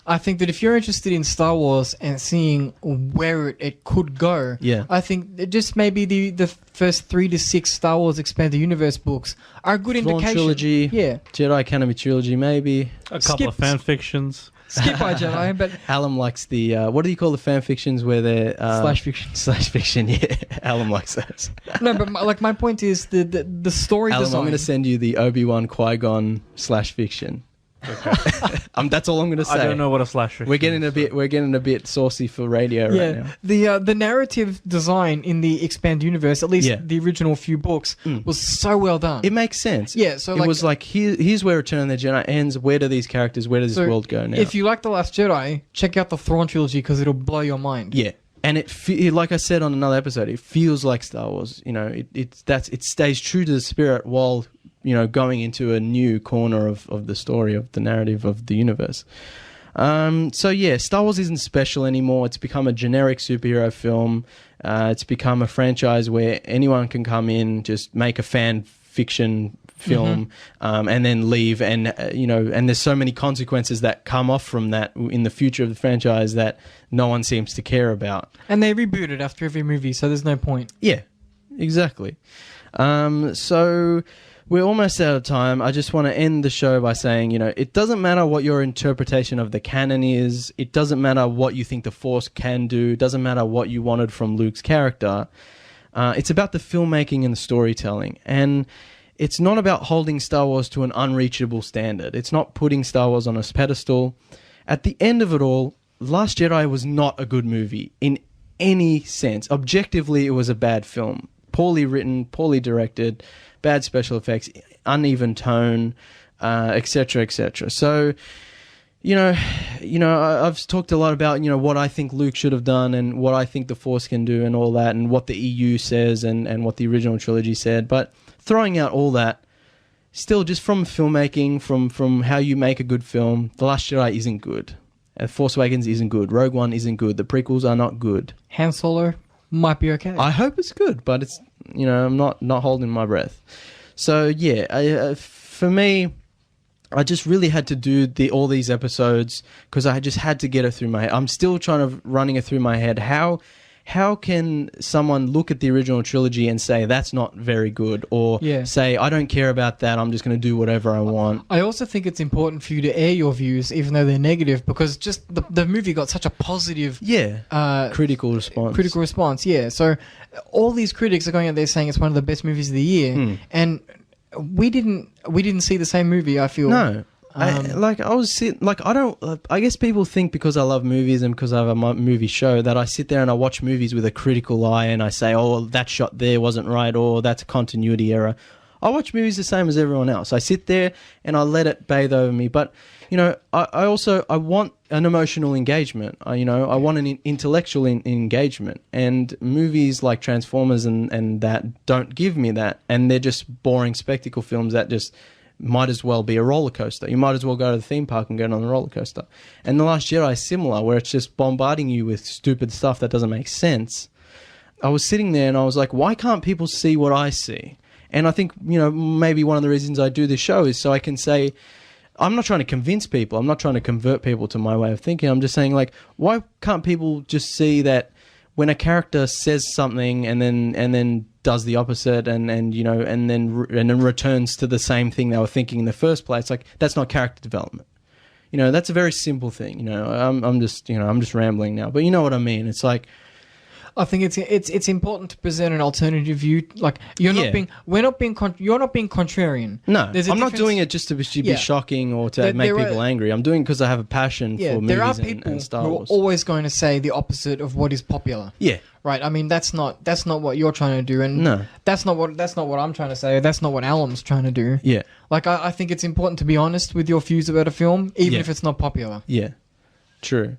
I think that if you're interested in Star Wars and seeing where it could go, I think just maybe the first 3 to 6 Star Wars Expanded Universe books are a good indication. Trilogy, Jedi Academy Trilogy, maybe. A couple of fan fictions. Skip by Jedi, but Callum likes the what do you call the fan fictions where they're slash fiction? Yeah, Callum likes those. No, but my point is the story Callum, design. I'm going to send you the Obi-Wan Qui-Gon slash fiction. Okay. That's all I'm going to say. I don't know what a slash fiction We're getting a bit saucy for radio right now. The narrative design in the Expand Universe, at least the original few books, was so well done. It makes sense. Yeah, so it was like here's where Return of the Jedi ends. Where do these characters? Where does this world go now? If you like The Last Jedi, check out the Thrawn trilogy because it'll blow your mind. Yeah. And like I said on another episode, it feels like Star Wars. You know, it stays true to the spirit while, you know, going into a new corner of the story, of the narrative of the universe. So yeah, Star Wars isn't special anymore. It's become a generic superhero film. It's become a franchise where anyone can come in, just make a fan fiction film, and then leave. And you know, and there's so many consequences that come off from that in the future of the franchise that no one seems to care about. And they reboot it after every movie, so there's no point. Yeah, exactly. So we're almost out of time. I just want to end the show by saying, you know, it doesn't matter what your interpretation of the canon is. It doesn't matter what you think the Force can do. It doesn't matter what you wanted from Luke's character. It's about the filmmaking and the storytelling. And it's not about holding Star Wars to an unreachable standard. It's not putting Star Wars on a pedestal. At the end of it all, Last Jedi was not a good movie in any sense. Objectively, it was a bad film. Poorly written, poorly directed, bad special effects, uneven tone, etc., etc. So, you know, I've talked a lot about, you know, what I think Luke should have done and what I think the Force can do and all that, and what the EU says and what the original trilogy said. But throwing out all that, still, just from filmmaking, from how you make a good film, The Last Jedi isn't good. Force Awakens isn't good. Rogue One isn't good. The prequels are not good. Han Solo might be okay. I hope it's good, but it's, you know, I'm not holding my breath. So yeah, for me, I just really had to do all these episodes because I just had to get it through my head. I'm still running it through my head. How can someone look at the original trilogy and say that's not very good, or say I don't care about that, I'm just going to do whatever I want? I also think it's important for you to air your views, even though they're negative, because just the movie got such a positive critical response. So all these critics are going out there saying it's one of the best movies of the year, and we didn't see the same movie, I feel. No. I guess people think because I love movies and because I have a movie show that I sit there and I watch movies with a critical eye and I say, oh, that shot there wasn't right, or that's a continuity error. I watch movies the same as everyone else. I sit there and I let it bathe over me. But, you know, I want an emotional engagement. I want an intellectual engagement. And movies like Transformers and that don't give me that. And they're just boring spectacle films that just might as well be a roller coaster. You might as well go to the theme park and get on the roller coaster. And The Last Jedi is similar, where it's just bombarding you with stupid stuff that doesn't make sense. I was sitting there and I was like, why can't people see what I see? And I think, you know, maybe one of the reasons I do this show is so I can say, I'm not trying to convince people. I'm not trying to convert people to my way of thinking. I'm just saying, like, why can't people just see that when a character says something and then does the opposite and then returns to the same thing they were thinking in the first place, like, that's not character development. You know, that's a very simple thing. You know, I'm just rambling now, but you know what I mean. It's like, I think it's important to present an alternative view. Like you're not being contrarian. No, I'm not doing it just to be shocking or to make people angry. I'm doing it because I have a passion for movies and Star Wars. Who are always going to say the opposite of what is popular. Yeah. Right. I mean, that's not what you're trying to do, and that's not what I'm trying to say. That's not what Callum's trying to do. Yeah. Like I think it's important to be honest with your views about a film, even if it's not popular. Yeah. True.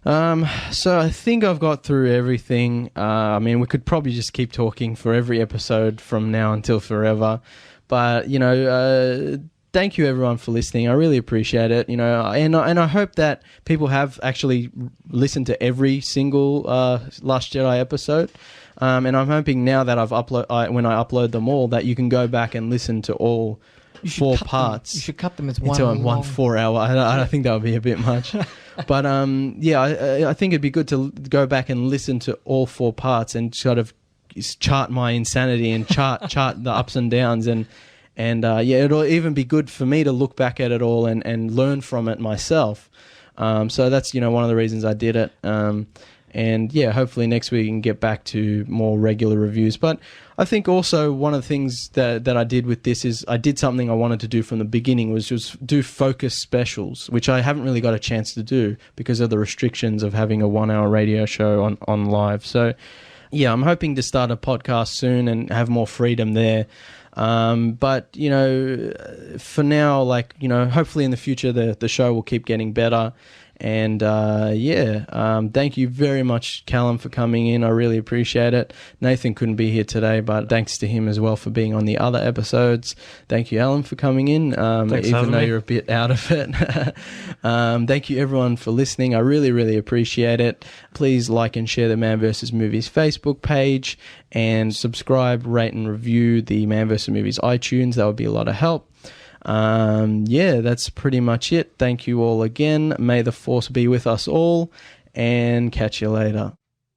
So I think I've got through everything. I mean, we could probably just keep talking for every episode from now until forever. But, thank you everyone for listening. I really appreciate it. And I hope that people have actually listened to every single Last Jedi episode. And I'm hoping now that when I upload them all, that you can go back and listen to all 4 parts. You should cut them as into one 4 hour. I think that would be a bit much. But I think it'd be good to go back and listen to all 4 parts and sort of chart my insanity and chart the ups and downs and it'll even be good for me to look back at it all and learn from it myself. So that's one of the reasons I did it. And hopefully next week we can get back to more regular reviews. But I think also one of the things that I did with this is I did something I wanted to do from the beginning, was just do focus specials, which I haven't really got a chance to do because of the restrictions of having a 1 hour radio show on live. So I'm hoping to start a podcast soon and have more freedom there. But for now, hopefully in the future the show will keep getting better. And thank you very much, Callum, for coming in. I really appreciate it. Nathan couldn't be here today, but thanks to him as well for being on the other episodes. Thank you, Alan, for coming in, even though you're a bit out of it. Thank you, everyone, for listening. I really, really appreciate it. Please like and share the Man vs. Movies Facebook page and subscribe, rate and review the Man vs. Movies iTunes. That would be a lot of help. That's pretty much it. Thank you all again. May the Force be with us all, and catch you later.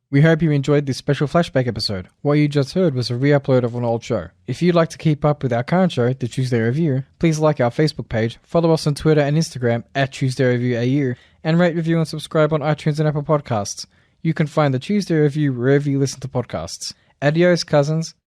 We hope you enjoyed this special flashback episode. What you just heard was a re-upload of an old show. If you'd like to keep up with our current show, The Tuesday Review, please like our Facebook page, follow us on Twitter and Instagram @TuesdayReviewAU, and rate, review and subscribe on iTunes and Apple Podcasts. You can find The Tuesday Review wherever you listen to podcasts. Adios, cousins.